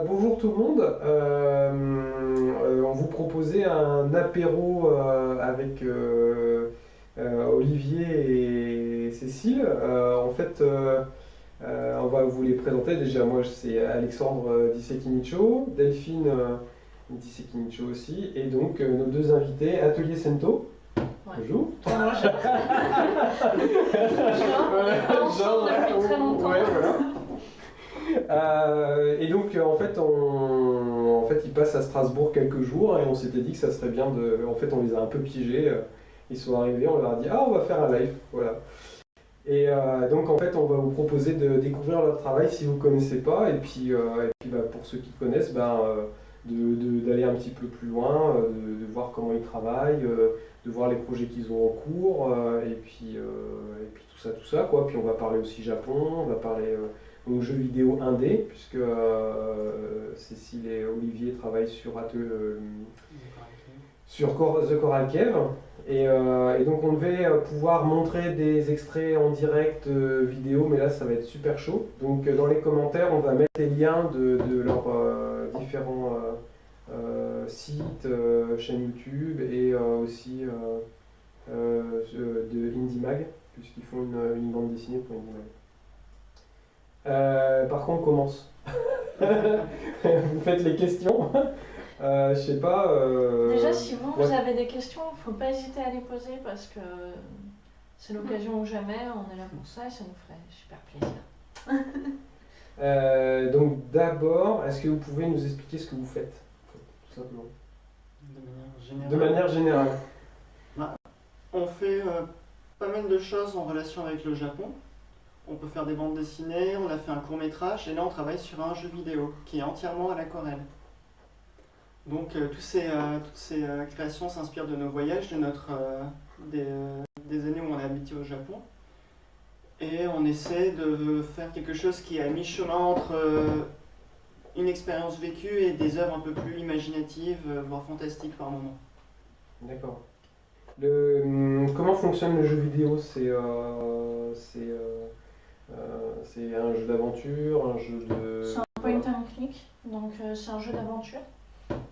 Bonjour tout le monde. On vous proposait un apéro avec Olivier et Cécile. On va vous les présenter. Déjà, moi, c'est Alexandre Dissekinicho, Delphine Dissekinicho aussi, et donc nos deux invités, Atelier Sento. Ouais. Bonjour. Bonjour. Bonjour. Depuis très longtemps. Ouais, voilà. Et donc en fait ils passent à Strasbourg quelques jours et on s'était dit que ça serait bien de. En fait on les a un peu piégés, ils sont arrivés, on leur a dit ah on va faire un live, voilà. Et donc en fait on va vous proposer de découvrir leur travail si vous ne connaissez pas et puis pour ceux qui connaissent d'aller un petit peu plus loin, de voir comment ils travaillent, de voir les projets qu'ils ont en cours et puis tout ça quoi. Puis on va parler aussi Japon, on va parler donc jeux vidéo indé puisque Cécile et Olivier travaillent sur The Coral Cave. Et donc on devait pouvoir montrer des extraits en direct vidéo, mais là ça va être super chaud. Donc dans les commentaires, on va mettre les liens de leurs différents sites, chaînes YouTube et aussi de IndieMag, puisqu'ils font une bande dessinée pour IndieMag. Par contre, on commence. Vous faites les questions. Je sais pas. Déjà, si vous Ouais. avez des questions, il ne faut pas hésiter à les poser parce que c'est l'occasion ou jamais. On est là pour ça et ça nous ferait super plaisir. Donc d'abord, est-ce que vous pouvez nous expliquer ce que vous faites, tout simplement, De manière générale. de manière générale? On fait pas mal de choses en relation avec le Japon. On peut faire des bandes dessinées, on a fait un court métrage et là on travaille sur un jeu vidéo qui est entièrement à l'aquarelle. Donc toutes ces créations s'inspirent de nos voyages, des années où on a habité au Japon. Et on essaie de faire quelque chose qui est à mi-chemin entre une expérience vécue et des œuvres un peu plus imaginatives, voire fantastiques par moments. D'accord. Comment fonctionne le jeu vidéo? C'est un jeu d'aventure, un jeu de. C'est un point and click, donc c'est un jeu d'aventure.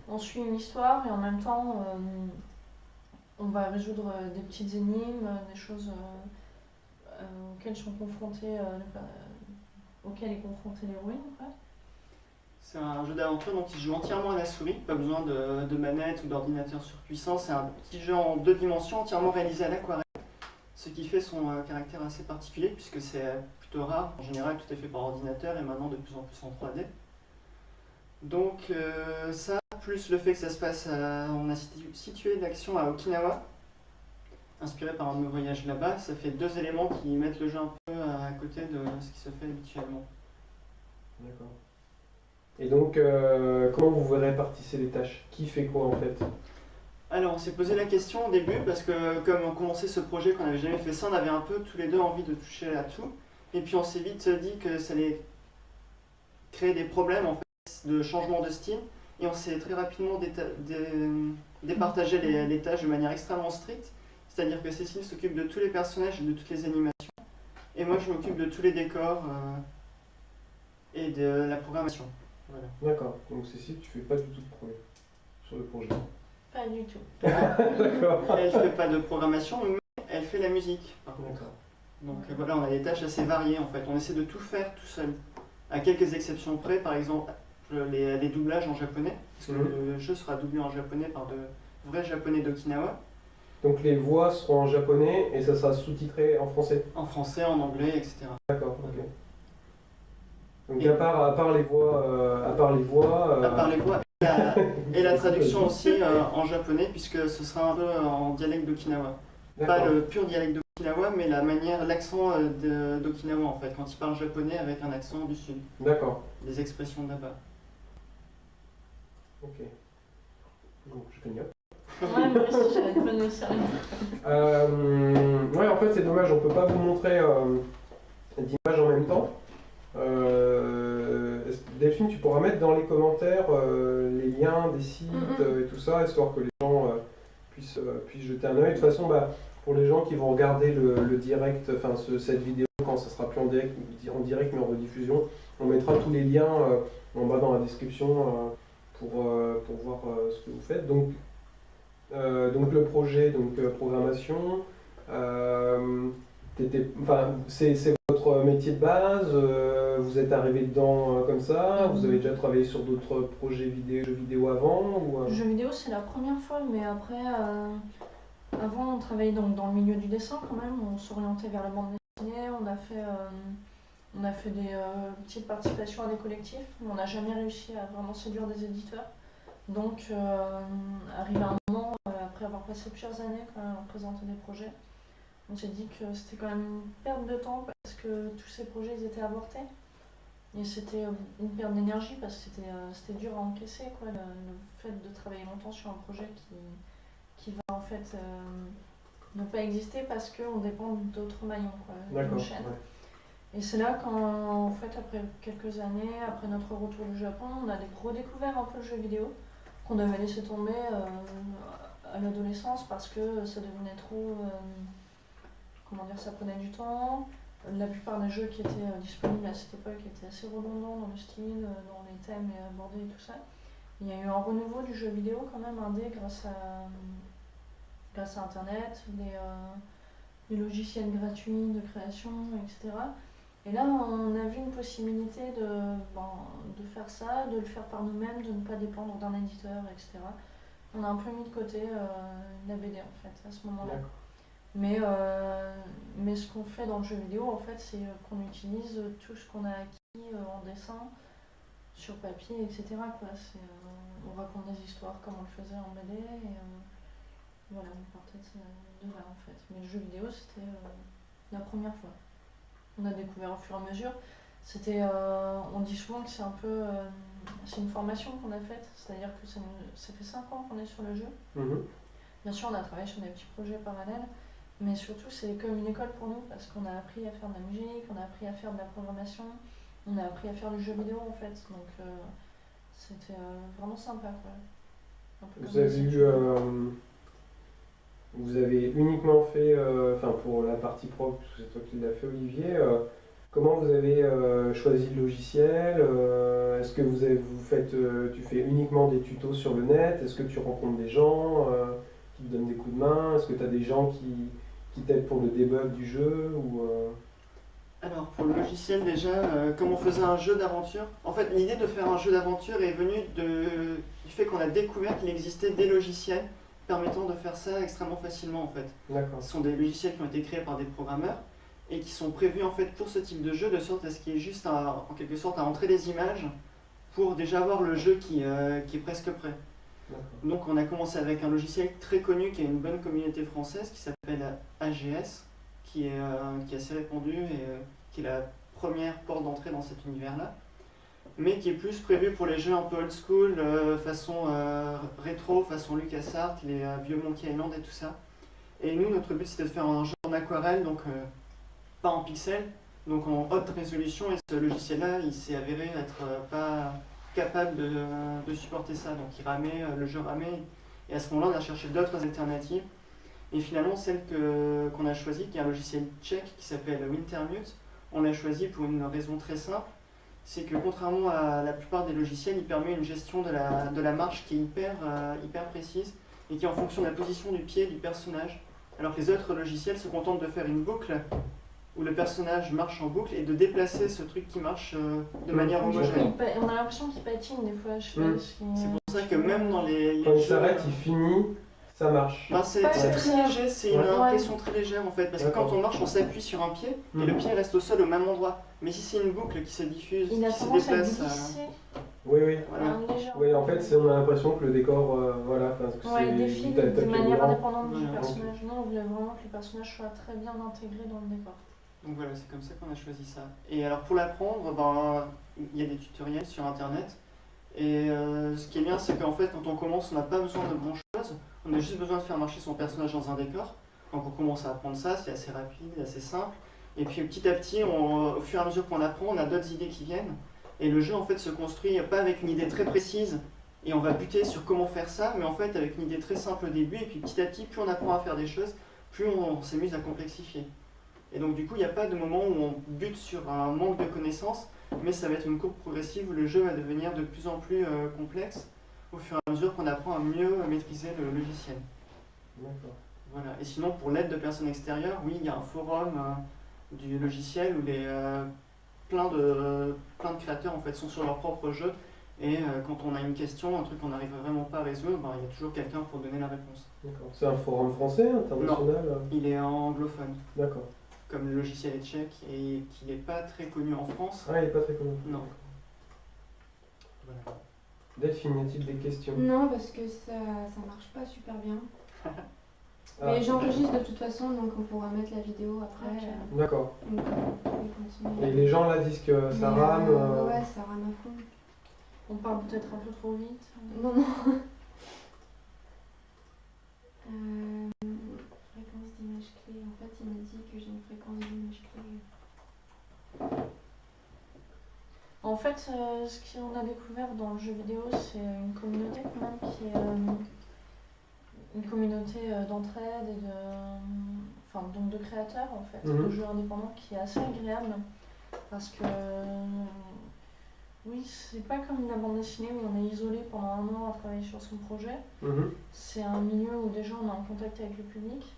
On suit une histoire et en même temps, on va résoudre des petites énigmes, des choses auxquelles auxquelles est confrontée l'héroïne en fait. C'est un jeu d'aventure donc qui se joue entièrement à la souris, pas besoin de manette ou d'ordinateur surpuissant. C'est un petit jeu en 2 dimensions entièrement réalisé à l'aquarelle, ce qui fait son caractère assez particulier puisque c'est plutôt rare. En général, tout est fait par ordinateur et maintenant de plus en plus en 3D. Donc ça, plus le fait que ça se passe, on a situé l'action à Okinawa, inspiré par un de nos voyages là-bas, ça fait 2 éléments qui mettent le jeu un peu à côté de ce qui se fait habituellement. D'accord. Et donc, comment vous répartissez les tâches? Qui fait quoi en fait? Alors, on s'est posé la question au début parce que, comme on commençait ce projet, qu'on n'avait jamais fait ça, on avait un peu tous les deux envie de toucher à tout. Et puis, on s'est vite dit que ça allait créer des problèmes en fait, de changement de style. Et on s'est très rapidement départagé les tâches de manière extrêmement stricte. C'est-à-dire que Cécile s'occupe de tous les personnages et de toutes les animations. Et moi, je m'occupe de tous les décors et de la programmation. Voilà. D'accord. Donc Cécile, tu fais pas du tout de projet sur le projet. Pas du tout. D'accord. Elle ne fait pas de programmation, mais elle fait la musique, par contre. D'accord. Donc voilà, on a des tâches assez variées en fait. On essaie de tout faire tout seul. À quelques exceptions près, par exemple les doublages en japonais, parce que le jeu sera doublé en japonais par de vrais japonais d'Okinawa. Donc les voix seront en japonais et ça sera sous-titré en français. En français, en anglais, etc. D'accord, ok. Donc Et- à part les voix, À part les voix et la traduction aussi en japonais, puisque ce sera un peu en dialecte d'Okinawa. Pas D'accord. le pur dialecte d'Okinawa, mais l'accent d'Okinawa en fait, quand ils parlent japonais avec un accent du sud, D'accord. des expressions de là-bas. Ok. Donc je clignote. Ouais, moi aussi j'avais pas de ça. Ouais, en fait c'est dommage, on peut pas vous montrer d'images en même temps. Delphine, tu pourras mettre dans les commentaires les liens des sites et tout ça, histoire que les gens puissent jeter un œil. De toute façon, pour les gens qui vont regarder le direct, enfin cette vidéo quand ça sera plus en direct mais en rediffusion, On mettra tous les liens en bas dans la description pour voir ce que vous faites. Donc le projet, programmation, c'est votre métier de base, vous êtes arrivé dedans comme ça, vous avez déjà travaillé sur d'autres projets vidéo, jeux vidéo avant Jeux vidéo, c'est la première fois, mais après, avant on travaillait dans le milieu du dessin quand même, on s'orientait vers la bande dessinée, on a fait des petites participations à des collectifs, mais on n'a jamais réussi à vraiment séduire des éditeurs. Donc, arrivé à un moment, après avoir passé plusieurs années quand même à présenter des projets, on s'est dit que c'était quand même une perte de temps parce que tous ces projets ils étaient avortés. Et c'était une perte d'énergie parce que c'était dur à encaisser, quoi, le fait de travailler longtemps sur un projet qui va en fait ne pas exister parce qu'on dépend d'autres maillons, quoi, d'une chaîne. Ouais. Et c'est là quand, en fait, après quelques années, après notre retour du Japon, on a redécouvert un peu le jeu vidéo, qu'on avait laissé tomber à l'adolescence parce que ça devenait trop, comment dire, ça prenait du temps. La plupart des jeux qui étaient disponibles à cette époque étaient assez redondants dans le style, dans les thèmes abordés et tout ça. Il y a eu un renouveau du jeu vidéo quand même indé grâce à Internet, les logiciels gratuits de création, etc. Et là, on a vu une possibilité de faire ça, de le faire par nous-mêmes, de ne pas dépendre d'un éditeur, etc. On a un peu mis de côté la BD en fait à ce moment-là. Mais ce qu'on fait dans le jeu vidéo, en fait, c'est qu'on utilise tout ce qu'on a acquis en dessin, sur papier, etc. Quoi. On raconte des histoires comme on le faisait en BD, et voilà, on partait de là en fait. Mais le jeu vidéo, c'était la première fois. On a découvert au fur et à mesure. On dit souvent que c'est une formation qu'on a faite, c'est-à-dire que ça fait 5 ans qu'on est sur le jeu. Bien sûr, on a travaillé sur des petits projets parallèles, mais surtout c'est comme une école pour nous parce qu'on a appris à faire de la musique, on a appris à faire de la programmation, on a appris à faire du jeu vidéo en fait. Donc c'était vraiment sympa, quoi. Vous avez uniquement fait, pour la partie pro, parce que c'est toi qui l'as fait, Olivier, comment vous avez choisi le logiciel? Est-ce que tu fais uniquement des tutos sur le net? Est-ce que tu rencontres des gens qui te donnent des coups de main? Est-ce que tu as des gens qui t'aident pour le debug du jeu Alors pour le logiciel déjà, comme on faisait un jeu d'aventure, en fait l'idée de faire un jeu d'aventure est venue du fait qu'on a découvert qu'il existait des logiciels permettant de faire ça extrêmement facilement en fait. D'accord. Ce sont des logiciels qui ont été créés par des programmeurs et qui sont prévus en fait pour ce type de jeu, de sorte à ce qu'il y ait juste en quelque sorte à entrer des images pour déjà avoir le jeu qui est presque prêt. Donc on a commencé avec un logiciel très connu qui a une bonne communauté française qui s'appelle AGS, qui est assez répandu et qui est la première porte d'entrée dans cet univers-là, mais qui est plus prévu pour les jeux un peu old school, façon rétro, façon LucasArts, les vieux Monkey Island et tout ça. Et nous, notre but c'était de faire un jeu en aquarelle, donc pas en pixels, donc en haute résolution, et ce logiciel-là, il s'est avéré être pas capable de supporter ça, donc le jeu ramait, et à ce moment-là, on a cherché d'autres alternatives. Et finalement, celle qu'on a choisie, qui est un logiciel tchèque qui s'appelle Wintermute, on l'a choisi pour une raison très simple, c'est que contrairement à la plupart des logiciels, il permet une gestion de la marche qui est hyper précise et qui est en fonction de la position du pied du personnage, alors que les autres logiciels se contentent de faire une boucle où le personnage marche en boucle et de déplacer ce truc qui marche de manière homogène. On a l'impression qu'il patine des fois. C'est pour ça que même dans les quand il jeux, s'arrête, il finit. Ça marche. C'est très léger, c'est une impression très légère en fait, parce que quand on marche, on s'appuie sur un pied et le pied reste au sol au même endroit. Mais si c'est une boucle qui se diffuse, qui se déplace, oui. Voilà. Oui, en fait, on a l'impression que le décor, il défile de manière indépendante du personnage. Non, on voulait vraiment que le personnage soit très bien intégré dans le décor. Donc voilà, c'est comme ça qu'on a choisi ça. Et alors pour l'apprendre, il y a des tutoriels sur internet. Et ce qui est bien, c'est qu'en fait, quand on commence, on n'a pas besoin de grand chose. On a juste besoin de faire marcher son personnage dans un décor. Donc on commence à apprendre ça, c'est assez rapide, assez simple. Et puis petit à petit, au fur et à mesure qu'on apprend, on a d'autres idées qui viennent. Et le jeu en fait se construit pas avec une idée très précise et on va buter sur comment faire ça, mais en fait avec une idée très simple au début. Et puis petit à petit, plus on apprend à faire des choses, plus on s'amuse à complexifier. Et donc du coup, il n'y a pas de moment où on bute sur un manque de connaissances. mais ça va être une courbe progressive où le jeu va devenir de plus en plus complexe au fur et à mesure qu'on apprend à mieux maîtriser le logiciel. D'accord. Voilà. Et sinon, pour l'aide de personnes extérieures, oui, il y a un forum du logiciel où plein de créateurs en fait, sont sur leur propre jeu. Et quand on a une question, un truc qu'on n'arrive vraiment pas à résoudre, ben, il y a toujours quelqu'un pour donner la réponse. D'accord. C'est un forum français, international? Non, il est anglophone. D'accord. Comme le logiciel est tchèque et qu'il n'est pas très connu en France. Ah, il n'est pas très connu. Non. Voilà. Delphine, y a-t-il des questions? Non, parce que ça marche pas super bien. Ah, Mais j'enregistre de toute façon, donc on pourra mettre la vidéo après. Ok. D'accord. Donc, on peut continuer. Et les gens là disent que ça Mais, rame. Ouais, ça rame à fond. On parle peut-être un peu trop vite. Non, non. Fréquence d'image clé. En fait, il m'a dit que j'ai une fréquence d'image clé. En fait, ce qu'on a découvert dans le jeu vidéo, c'est une communauté quand même qui est une communauté d'entraide et enfin, donc de créateurs en fait, de jeux indépendants qui est assez agréable parce que oui, c'est pas comme la bande dessinée où on est isolé pendant un an à travailler sur son projet. C'est un milieu où déjà on est en contact avec le public.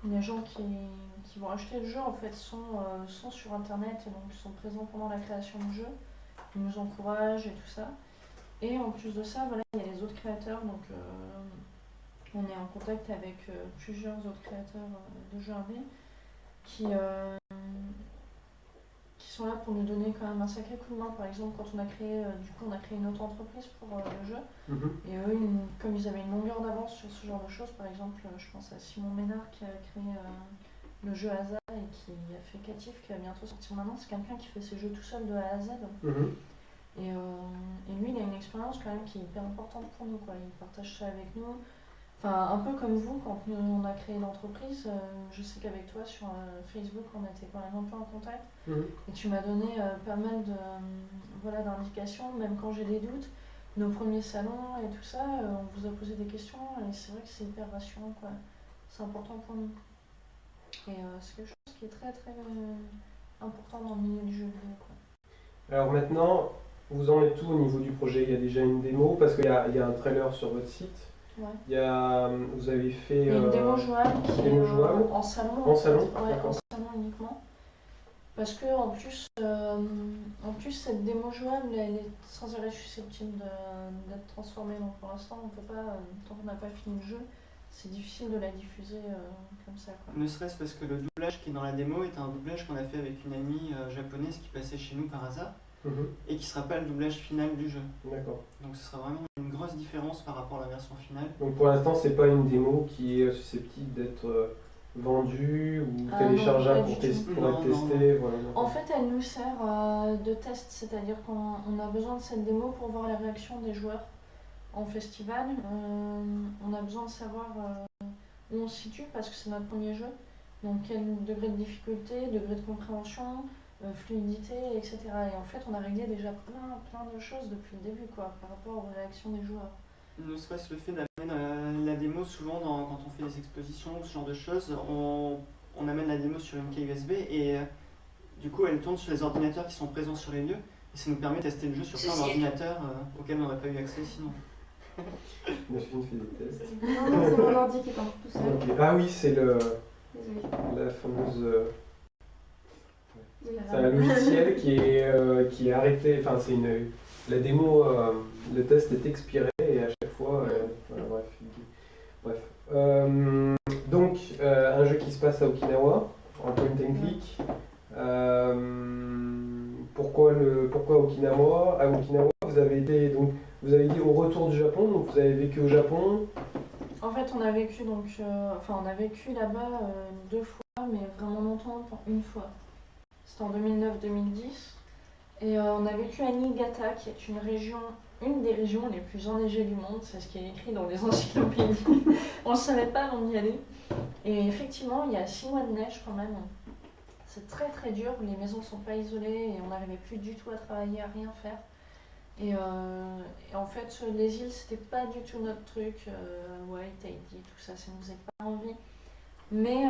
Les gens qui vont acheter le jeu en fait sont sur internet et donc sont présents pendant la création du jeu. Ils nous encouragent et tout ça. Et en plus de ça, voilà, il y a les autres créateurs, donc on est en contact avec plusieurs autres créateurs de jeux indés qui sont là pour nous donner quand même un sacré coup de main. Par exemple, quand on a créé, on a créé une auto-entreprise pour le jeu. Et eux, comme ils avaient une longueur d'avance sur ce genre de choses, par exemple, je pense à Simon Ménard qui a créé le jeu Hasard et qui a fait Catif, qui va bientôt sortir maintenant. C'est quelqu'un qui fait ses jeux tout seul de A à Z. Et lui, il a une expérience quand même qui est hyper importante pour nous, quoi. Il partage ça avec nous. Enfin, un peu comme vous, quand on a créé l'entreprise, je sais qu'avec toi, sur Facebook, on était quand même un peu en contact. Et tu m'as donné pas mal voilà, d'indications, même quand j'ai des doutes. Nos premiers salons et tout ça, on vous a posé des questions et c'est vrai que c'est hyper rassurant, quoi. C'est important pour nous. Et c'est quelque chose qui est très très important dans le milieu du jeu vidéo, quoi. Alors maintenant, vous en êtes où au niveau du projet? Il y a déjà une démo parce qu'il y a un trailer sur votre site. Ouais. Vous avez fait Il y a une démo jouable qui est en salon. En salon, ouais, d'accord. en salon uniquement. Parce que en plus cette démo jouable, elle est sans arrêt susceptible d'être transformée. Donc pour l'instant, on peut pas, tant qu'on n'a pas fini le jeu, c'est difficile de la diffuser comme ça, quoi. Ne serait-ce parce que le doublage qui est dans la démo est un doublage qu'on a fait avec une amie japonaise qui passait chez nous par hasard et qui ne sera pas le doublage final du jeu. D'accord. Donc ce sera vraiment une grosse différence par rapport à la version finale. Donc pour l'instant, c'est pas une démo qui est susceptible d'être vendue ou téléchargeable pour être testée. Voilà. En fait, elle nous sert de test, c'est-à-dire qu'on a besoin de cette démo pour voir les réactions des joueurs en festival. On a besoin de savoir où on se situe parce que c'est notre premier jeu. Donc quel degré de difficulté, degré de compréhension, fluidité, etc. Et en fait, on a réglé déjà plein de choses depuis le début, quoi, par rapport aux réactions des joueurs. Ne serait-ce le fait d'amener la démo, souvent quand on fait des expositions ou ce genre de choses, on amène la démo sur une clé USB et du coup elle tourne sur les ordinateurs qui sont présents sur les lieux et ça nous permet de tester le jeu sur plein d'ordinateurs auxquels on n'aurait pas eu accès sinon. Delphine fait des tests. Non, c'est mon ordi qui part tout seul. Okay. Ah oui, c'est Désolée. la fameuse... C'est un logiciel qui est arrêté, enfin c'est la démo, le test est expiré et à chaque fois, voilà, bref. Donc un jeu qui se passe à Okinawa, en point and click. Pourquoi Okinawa? À Okinawa, vous avez dit au retour du Japon, donc vous avez vécu au Japon. En fait, on a vécu là-bas 2 fois, mais vraiment longtemps, une fois. C'était en 2009-2010. Et on a vécu à Niigata, qui est une des régions les plus enneigées du monde. C'est ce qui est écrit dans les encyclopédies. On ne savait pas avant d'y aller. Et effectivement, il y a 6 mois de neige quand même. C'est très très dur, les maisons ne sont pas isolées et on n'arrivait plus du tout à travailler, à rien faire. Et en fait, les îles, c'était pas du tout notre truc. Ouais, Tahiti, tout ça, ça nous faisait pas envie. Mais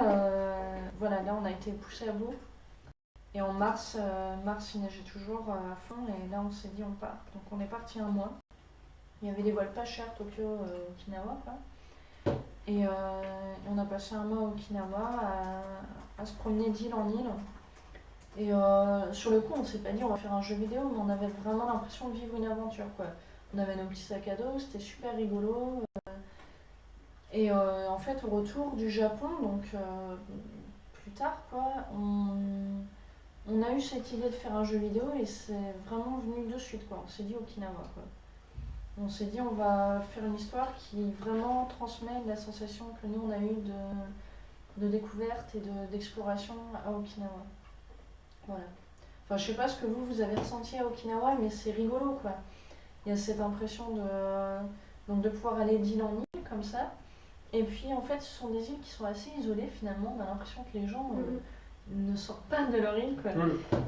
voilà, là, on a été poussé à bout. Et en mars il neigeait toujours à fond et là on s'est dit on part. Donc on est parti un mois. Il y avait des vols pas chers Tokyo Okinawa quoi. Et on a passé un mois à Okinawa à se promener d'île en île. Et sur le coup on s'est pas dit on va faire un jeu vidéo mais on avait vraiment l'impression de vivre une aventure quoi. On avait nos petits sacs à dos, c'était super rigolo. Et en fait au retour du Japon, donc plus tard quoi, on a eu cette idée de faire un jeu vidéo et c'est vraiment venu de suite quoi. On s'est dit Okinawa quoi. On s'est dit on va faire une histoire qui vraiment transmet la sensation que nous on a eue de découverte et d'exploration à Okinawa. Voilà. Enfin je sais pas ce que vous avez ressenti à Okinawa mais c'est rigolo quoi. Il y a cette impression donc de pouvoir aller d'île en île comme ça. Et puis en fait ce sont des îles qui sont assez isolées finalement. On a l'impression que les gens ne sortent pas de leur île quoi.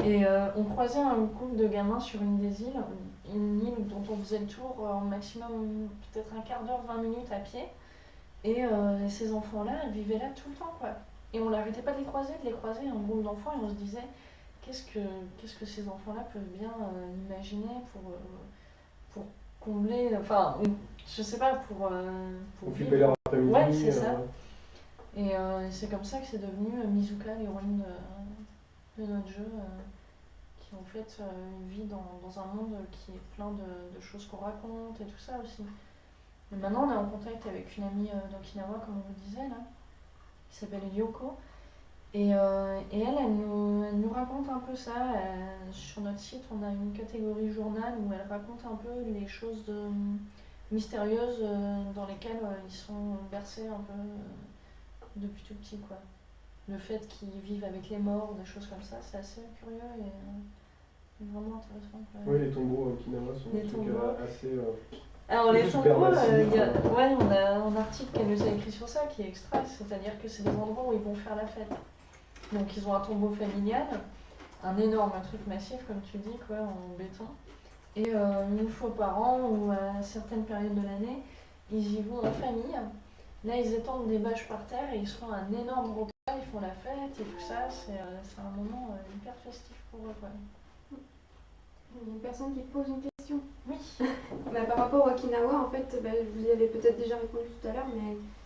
Et on croisait un groupe de gamins sur une des îles, une île dont on faisait le tour en maximum peut-être un quart d'heure, 20 minutes à pied. Et ces enfants-là, ils vivaient là tout le temps quoi. Et on n'arrêtait pas de les croiser, un groupe d'enfants, et on se disait qu'est-ce que ces enfants-là peuvent bien imaginer pour combler, enfin je sais pas, pour Occuper vivre. leur après-midi. Ouais, c'est ça. Et c'est comme ça que c'est devenu Mizuka, l'héroïne de notre jeu, qui en fait vit dans un monde qui est plein de choses qu'on raconte et tout ça aussi. Et maintenant on est en contact avec une amie d'Okinawa, comme on vous disait là, qui s'appelle Yoko. Et elle nous raconte un peu ça. Sur notre site, on a une catégorie journal où elle raconte un peu les choses mystérieuses dans lesquelles ils sont bercés un peu depuis tout petit quoi. Le fait qu'ils vivent avec les morts, des choses comme ça, c'est assez curieux et vraiment intéressant quoi. Oui, les tombeaux à Okinawa sont Les des trucs tombeaux. assez. Alors les super tombeaux, massif, ouais, on a un article qu'elle nous a écrit sur ça qui est extrait, c'est-à-dire que c'est des endroits où ils vont faire la fête. Donc ils ont un tombeau familial, un énorme truc massif comme tu dis quoi, en béton. Et une fois par an ou à certaines périodes de l'année, ils y vont en famille. Là ils étendent des bâches par terre et ils se font un énorme repas, ils font la fête et tout ça, c'est un moment hyper festif pour eux quoi. Il y a une personne qui pose une question. Oui. Par rapport au Okinawa, en fait, vous y avez peut-être déjà répondu tout à l'heure,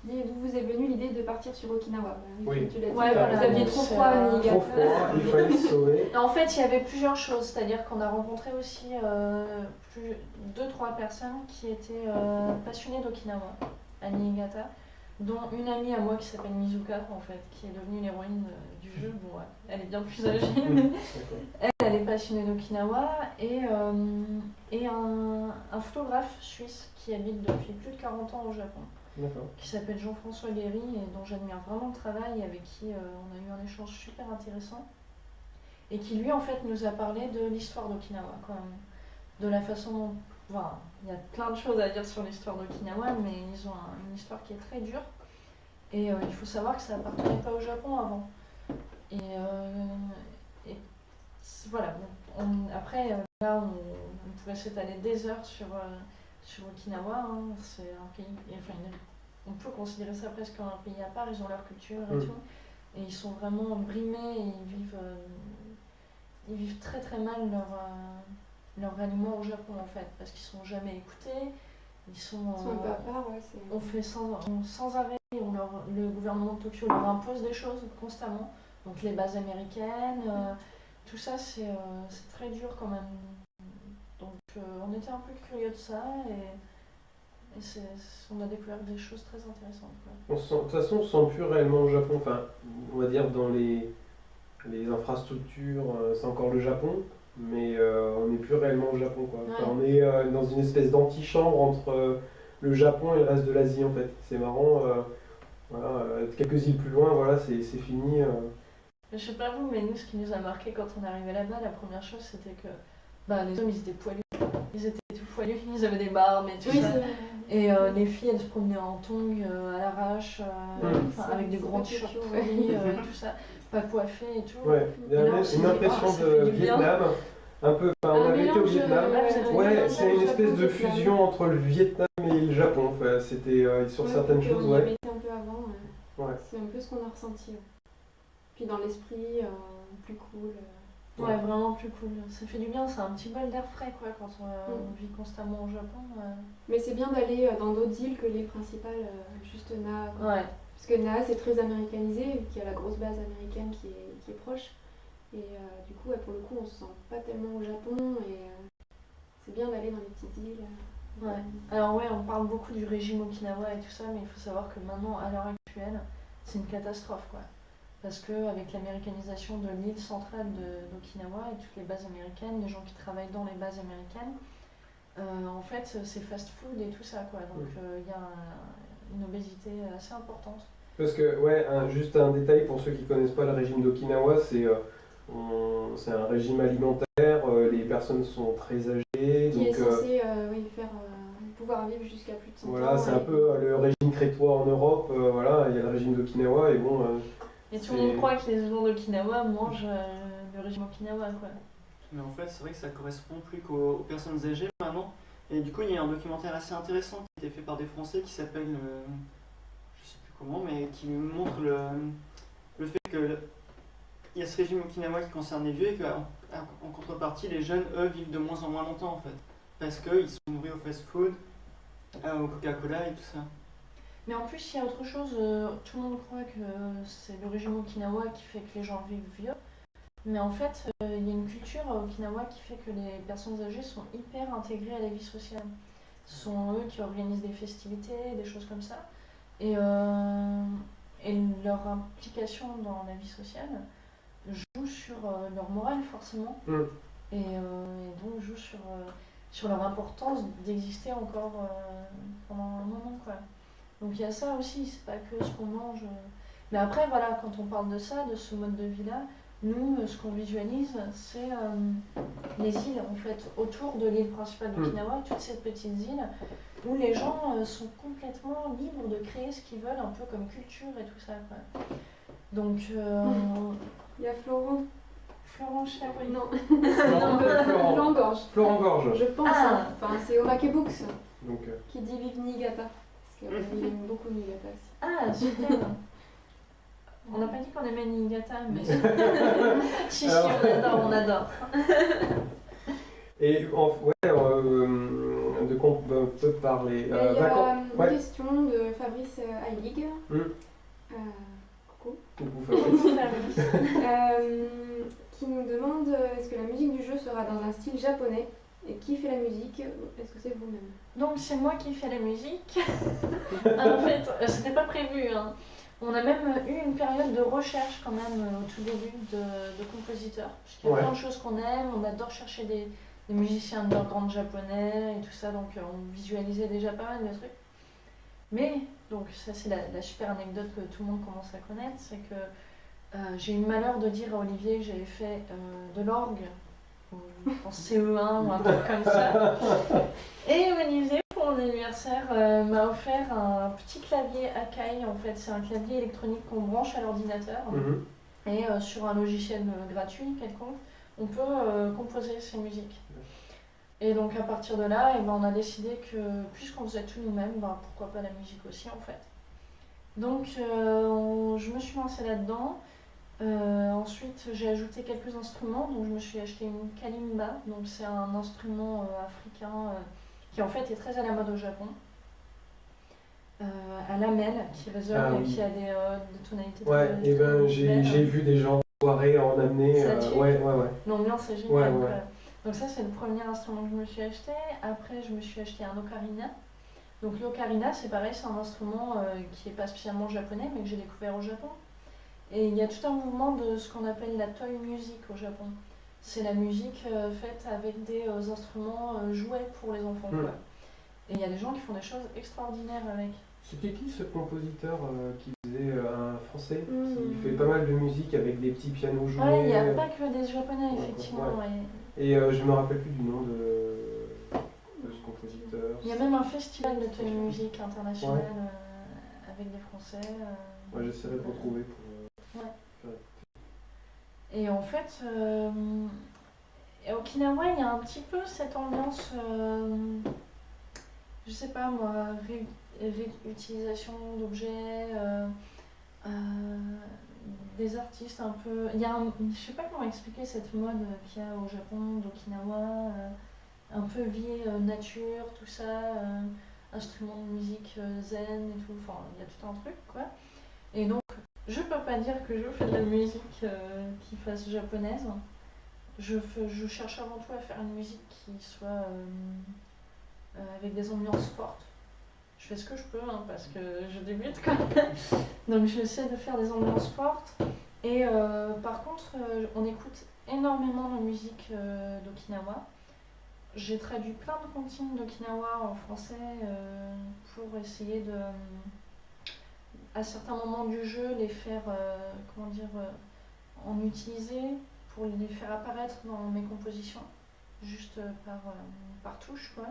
mais d'où vous est venue l'idée de partir sur Okinawa? Oui. Tu l'as dit, Ouais, voilà, vous aviez donc trop c'est, froid à Trop Niigata. froid, il fallait se sauver. En fait, il y avait plusieurs choses, c'est-à-dire qu'on a rencontré aussi 2-3 personnes qui étaient passionnées d'Okinawa à Niigata, dont une amie à moi qui s'appelle Mizuka, en fait, qui est devenue l'héroïne du jeu. Bon, ouais, elle est bien plus âgée, mais elle est passionnée d'Okinawa, et un photographe suisse qui habite depuis plus de 40 ans au Japon, qui s'appelle Jean-François Guéry et dont j'admire vraiment le travail, avec qui on a eu un échange super intéressant. Et qui lui en fait nous a parlé de l'histoire d'Okinawa quand même, de la façon dont, enfin, il y a plein de choses à dire sur l'histoire d'Okinawa, mais ils ont une histoire qui est très dure. Et il faut savoir que ça appartenait pas au Japon avant. Et voilà. Après là on pourrait s'étaler des heures sur Okinawa. Hein. C'est un pays, enfin on peut considérer ça presque comme un pays à part. Ils ont leur culture et tout, et ils sont vraiment brimés et ils vivent très très mal leur aliment au Japon en fait, parce qu'ils sont jamais écoutés, ils sont un peu à part, ouais, on fait sans arrêt, le gouvernement de Tokyo leur impose des choses constamment, donc les bases américaines, tout ça c'est très dur quand même. Donc on était un peu curieux de ça et on a découvert des choses très intéressantes quoi. De toute façon, on se sent plus réellement au Japon, enfin, on va dire dans les infrastructures, c'est encore le Japon, mais on n'est plus réellement au Japon quoi. Enfin, on est dans une espèce d'antichambre entre le Japon et le reste de l'Asie en fait. C'est marrant, voilà, quelques îles plus loin, voilà, c'est fini. Je sais pas vous, mais nous, ce qui nous a marqué quand on est arrivé là-bas, la première chose c'était que les hommes ils étaient poilus. Ils étaient tout poilus, ils avaient des barbes et tout ça. Et les filles elles se promenaient en tongs à l'arrache, avec des grandes chaperies, tout ça, pas coiffées et tout. Ouais, il y a une impression de Vietnam, un peu, enfin, on avait été au Vietnam. Ouais, c'est une espèce de fusion entre le Vietnam et le Japon. Enfin, c'était sur certaines choses, on y ouais. avait été un peu avant, Ouais. c'est un peu ce qu'on a ressenti. Puis dans l'esprit, plus cool. Ouais, vraiment plus cool. Ça fait du bien, c'est un petit bol d'air frais quoi quand on vit constamment au Japon. Mais c'est bien d'aller dans d'autres îles que l'île principale, juste Naha, quoi. Ouais. Parce que Naha c'est très américanisé, vu qu'il y a la grosse base américaine qui est proche. Et du coup, pour le coup, on se sent pas tellement au Japon et c'est bien d'aller dans les petites îles. Ouais. Alors ouais, on parle beaucoup du régime Okinawa et tout ça, mais il faut savoir que maintenant, à l'heure actuelle, c'est une catastrophe quoi. Parce que avec l'américanisation de l'île centrale d'Okinawa et toutes les bases américaines, les gens qui travaillent dans les bases américaines, en fait, c'est fast-food et tout ça quoi. Donc il y a une obésité assez importante. Parce que, ouais, juste un détail pour ceux qui connaissent pas le régime d'Okinawa, c'est un régime alimentaire, les personnes sont très âgées, Qui est donc censé faire pouvoir vivre jusqu'à plus de 100 ans. voilà, c'est un peu le régime crétois en Europe, voilà, il y a le régime d'Okinawa et bon. Et tout le monde croit que les gens d'Okinawa mangent le régime Okinawa quoi. Mais en fait, c'est vrai que ça correspond plus qu'aux personnes âgées maintenant. Et du coup, il y a un documentaire assez intéressant qui a été fait par des Français qui s'appelle, je sais plus comment, mais qui montre le fait que il y a ce régime Okinawa qui concerne les vieux et qu'en contrepartie, les jeunes, eux, vivent de moins en moins longtemps en fait. Parce qu'ils sont nourris au fast-food, au Coca-Cola et tout ça. Mais en plus, il y a autre chose, tout le monde croit que c'est le régime Okinawa qui fait que les gens vivent vieux. Mais en fait, il y a une culture à Okinawa qui fait que les personnes âgées sont hyper intégrées à la vie sociale. Ce sont eux qui organisent des festivités, des choses comme ça. Et leur implication dans la vie sociale joue sur leur morale forcément. Et donc joue sur leur importance d'exister encore pendant un moment quoi. Donc il y a ça aussi, c'est pas que ce qu'on mange. Mais après voilà, quand on parle de ça, de ce mode de vie là, nous ce qu'on visualise c'est les îles en fait autour de l'île principale d'Okinawa, toutes ces petites îles où les gens sont complètement libres de créer ce qu'ils veulent, un peu comme culture et tout ça quoi. Donc Il y a Florent. Florent Chabry. Non. Florent Gorge. Florent Gorge. Je pense. Ah. Enfin, c'est Omake Books Donc, qui dit vive Niigata. Parce qu'il aime beaucoup Niigata aussi. Ah super. On n'a pas dit qu'on aimait Niigata, mais si, Alors... on adore. Et de quoi on peut parler Il y a une question de Fabrice Heilig. Coucou. Coucou Fabrice. Qui nous demande est-ce que la musique du jeu sera dans un style japonais et qui fait la musique? Est-ce que c'est vous-même? Donc c'est moi qui fais la musique. En fait, c'était pas prévu. Hein. On a même eu une période de recherche quand même au tout début de compositeurs. Parce qu'il y a plein de choses qu'on aime, on adore chercher des musiciens underground japonais et tout ça, donc on visualisait déjà pas mal de trucs. Mais, donc ça c'est la super anecdote que tout le monde commence à connaître, c'est que j'ai eu le malheur de dire à Olivier que j'avais fait de l'orgue en CE1 ou un truc comme ça. Et Olivier, pour mon anniversaire, m'a offert un petit clavier Akai. En fait, c'est un clavier électronique qu'on branche à l'ordinateur. Et sur un logiciel gratuit quelconque, on peut composer ses musiques. Et donc à partir de là, on a décidé que puisqu'on faisait tout nous-mêmes, pourquoi pas la musique aussi en fait. Donc je me suis lancée là-dedans. Ensuite, j'ai ajouté quelques instruments. Donc, je me suis acheté une kalimba. Donc, c'est un instrument africain qui en fait est très à la mode au Japon. À lamelles, qui résonne et qui a des tonalités. Ouais, et ben j'ai vu des gens en soirée en amener. Ouais. L'ambiance est géniale. Ouais. Donc, ça, c'est le premier instrument que je me suis acheté. Après, je me suis acheté un ocarina. Donc, l'ocarina, c'est pareil, c'est un instrument qui n'est pas spécialement japonais, mais que j'ai découvert au Japon. Et il y a tout un mouvement de ce qu'on appelle la toy music au Japon. C'est la musique faite avec des instruments jouets pour les enfants. Quoi. Et il y a des gens qui font des choses extraordinaires avec. C'était qui ce compositeur qui faisait un français qui fait pas mal de musique avec des petits pianos joués? Ouais, il n'y a pas que des japonais, effectivement. Ouais. Et je me rappelle plus du nom de ce compositeur. Il y a même un festival de toy music international avec des Français. Ouais, j'essaierai de retrouver pour. Et en fait, à Okinawa, il y a un petit peu cette ambiance, je sais pas moi, réutilisation d'objets, des artistes un peu. Il y a je sais pas comment expliquer cette mode qu'il y a au Japon, d'Okinawa, un peu vie nature, tout ça, instruments de musique zen et tout. Enfin, il y a tout un truc quoi. Et donc, je peux pas dire que je fais de la musique qui fasse japonaise. Je cherche avant tout à faire une musique qui soit avec des ambiances fortes. Je fais ce que je peux hein, parce que je débute quand même. Donc j'essaie de faire des ambiances fortes. Et par contre, on écoute énormément la musique d'Okinawa. J'ai traduit plein de comptines d'Okinawa en français pour essayer de, à certains moments du jeu, les faire, comment dire, en utiliser pour les faire apparaître dans mes compositions, juste par touche, quoi.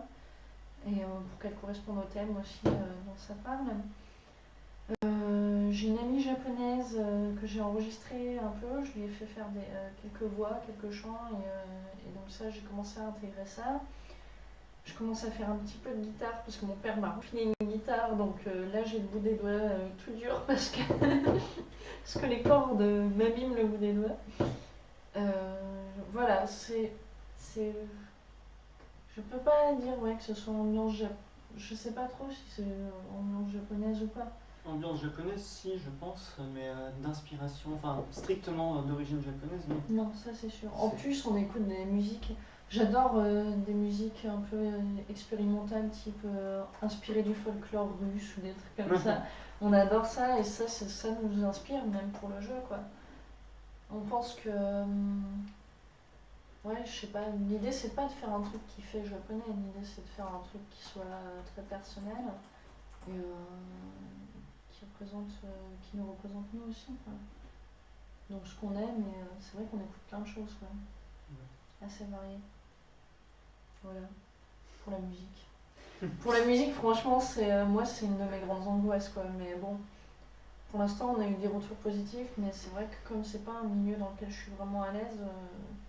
Et pour qu'elles correspondent au thème aussi dont ça parle. J'ai une amie japonaise que j'ai enregistrée un peu, je lui ai fait faire quelques voix, quelques chants, et donc ça, j'ai commencé à intégrer ça. Je commence à faire un petit peu de guitare parce que mon père m'a refilé une guitare, donc là j'ai le bout des doigts tout dur parce que, parce que les cordes m'abîment le bout des doigts. Voilà, je peux pas dire ouais, que ce soit ambiance japonaise. Je sais pas trop si c'est ambiance japonaise ou pas. Ambiance japonaise, si, je pense, mais d'inspiration, enfin strictement d'origine japonaise, non. Non, ça c'est sûr. En plus, on écoute des musiques. J'adore des musiques un peu expérimentales, type inspirées du folklore russe ou des trucs comme ça. On adore ça et ça nous inspire même pour le jeu, quoi. On pense que. Ouais, je sais pas, l'idée c'est pas de faire un truc qui fait japonais, l'idée c'est de faire un truc qui soit très personnel et qui nous représente nous aussi, quoi. Donc ce qu'on aime, et c'est vrai qu'on écoute plein de choses, quoi. Assez variées. Voilà, pour la musique. Pour la musique, franchement, moi c'est une de mes grandes angoisses, quoi. Mais bon, pour l'instant on a eu des retours positifs, mais c'est vrai que comme c'est pas un milieu dans lequel je suis vraiment à l'aise,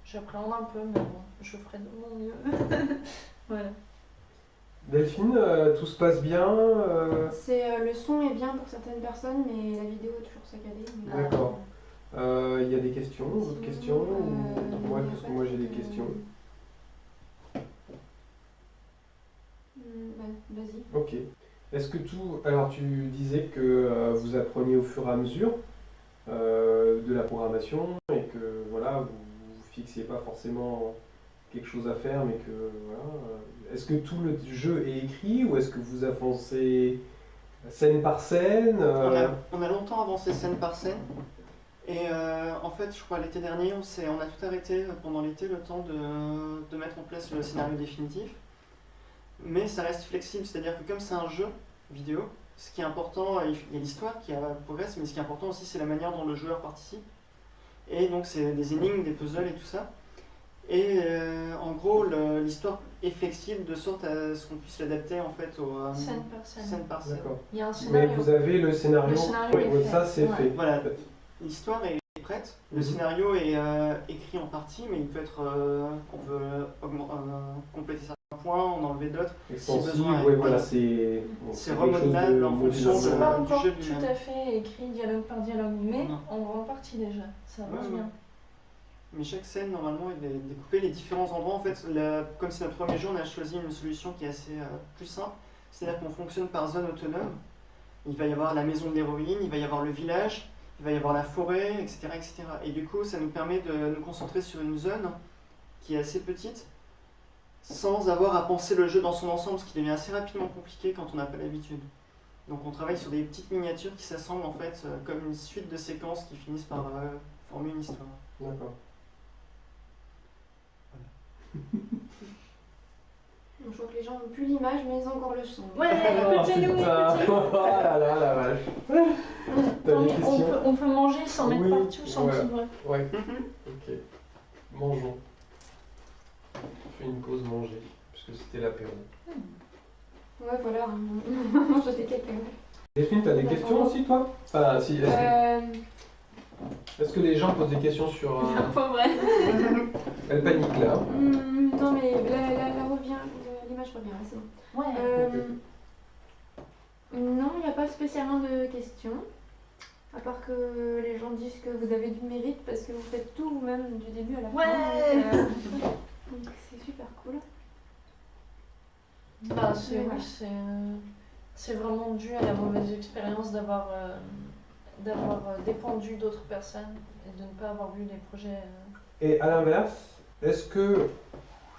j'appréhende un peu, mais bon, je ferai de mon mieux. Voilà. Delphine, tout se passe bien Le son est bien pour certaines personnes, mais la vidéo est toujours saccadée. Mais D'accord. Il y a des questions, d'autres sinon, questions il y a parce que pas moi j'ai de- des questions. Vas-y. Ok. Est-ce que tout. Alors, tu disais que vous appreniez au fur et à mesure de la programmation et que voilà, vous fixiez pas forcément quelque chose à faire, mais que voilà. Est-ce que tout le jeu est écrit ou est-ce que vous avancez scène par scène On a longtemps avancé scène par scène. Et en fait, je crois l'été dernier, on a tout arrêté pendant l'été, le temps de mettre en place le scénario définitif. Mais ça reste flexible, c'est-à-dire que comme c'est un jeu vidéo, ce qui est important, il y a l'histoire qui progresse, mais ce qui est important aussi, c'est la manière dont le joueur participe. Et donc, c'est des énigmes, des puzzles et tout ça. Et en gros, l'histoire est flexible de sorte à ce qu'on puisse l'adapter en fait aux Scène par scène. scène par scène. D'accord. Il y a un Mais scénario. vous avez le scénario. Le scénario est Ouais, fait. ça, c'est Ouais. fait. Voilà, l'histoire est prête. Le scénario est écrit en partie, mais il peut être. On peut compléter certains points, en enlever d'autres. Extensive, Si besoin, ouais, ouais. voilà, c'est C'est quelque chose remodelable de en fonction modulable. C'est pas du encore jeu tout lui-même. à fait écrit dialogue par dialogue, mais Non. en grande partie déjà. Ça avance Ouais, bien. ouais. Mais chaque scène, normalement, est découpée. Les différents endroits, en fait, comme c'est notre premier jeu, on a choisi une solution qui est assez plus simple. C'est-à-dire qu'on fonctionne par zone autonome. Il va y avoir la maison de l'héroïne, il va y avoir le village, il va y avoir la forêt, etc., etc. Et du coup, ça nous permet de nous concentrer sur une zone qui est assez petite, sans avoir à penser le jeu dans son ensemble, ce qui devient assez rapidement compliqué quand on n'a pas l'habitude. Donc on travaille sur des petites miniatures qui s'assemblent en fait comme une suite de séquences qui finissent par former une histoire. D'accord. Donc, je vois que les gens n'ont plus l'image, mais ils ont encore le son. Ouais, Oh, écoutez-nous, putain. écoutez-nous. Oh là là, la vache. T'as Attendez, des questions on peut manger sans mettre Oui, partout, sans voilà. petit bruit. Ouais, ok. Mangeons. On fait une pause manger, puisque c'était l'apéro. Ouais, voilà, on mange des cacahuètes. Delphine, t'as des questions aussi, toi? Enfin, si. Est-ce que les gens posent des questions sur. Pas vrai. Elle panique là. Non, mais l'image revient, là, c'est bon. Ouais. Non, il n'y a pas spécialement de questions. À part que les gens disent que vous avez du mérite parce que vous faites tout vous-même du début à la fin. Ouais. Donc c'est super cool. Bah, c'est Ouais. oui, c'est vraiment dû à la mauvaise expérience d'avoir dépendu d'autres personnes et de ne pas avoir vu les projets. Et à l'inverse, est-ce que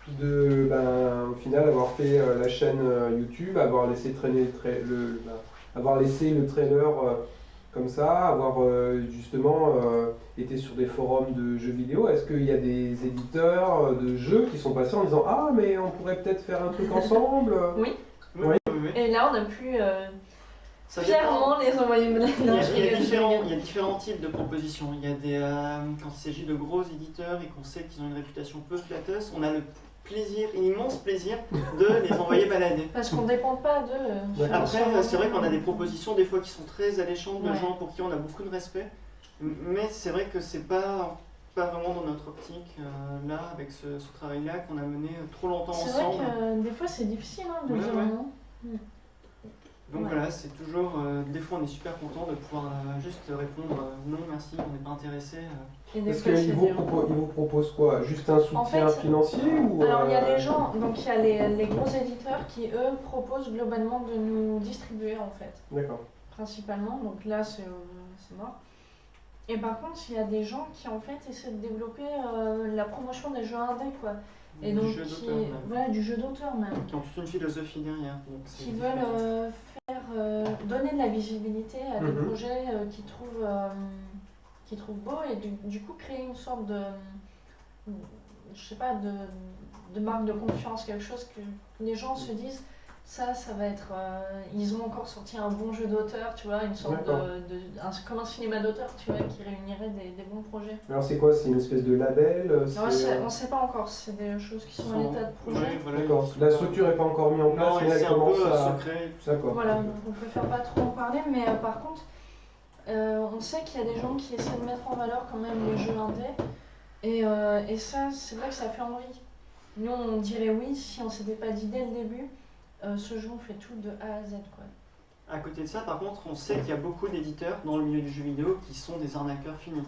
au final, avoir fait la chaîne YouTube, avoir laissé traîner avoir laissé le trailer comme ça, avoir justement été sur des forums de jeux vidéo, est-ce qu'il y a des éditeurs de jeux qui sont passés en disant ah mais on pourrait peut-être faire un truc ensemble? Oui. Oui, Oui. oui, oui. Et là, on a pu Ça dépend. fièrement les envoyer Il y, a, il y a différents, il y il a différents types de propositions. Il y a des, quand il s'agit de gros éditeurs et qu'on sait qu'ils ont une réputation peu flatteuse, on a le plaisir, l'immense plaisir de les envoyer balader. Parce qu'on ne dépend pas d'eux. Après, c'est vrai qu'on a des propositions des fois qui sont très alléchantes de Ouais. gens pour qui on a beaucoup de respect, mais c'est vrai que c'est pas vraiment dans notre optique là, avec ce travail-là qu'on a mené trop longtemps C'est vrai ensemble. que des fois, c'est difficile de Ouais, dire ouais. non. Donc Ouais. voilà, c'est toujours, des fois on est super content de pouvoir juste répondre non merci, on n'est pas intéressé. Et des Est-ce fois, c'est qu'ils dur. vous proposent quoi? Juste un soutien En fait, financier ou Alors il y a des gens, donc il y a les gros éditeurs qui eux proposent globalement de nous distribuer en fait, D'accord. principalement, donc là c'est mort. Et par contre il y a des gens qui en fait essaient de développer la promotion des jeux indés quoi. Et Du donc jeu d'auteur même. voilà, du jeu d'auteur même. Qui ont toute une philosophie derrière. Donc c'est Qui différent. veulent donner de la visibilité à des Mhm. projets qu'ils trouvent beaux et du coup créer une sorte de, je sais pas, de marque de confiance, quelque chose que les gens se disent, ça va être, ils ont encore sorti un bon jeu d'auteur, tu vois, une sorte D'accord. comme un cinéma d'auteur, tu vois, qui réunirait des bons projets. Alors c'est quoi? C'est une espèce de label? On sait pas encore, c'est des choses qui sont en état de projet. Ouais, voilà, D'accord. ils La sont structure n'est pas encore mise en place, Non, mais elle c'est un commence peu à... secret. D'accord. Voilà, donc on préfère pas trop en parler, mais par contre, on sait qu'il y a des gens qui essaient de mettre en valeur quand même les jeux indés, et ça, c'est vrai que ça fait envie. Nous, on dirait oui si on s'était pas dit dès le début, ce jeu, on fait tout de A à Z, quoi. À côté de ça, par contre, on sait qu'il y a beaucoup d'éditeurs dans le milieu du jeu vidéo qui sont des arnaqueurs finis.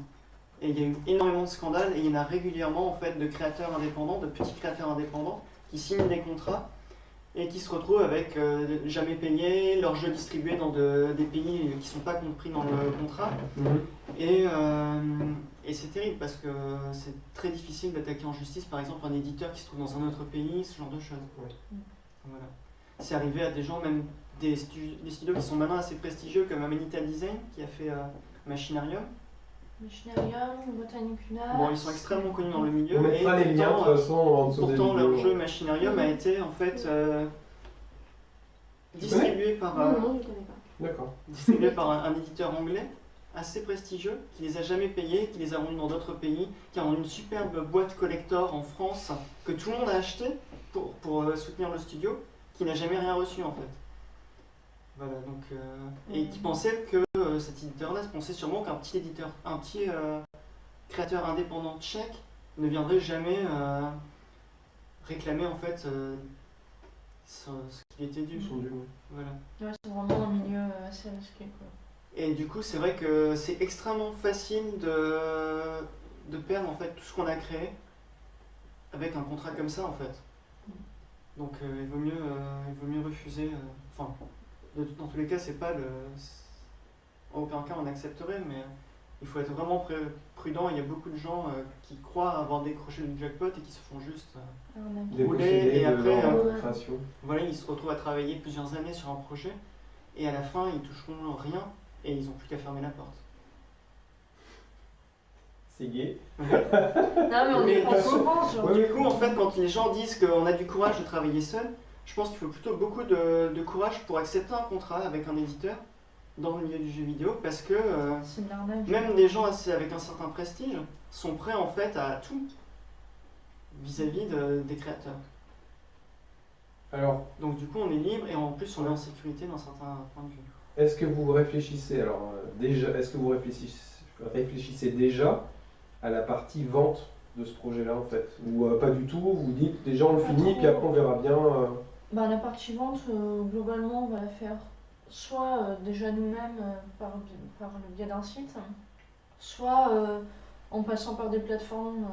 Et il y a eu énormément de scandales et il y en a régulièrement en fait de créateurs indépendants, de petits créateurs indépendants qui signent des contrats et qui se retrouvent avec jamais payé, leurs jeux distribués dans des pays qui ne sont pas compris dans le contrat. Mhm. Et c'est terrible parce que c'est très difficile d'attaquer en justice par exemple un éditeur qui se trouve dans un autre pays, ce genre de choses. Oui. Voilà. C'est arrivé à des gens, même des studios qui sont maintenant assez prestigieux comme Amanita Design qui a fait Machinarium. Machinarium, Botanicula. Bon, ils sont extrêmement connus dans le milieu. On mettra et les liens de toute façon en dessous des pourtant vidéos. leur jeu Machinarium a été en fait distribué par, Non, je connais pas. D'accord. distribué par un éditeur anglais assez prestigieux qui les a jamais payés, qui les a vendus dans d'autres pays, qui a une superbe boîte collector en France que tout le monde a acheté pour soutenir le studio, qui n'a jamais rien reçu en fait. Voilà, donc, et qui pensait que cet éditeur-là pensait sûrement qu'un petit éditeur, un petit créateur indépendant tchèque ne viendrait jamais réclamer en fait ce qui était dû. Ils sont dus. Voilà. Ouais, c'est vraiment un milieu assez risqué, quoi. Et du coup, c'est vrai que c'est extrêmement facile de perdre en fait tout ce qu'on a créé avec un contrat comme ça en fait. Donc il vaut mieux refuser. Enfin, dans tous les cas, c'est pas en aucun cas on accepterait, mais il faut être vraiment prudent. Il y a beaucoup de gens qui croient avoir décroché le jackpot et qui se font juste Dépossédés et de après, leur création. voilà, ils se retrouvent à travailler plusieurs années sur un projet et à la fin ils toucheront rien et ils n'ont plus qu'à fermer la porte. C'est gay. Non, mais on y Mais pense du coup- souvent, genre. Du coup, en fait, quand les gens disent qu'on a du courage de travailler seul, je pense qu'il faut plutôt beaucoup de courage pour accepter un contrat avec un éditeur dans le milieu du jeu vidéo parce que C'est de l'arnaque. même des gens avec un certain prestige sont prêts en fait à tout vis-à-vis des créateurs. Alors, Donc du coup, on est libre et en plus on est en sécurité d'un certain point de vue. est-ce que vous réfléchissez, alors déjà, est-ce que vous réfléchissez déjà à la partie vente de ce projet-là en fait? Ou pas du tout, vous dites déjà on le Pas finit, trop. puis après on verra bien. Bah, la partie vente, globalement, on va la faire soit déjà nous-mêmes par le biais d'un site, soit en passant par des plateformes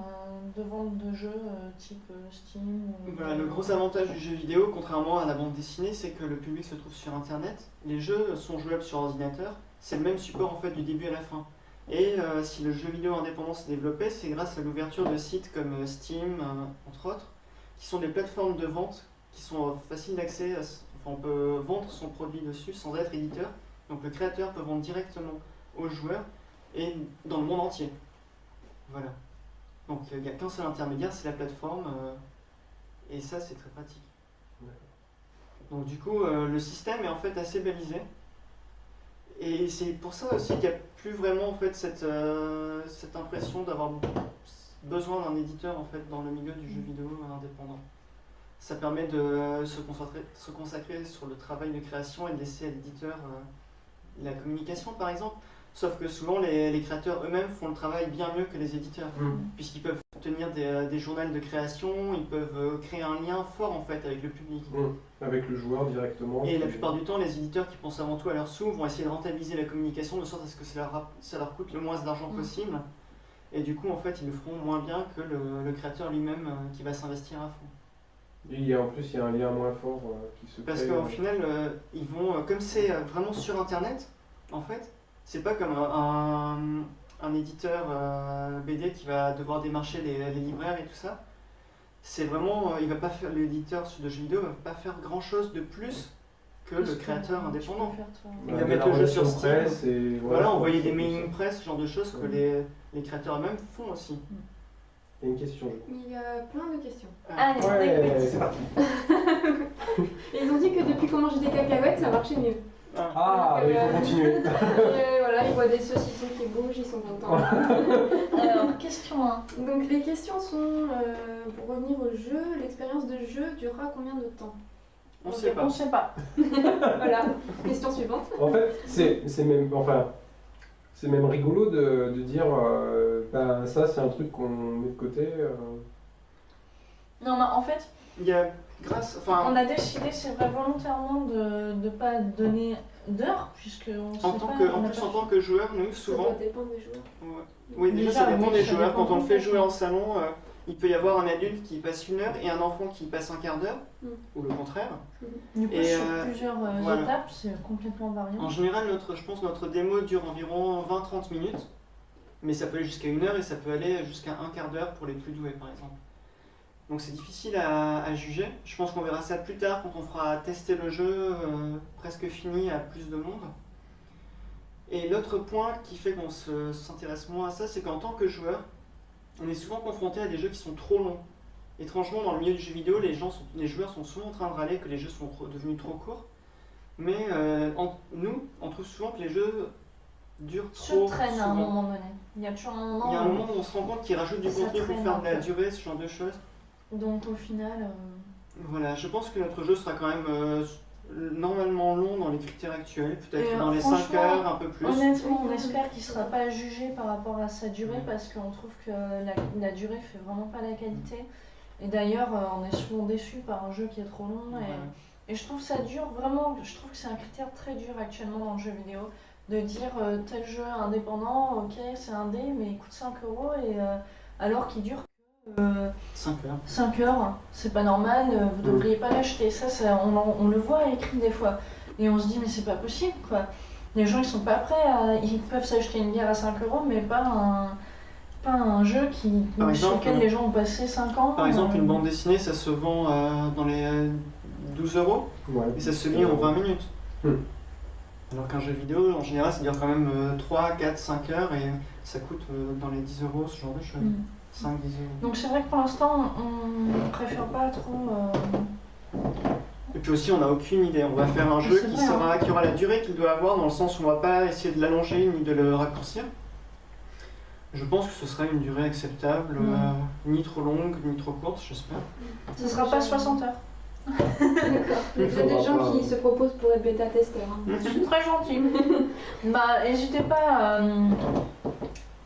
de vente de jeux type Steam. Voilà, le gros avantage du jeu vidéo, contrairement à la bande dessinée, c'est que le public se trouve sur Internet. Les jeux sont jouables sur ordinateur. C'est le même support en fait du début à la fin. Et si le jeu vidéo indépendant s'est développé, c'est grâce à l'ouverture de sites comme Steam, entre autres, qui sont des plateformes de vente qui sont faciles d'accès. Enfin, on peut vendre son produit dessus sans être éditeur. Donc le créateur peut vendre directement aux joueurs et dans le monde entier. Voilà. Donc il n'y a qu'un seul intermédiaire, c'est la plateforme, et ça c'est très pratique. Donc du coup, le système est en fait assez balisé. Et c'est pour ça aussi qu'il n'y a plus vraiment en fait cette impression d'avoir besoin d'un éditeur en fait dans le milieu du jeu vidéo indépendant. Ça permet de se consacrer sur le travail de création et de laisser à l'éditeur la communication par exemple. Sauf que souvent les créateurs eux-mêmes font le travail bien mieux que les éditeurs, puisqu'ils peuvent tenir des journaux de création, ils peuvent créer un lien fort en fait avec le public. Avec le joueur directement. Et la plupart du temps, les éditeurs qui pensent avant tout à leurs sous vont essayer de rentabiliser la communication de sorte à ce que ça leur coûte le moins d'argent possible. Et du coup, en fait, ils le feront moins bien que le créateur lui-même qui va s'investir à fond. Et en plus, il y a un lien moins fort qui se crée. Parce qu'au final, ils vont, comme c'est vraiment sur Internet, en fait, c'est pas comme un éditeur BD qui va devoir démarcher les libraires et tout ça. C'est vraiment, il va pas faire, l'éditeur de jeux vidéo va pas faire grand chose de plus que le créateur indépendant. Il va mettre le jeu sur Steam, et voilà, envoyer des mailing press, ce genre de choses que les créateurs eux-mêmes font aussi. Il y a une question, je crois. Il y a plein de questions. Allez, Ouais, c'est parti. Ils ont dit que depuis qu'on mange des cacahuètes, ça marchait mieux. Ah, il faut continuer. Et voilà, ils voient des saucissons qui bougent, ils sont contents. Alors, question 1. Donc les questions sont, pour revenir au jeu, l'expérience de jeu durera combien de temps? On sait pas. On sait pas. Voilà, question suivante. En fait, c'est même rigolo de dire ben, ça c'est un truc qu'on met de côté. Non, mais en fait, Il y a on a décidé, c'est vrai, volontairement de ne pas donner d'heure, puisque on sait en pas. tant que joueur, nous Ça souvent. doit dépendre des joueurs. Oui, déjà ça dépend des ça joueurs. dépend Quand on le des fait joueurs. jouer en salon, il peut y avoir un adulte qui passe 1 heure et un enfant qui passe un quart d'heure, ou le contraire. Du coup, Et, sur plusieurs voilà. étapes, c'est complètement variant. En général, je pense que notre démo dure environ 20-30 minutes, mais ça peut aller jusqu'à 1 heure et ça peut aller jusqu'à un quart d'heure pour les plus doués par exemple. Donc c'est difficile à juger. Je pense qu'on verra ça plus tard quand on fera tester le jeu presque fini à plus de monde. Et l'autre point qui fait qu'on s'intéresse moins à ça, c'est qu'en tant que joueur, on est souvent confronté à des jeux qui sont trop longs. Étrangement, dans le milieu du jeu vidéo, les joueurs sont souvent en train de râler que les jeux sont devenus trop courts. Mais nous, on trouve souvent que les jeux durent trop Traîne à un souvent. moment donné. Il y a toujours un moment. Il y a un moment où on se rend compte qu'ils rajoutent du ça contenu pour traîne faire un de la peu. durée, ce genre de choses. Donc au final. Voilà, je pense que notre jeu sera quand même normalement long dans les critères actuels, peut-être Et, dans les 5 franchement, heures, un peu plus. Honnêtement, on espère qu'il ne sera pas jugé par rapport à sa durée parce qu'on trouve que la durée fait vraiment pas la qualité. Et d'ailleurs, on est souvent déçu par un jeu qui est trop long. Voilà. Et je trouve ça dur, vraiment, je trouve que c'est un critère très dur actuellement dans le jeu vidéo. De dire tel jeu indépendant, ok, c'est un dé, mais il coûte 5 euros et alors qu'il dure 5 heures. 5 heures, c'est pas normal, vous devriez pas l'acheter. Ça, on le voit écrit des fois. Et on se dit, mais c'est pas possible, quoi. Les gens, ils sont pas prêts ils peuvent s'acheter une bière à 5 euros, mais pas un jeu Par sur exemple, lequel les gens ont passé 5 ans. Par exemple, une bande dessinée, ça se vend dans les 12 euros Ouais. et ça se lit en 20 minutes. Alors qu'un jeu vidéo, en général, ça dure quand même 3, 4, 5 heures et ça coûte dans les 10 euros, ce genre de choses. 5-10 euros. Donc c'est vrai que pour l'instant, on préfère pas trop. Et puis aussi, on n'a aucune idée. On va faire un jeu C'est qui vrai, aura la durée qu'il doit avoir, dans le sens où on va pas essayer de l'allonger ni de le raccourcir. Je pense que ce sera une durée acceptable, ni trop longue, ni trop courte, j'espère. Ce sera pas 60 heures. D'accord. Il y a des gens qui se proposent pour être bêta-testeurs. Je suis très gentille. Bah, n'hésitez pas à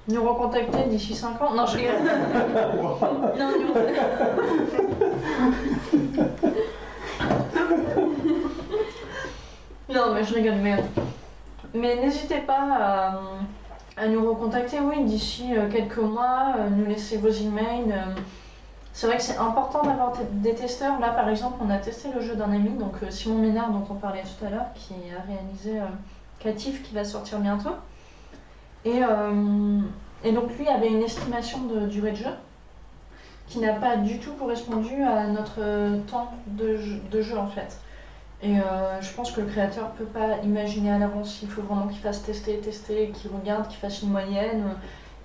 nous recontacter d'ici 5 ans. Non, je rigole. Non, Non, mais je rigole, mais n'hésitez pas à nous recontacter, oui, d'ici quelques mois, nous laisser vos emails. C'est vrai que c'est important d'avoir des testeurs. Là, par exemple, on a testé le jeu d'un ami, donc Simon Ménard, dont on parlait tout à l'heure, qui a réalisé Catif, qui va sortir bientôt. Et donc, lui avait une estimation de durée de jeu qui n'a pas du tout correspondu à notre temps de jeu en fait. Et je pense que le créateur ne peut pas imaginer à l'avance. Il faut vraiment qu'il fasse tester, qu'il regarde, qu'il fasse une moyenne.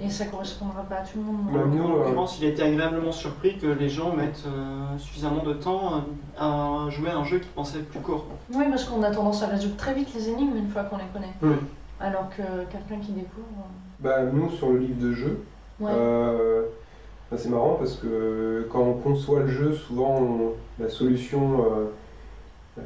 Et ça ne correspondra pas à tout le monde. Même nous, En l'occurrence, il a été agréablement surpris que les gens mettent suffisamment de temps à jouer à un jeu qu'ils pensaient plus court. Oui, parce qu'on a tendance à résoudre très vite les énigmes une fois qu'on les connaît. Oui. Alors que quelqu'un qui découvre... Bah, nous, sur le livre de jeu, Ouais. bah, c'est marrant parce que quand on conçoit le jeu, souvent la solution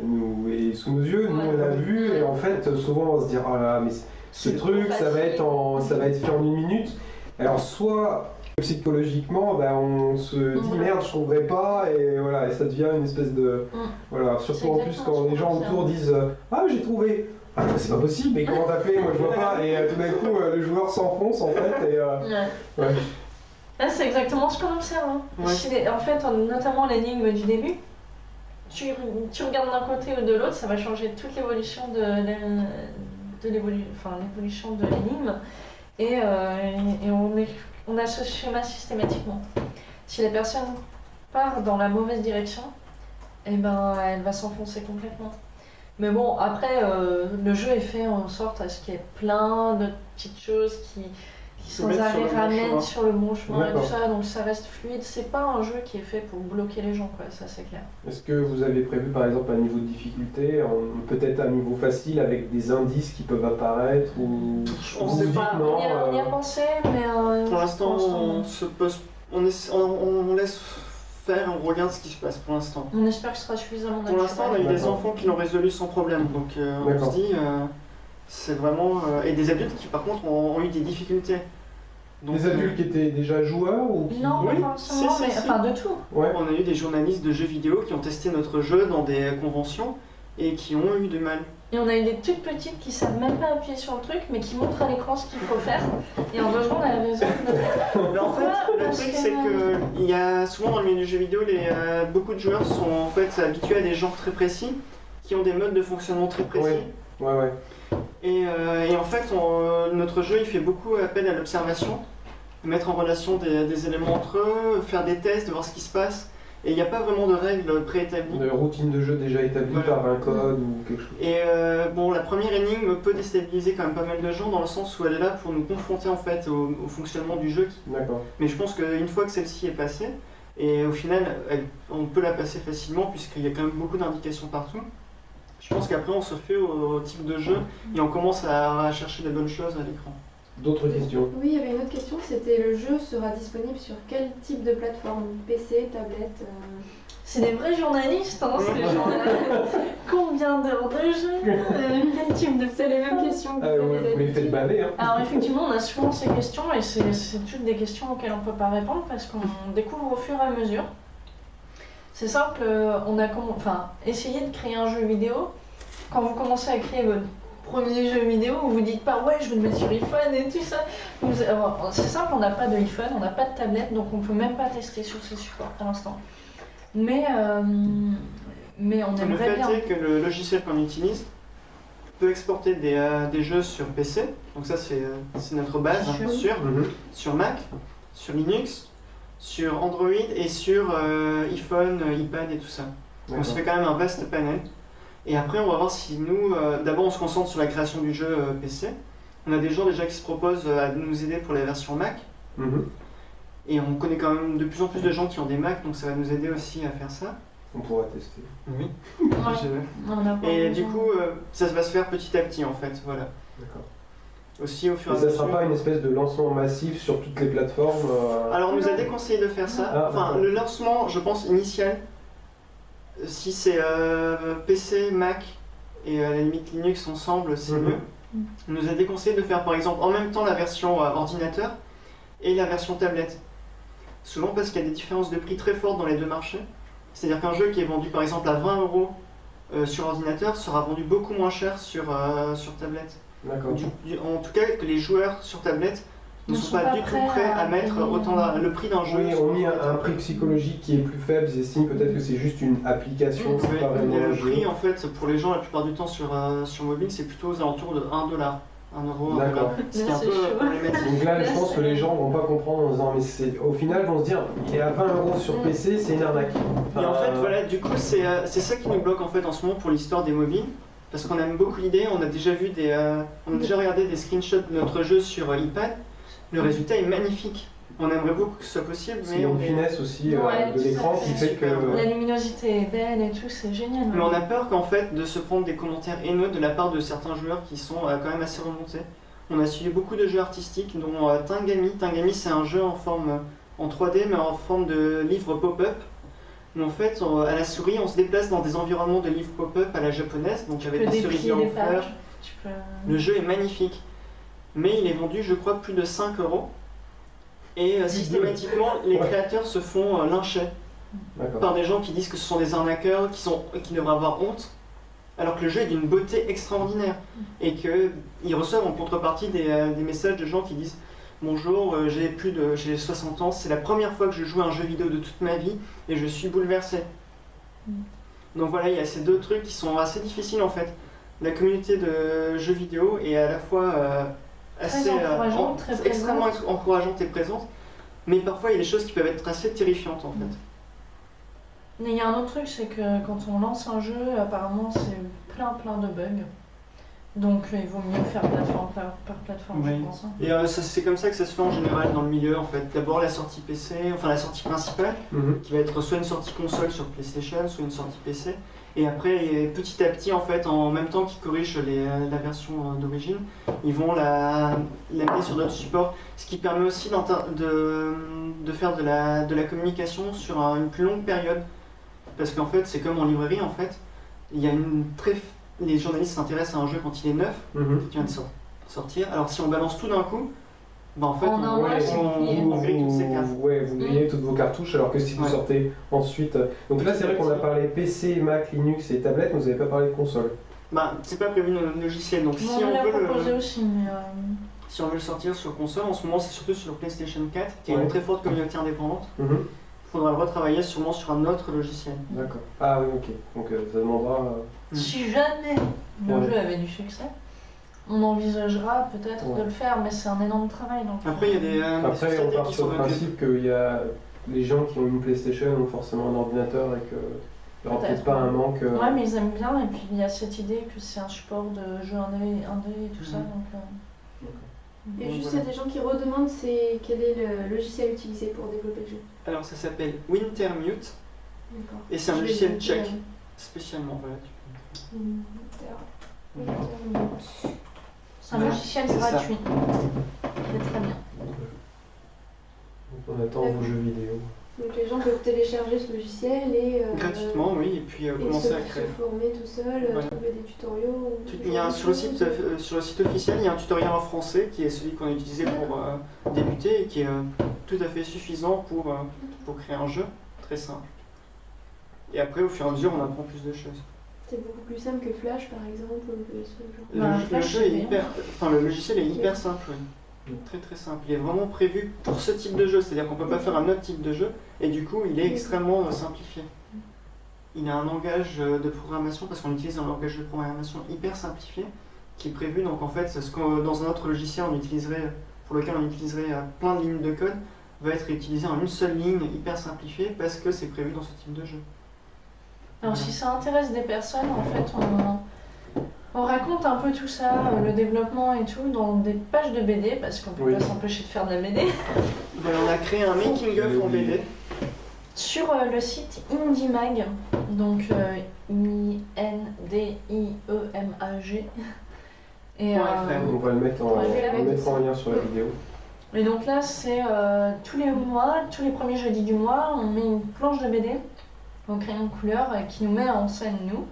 nous est sous nos yeux, nous Ouais. on l'a vu, et en fait, souvent on va se dire ah là, mais ce C'est truc, trop ça va être fait en 1 minute. Alors, soit psychologiquement, bah, on se dit Ouais. merde, je trouverai pas, et voilà, et ça devient une espèce de. Voilà, surtout C'est en plus exactement quand ce les gens qu'on fait. autour disent ah, j'ai trouvé. Ah, bah, c'est pas possible, mais comment t'as fait? Moi je vois pas. Et tout d'un coup, le joueur s'enfonce en fait. Et, Ouais. ouais. Là, c'est exactement ce qu'on observe. Hein. Ouais. En fait, notamment l'énigme du début, tu regardes d'un côté ou de l'autre, ça va changer toute l'évolution l'évolution de l'énigme. Et on a ce schéma systématiquement. Si la personne part dans la mauvaise direction, eh ben, elle va s'enfoncer complètement. Mais bon, après, le jeu est fait en sorte à ce qu'il y ait plein de petites choses qui sans mettent sur arrêt le bon ramènent chemin. sur le bon chemin et tout D'accord. ça, donc ça reste fluide. C'est pas un jeu qui est fait pour bloquer les gens, quoi, ça c'est clair. Est-ce que vous avez prévu par exemple un niveau de difficulté, peut-être un niveau facile avec des indices qui peuvent apparaître ou On vous sait dites pas. non On y a pensé, mais Pour l'instant, non. on se pose, on laisse faire, on regarde ce qui se passe pour l'instant. On espère que ce sera suffisamment Pour l'instant, on a eu des D'accord. enfants qui l'ont résolu sans problème, donc on D'accord. se dit, c'est vraiment... et des adultes qui par contre ont eu des difficultés. Donc, Des adultes qui étaient déjà joueurs ou qui... Non, Oui, pas forcément, si, mais si. enfin de tout. Ouais. on a eu des journalistes de jeux vidéo qui ont testé notre jeu dans des conventions et qui ont eu du mal. Et on a eu des toutes petites qui savent même pas appuyer sur le truc, mais qui montrent à l'écran ce qu'il faut faire. Et en 2 secondes, elle résout le truc. Mais en fait, le parce truc que- c'est que il y a souvent dans le milieu du jeu vidéo, beaucoup de joueurs sont en fait habitués à des genres très précis, qui ont des modes de fonctionnement très précis. Ouais, ouais. Et en fait, notre jeu il fait beaucoup appel à l'observation, mettre en relation des éléments entre eux, faire des tests, voir ce qui se passe. Et il n'y a pas vraiment de règles préétablies. Une routine de jeu déjà établie Voilà. par un code ou quelque chose. Et bon, la première énigme peut déstabiliser quand même pas mal de gens dans le sens où elle est là pour nous confronter en fait au fonctionnement du jeu. D'accord. Mais je pense qu'une fois que celle-ci est passée, et au final on peut la passer facilement puisqu'il y a quand même beaucoup d'indications partout, je pense qu'après on se fait au type de jeu et on commence à chercher des bonnes choses à l'écran. D'autres questions? Oui, il y avait une autre question, c'était le jeu sera disponible sur quel type de plateforme? PC, tablette C'est des vrais journalistes, hein, ces gens-là. Combien d'heures de jeu Quel type de C'est les mêmes questions que vous Ouais, avez vous les faites d'habitude. baver, hein. Alors effectivement, on a souvent ces questions et c'est toutes des questions auxquelles on ne peut pas répondre parce qu'on découvre au fur et à mesure. C'est simple, on a essayé de créer un jeu vidéo. Quand vous commencez à créer votre premier jeu vidéo, vous vous dites pas ouais je vais le mettre sur iPhone et tout ça. C'est simple, on n'a pas de iPhone, on n'a pas de tablette, donc on peut même pas tester sur ces supports pour l'instant. Mais on Le aimerait fait bien. est que le logiciel qu'on utilise peut exporter des jeux sur PC, donc ça c'est notre base, Sûr. sur Mac, sur Linux, sur Android et sur iPhone, iPad et tout ça. Donc ça fait quand même un vaste panel. Et après on va voir si nous, d'abord on se concentre sur la création du jeu PC. On a des gens déjà qui se proposent à nous aider pour les versions Mac. Mhm. Et on connaît quand même de plus en plus de gens qui ont des Mac, donc ça va nous aider aussi à faire ça. On pourra tester. Oui. Ouais, on a pas Et besoin. du coup, ça va se faire petit à petit en fait, voilà. D'accord. Aussi au fur et Et à ça mesure. sera pas une espèce de lancement massif sur toutes les plateformes Alors on nous a déconseillé de faire ça. Ah, Enfin, d'accord. le lancement, je pense, initial, si c'est PC, Mac et à la limite Linux ensemble, c'est Mhm. mieux. On nous a déconseillé de faire par exemple en même temps la version ordinateur et la version tablette. Souvent parce qu'il y a des différences de prix très fortes dans les deux marchés. C'est-à-dire qu'un jeu qui est vendu par exemple à 20 € sur ordinateur sera vendu beaucoup moins cher sur tablette. D'accord. En tout cas, que les joueurs sur tablette ne sont pas du tout prêts à mettre payer, autant le prix d'un jeu. Oui, sur on met ordinateur. un prix psychologique qui est plus faible, ils estiment peut-être que c'est juste une application, c'est Ouais, pas vraiment et un le jeu. prix, en fait, pour les gens, la plupart du temps sur mobile, c'est plutôt aux alentours de 1 dollar. 1 euro, 1 D'accord. dollar. Ce qui est un C'est peu chaud. problématique. Donc là, je Là, pense que c'est- les gens vont pas comprendre en disant, mais au final, ils vont se dire, il est à 20 € sur PC, c'est une arnaque. Et en fait, Enfin, voilà, du coup, c'est ça qui nous bloque en fait en ce moment pour l'histoire des mobiles. Parce qu'on aime beaucoup l'idée, on a déjà regardé des screenshots de notre jeu sur iPad. Le résultat est magnifique. On aimerait beaucoup que ce soit possible, c'est mais une on est. finesse aussi Ouais, de l'écran tout à qui fait. fait que. La luminosité est belle et tout, c'est génial. Mais on a peur qu'en fait de se prendre des commentaires haineux de la part de certains joueurs qui sont quand même assez remontés. On a suivi beaucoup de jeux artistiques, dont Tangami. Tangami, c'est un jeu en forme en 3D, mais en forme de livre pop-up. Où en fait, à la souris, on se déplace dans des environnements de livres pop-up à la japonaise, donc Tu avec peux des déplier cerisiers les en fleurs. pages. Tu peux... Le jeu est magnifique, mais il est vendu, je crois, plus de 5 euros. Et systématiquement, les créateurs se font lyncher D'accord. par des gens qui disent que ce sont des arnaqueurs, qui devraient avoir honte, alors que le jeu est d'une beauté extraordinaire. Et qu'ils reçoivent en contrepartie des messages de gens qui disent « Bonjour, j'ai 60 ans, c'est la première fois que je joue à un jeu vidéo de toute ma vie et je suis bouleversé. » Donc voilà, il y a ces deux trucs qui sont assez difficiles en fait. La communauté de jeux vidéo est à la fois assez encourageante, très extrêmement encourageante et présente, mais parfois il y a des choses qui peuvent être assez terrifiantes en fait. Mais il y a un autre truc, c'est que quand on lance un jeu, apparemment c'est plein de bugs. Donc il vaut mieux faire plateforme par plateforme, Oui. je pense. Hein. Et c'est comme ça que ça se fait en général dans le milieu en fait. D'abord la sortie PC, enfin la sortie principale, Mhm. qui va être soit une sortie console sur PlayStation, soit une sortie PC. Et après, petit à petit, en fait, en même temps qu'ils corrigent la version d'origine, ils vont l'amener sur d'autres supports. Ce qui permet aussi de faire de la communication sur une plus longue période. Parce qu'en fait, c'est comme en librairie, en fait, il y a les journalistes s'intéressent à un jeu quand il est neuf, Mhm. qui vient de sortir. Alors si on balance tout d'un coup, en fait, En un mois, Ouais, c'est plié. on grille toutes ces cartes. vous grillez toutes vos cartouches, alors que si vous Ouais. sortez ensuite. Donc là, c'est vrai qu'on a parlé PC, Mac, Linux et tablette, mais vous n'avez pas parlé de console. C'est pas prévu dans le logiciel, donc Bon, on l'a proposé aussi, mais si on veut le sortir sur console, en ce moment c'est surtout sur PlayStation 4, qui a Ouais. une très forte communauté indépendante. Mhm. Il faudra le retravailler sûrement sur un autre logiciel. D'accord. Ah oui, ok. Donc ça demandera. si jamais le Ouais. jeu avait du succès, on envisagera peut-être Ouais. de le faire, mais c'est un énorme travail. Donc, Après, il y a des Après, on sociétés part qui sur sont le vendues. principe qu'il y a les gens qui ont une PlayStation ont forcément un ordinateur et qu'il n'y aura peut-être Peut-être, pas ouais. un manque. Ouais, mais ils aiment bien, et puis il y a cette idée que c'est un support de jeu indé et tout ça. Mhm. Donc, Et Donc, juste, il y voilà. a des gens qui redemandent quel est le logiciel utilisé pour développer le jeu. Alors ça s'appelle Wintermute, D'accord. et c'est un Je vais logiciel noter, tchèque, spécialement. Voilà. c'est un Voilà. logiciel C'est ça. gratuit. C'est très bien. Donc on attend vos jeux vidéo. Donc les gens peuvent télécharger ce logiciel et Gratuitement, oui, et puis et commencer à se créer. former tout seul, Voilà. trouver des tutoriaux. ou ce Il y a genre de sur le choses. site officiel, il y a un tutoriel en français qui est celui qu'on a utilisé pour débuter et qui est tout à fait suffisant pour créer un jeu très simple. Et après, au fur et à mesure, on apprend plus de choses. C'est beaucoup plus simple que Flash par exemple, ou que ce genre. Bah, Le Flash, jeu est c'est bien. le logiciel est hyper simple, oui. Très très simple. Il est vraiment prévu pour ce type de jeu, c'est-à-dire qu'on ne peut pas faire un autre type de jeu, et du coup, il est extrêmement simplifié. Il a un langage de programmation, parce qu'on utilise un langage de programmation hyper simplifié, qui est prévu. Donc en fait, dans un autre logiciel pour lequel on utiliserait plein de lignes de code, va être utilisé en une seule ligne hyper simplifiée, parce que c'est prévu dans ce type de jeu. Alors, si ça intéresse des personnes, en fait, on raconte un peu tout ça, le développement et tout, dans des pages de BD, parce qu'on peut Oui. pas s'empêcher de faire de la BD, Voilà, on a créé un making-of en BD. sur le site IndieMag, donc INDIEMAG. Et, .fr. On va le mettre Ouais, je vais la mettre en lien sur la vidéo. et donc là, c'est tous les mois, tous les premiers jeudis du mois, on met une planche de BD au crayon de couleur qui nous met en scène, nous,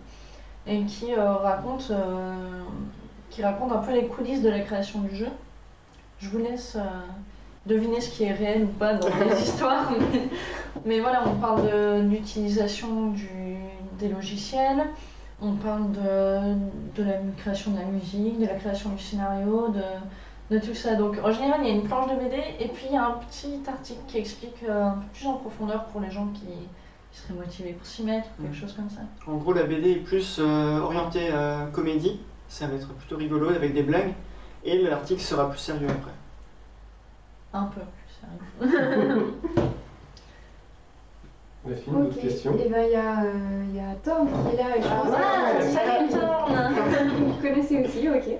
et qui raconte un peu les coulisses de la création du jeu. Je vous laisse deviner ce qui est réel ou pas dans les histoires, mais voilà, on parle de l'utilisation des logiciels, On parle de la création de la musique, de la création du scénario, de tout ça. Donc en général, il y a une planche de BD et puis il y a un petit article qui explique un peu plus en profondeur pour les gens qui seraient motivés pour s'y mettre, ou quelque chose comme ça. En gros, la BD est plus orientée comédie, ça va être plutôt rigolo avec des blagues, et l'article sera plus sérieux après. Un peu plus sérieux. Delphine, d'autres Ok, questions? et ben il y a Thorne qui est là et je pense Ah, que salut Thorne. vous connaissez aussi, ok.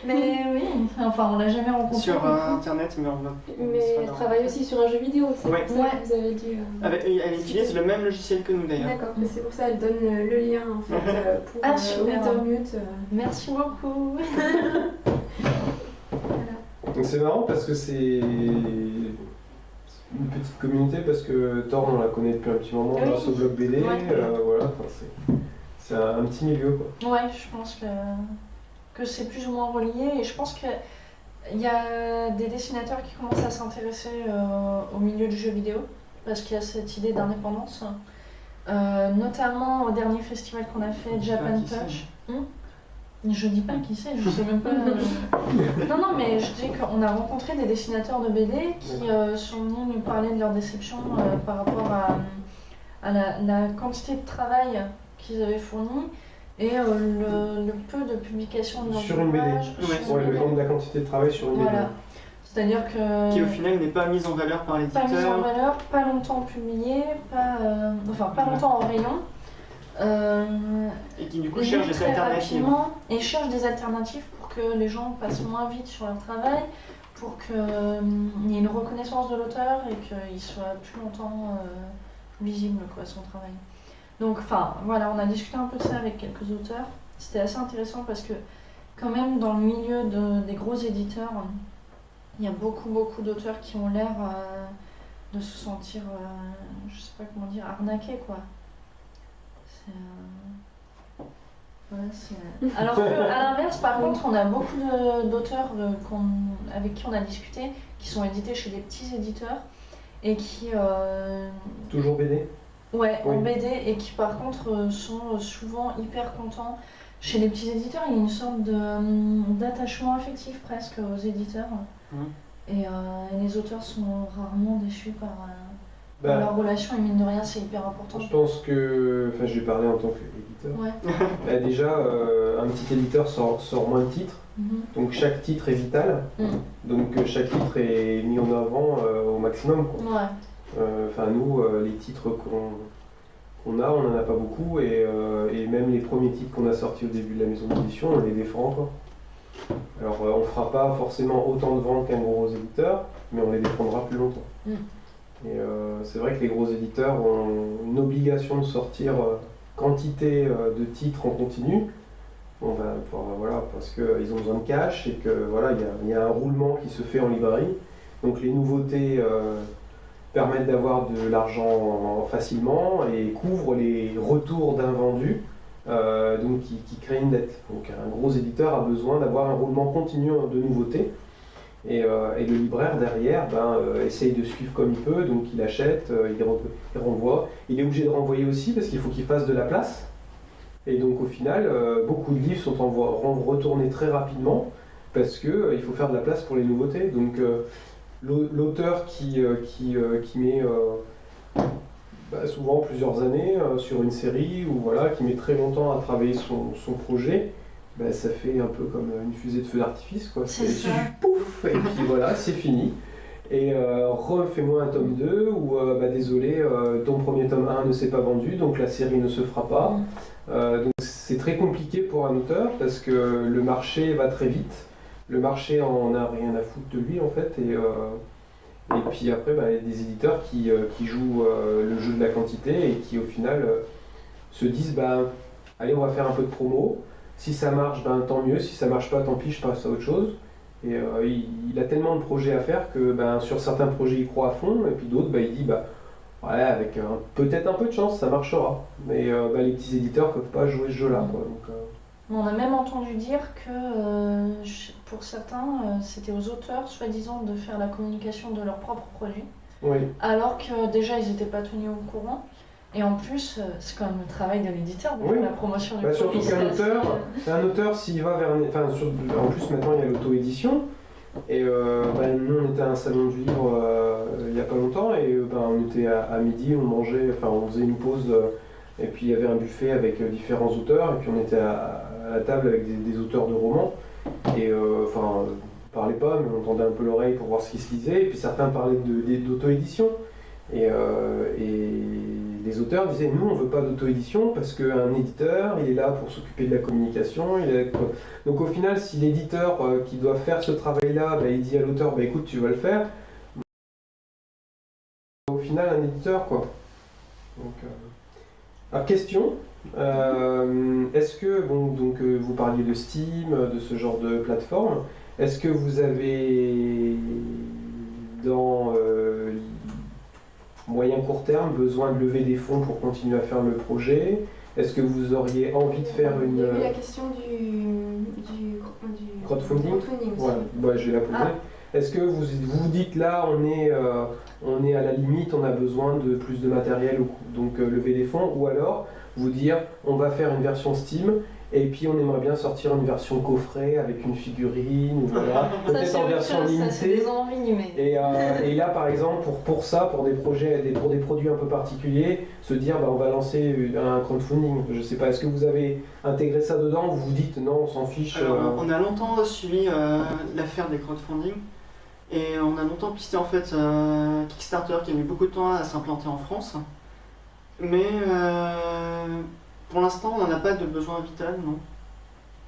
Mais oui, enfin on l'a jamais rencontré. Sur du coup. internet, mais on va. Mais elle travaille aussi sur un jeu vidéo, c'est Ouais. pour ça que vous avez dû... Elle utilise le même logiciel que nous d'ailleurs. D'accord, c'est pour ça qu'elle donne le lien en fait pour Ah, super. Wintermute. Merci beaucoup. Voilà. Donc c'est marrant parce que c'est une petite communauté parce que Thorne on la connaît depuis un petit moment Oui. grâce au blog BD, Ouais. voilà, enfin, c'est un petit milieu quoi. Ouais, je pense que c'est plus ou moins relié et je pense qu'il y a des dessinateurs qui commencent à s'intéresser au milieu du jeu vidéo parce qu'il y a cette idée d'indépendance. Notamment au dernier festival qu'on a fait, Japan Touch. Je dis pas qui c'est, je sais même pas. Non, mais je dis qu'on a rencontré des dessinateurs de BD qui sont venus nous parler de leur déception par rapport à la quantité de travail qu'ils avaient fourni et le peu de publication de leurs Sur une BD. ouvrages. Sur Ouais, une BD. la quantité de travail sur une BD. Voilà. C'est-à-dire que. Qui au final n'est pas mise en valeur par Pas mis en l'éditeur. valeur, pas longtemps publié, pas longtemps en rayon. Et qui du coup Lu cherche des très alternatives. rapidement et cherche des alternatives pour que les gens passent moins vite sur leur travail, pour qu'il y ait une reconnaissance de l'auteur et qu'il soit plus longtemps visible quoi, son travail. Donc enfin voilà, on a discuté un peu de ça avec quelques auteurs. C'était assez intéressant parce que quand même dans le milieu des gros éditeurs, il y a beaucoup d'auteurs qui ont l'air de se sentir, je sais pas comment dire, arnaqués quoi. Voilà, alors qu'à l'inverse, par contre, on a beaucoup d'auteurs avec qui on a discuté qui sont édités chez des petits éditeurs et qui. Toujours BD? Ouais, Oui. en BD et qui par contre sont souvent hyper contents. Chez les petits éditeurs, il y a une sorte d'attachement affectif presque aux éditeurs. Et les auteurs sont rarement déçus par leur relation et mine de rien, c'est hyper important. Je pense que, enfin, je vais parler en tant qu'éditeur. Ouais. Déjà, un petit éditeur sort moins de titres, donc chaque titre est vital, donc chaque titre est mis en avant au maximum. Quoi. Ouais. Enfin, nous, les titres qu'on a, on n'en a pas beaucoup, et même les premiers titres qu'on a sortis au début de la maison d'édition, on les défend encore. Alors, on fera pas forcément autant de ventes qu'un gros éditeur, mais on les défendra plus longtemps. Et c'est vrai que les gros éditeurs ont une obligation de sortir quantité de titres en continu. Bon, voilà, parce qu'ils ont besoin de cash et que voilà, il y a un roulement qui se fait en librairie. Donc les nouveautés permettent d'avoir de l'argent facilement et couvrent les retours d'invendus, donc qui créent une dette. Donc un gros éditeur a besoin d'avoir un roulement continu de nouveautés. Et le libraire derrière essaye de suivre comme il peut, donc il achète, il renvoie. Il est obligé de renvoyer aussi parce qu'il faut qu'il fasse de la place. Et donc au final, beaucoup de livres sont retournés très rapidement parce qu'il faut faire de la place pour les nouveautés. Donc l'auteur qui met souvent plusieurs années sur une série ou voilà, qui met très longtemps à travailler son projet, ça fait un peu comme une fusée de feu d'artifice, quoi. C'est ça. Pouf, et puis voilà, c'est fini. Et refais-moi un tome 2 ou désolé, ton premier tome 1 ne s'est pas vendu, donc la série ne se fera pas. Donc c'est très compliqué pour un auteur parce que le marché va très vite. Le marché en a rien à foutre de lui en fait. Et puis après, il y a des éditeurs qui jouent le jeu de la quantité et qui au final se disent allez, on va faire un peu de promo. Si ça marche, tant mieux. Si ça marche pas, tant pis, je passe à autre chose. Et il a tellement de projets à faire que sur certains projets, il croit à fond. Et puis d'autres, il dit ouais, avec peut-être un peu de chance, ça marchera. Mais les petits éditeurs ne peuvent pas jouer ce jeu-là. Quoi. Donc, on a même entendu dire que pour certains, c'était aux auteurs, soi-disant, de faire la communication de leurs propres produits. oui. Alors que déjà, ils n'étaient pas tenus au courant. Et en plus, c'est quand même le travail de l'éditeur de Oui. faire la promotion du Surtout produit. qu'un c'est auteur, assez- un auteur s'il va vers... en plus maintenant il y a l'auto-édition. Et nous on était à un salon du livre il n'y a pas longtemps et on était à midi, on mangeait, on faisait une pause et puis il y avait un buffet avec différents auteurs et puis on était à la table avec des auteurs de romans et on parlait pas mais on tendait un peu l'oreille pour voir ce qui se lisait et puis certains parlaient d'auto-édition et les auteurs disaient nous on veut pas d'auto-édition parce qu'un éditeur il est là pour s'occuper de la communication, donc au final si l'éditeur qui doit faire ce travail-là, il dit à l'auteur écoute tu vas le faire, au final un éditeur quoi. Donc, alors question, est-ce que vous parliez de Steam, de ce genre de plateforme, est-ce que vous avez dans moyen court terme besoin de lever des fonds pour continuer à faire le projet? Est-ce que vous auriez envie de faire Il y a eu une la question du crowdfunding? aussi. Ouais, je vais la poser. Ah. Est-ce que vous dites là on est à la limite, on a besoin de plus de matériel, donc lever des fonds, ou alors vous dire on va faire une version Steam et puis on aimerait bien sortir une version coffret avec une figurine, ou voilà, Ça, peut-être c'est en autre version chose, ça, c'est limitée. des envies, mais... Et là, par exemple, pour ça, pour des projets, pour des produits un peu particuliers, se dire on va lancer un crowdfunding. Je sais pas, est-ce que vous avez intégré ça dedans ou vous dites non, on s'en fiche Alors, on a longtemps suivi l'affaire des crowdfunding et on a longtemps pisté en fait Kickstarter qui a mis beaucoup de temps à s'implanter en France. Mais pour l'instant, on n'en a pas de besoin vital, non.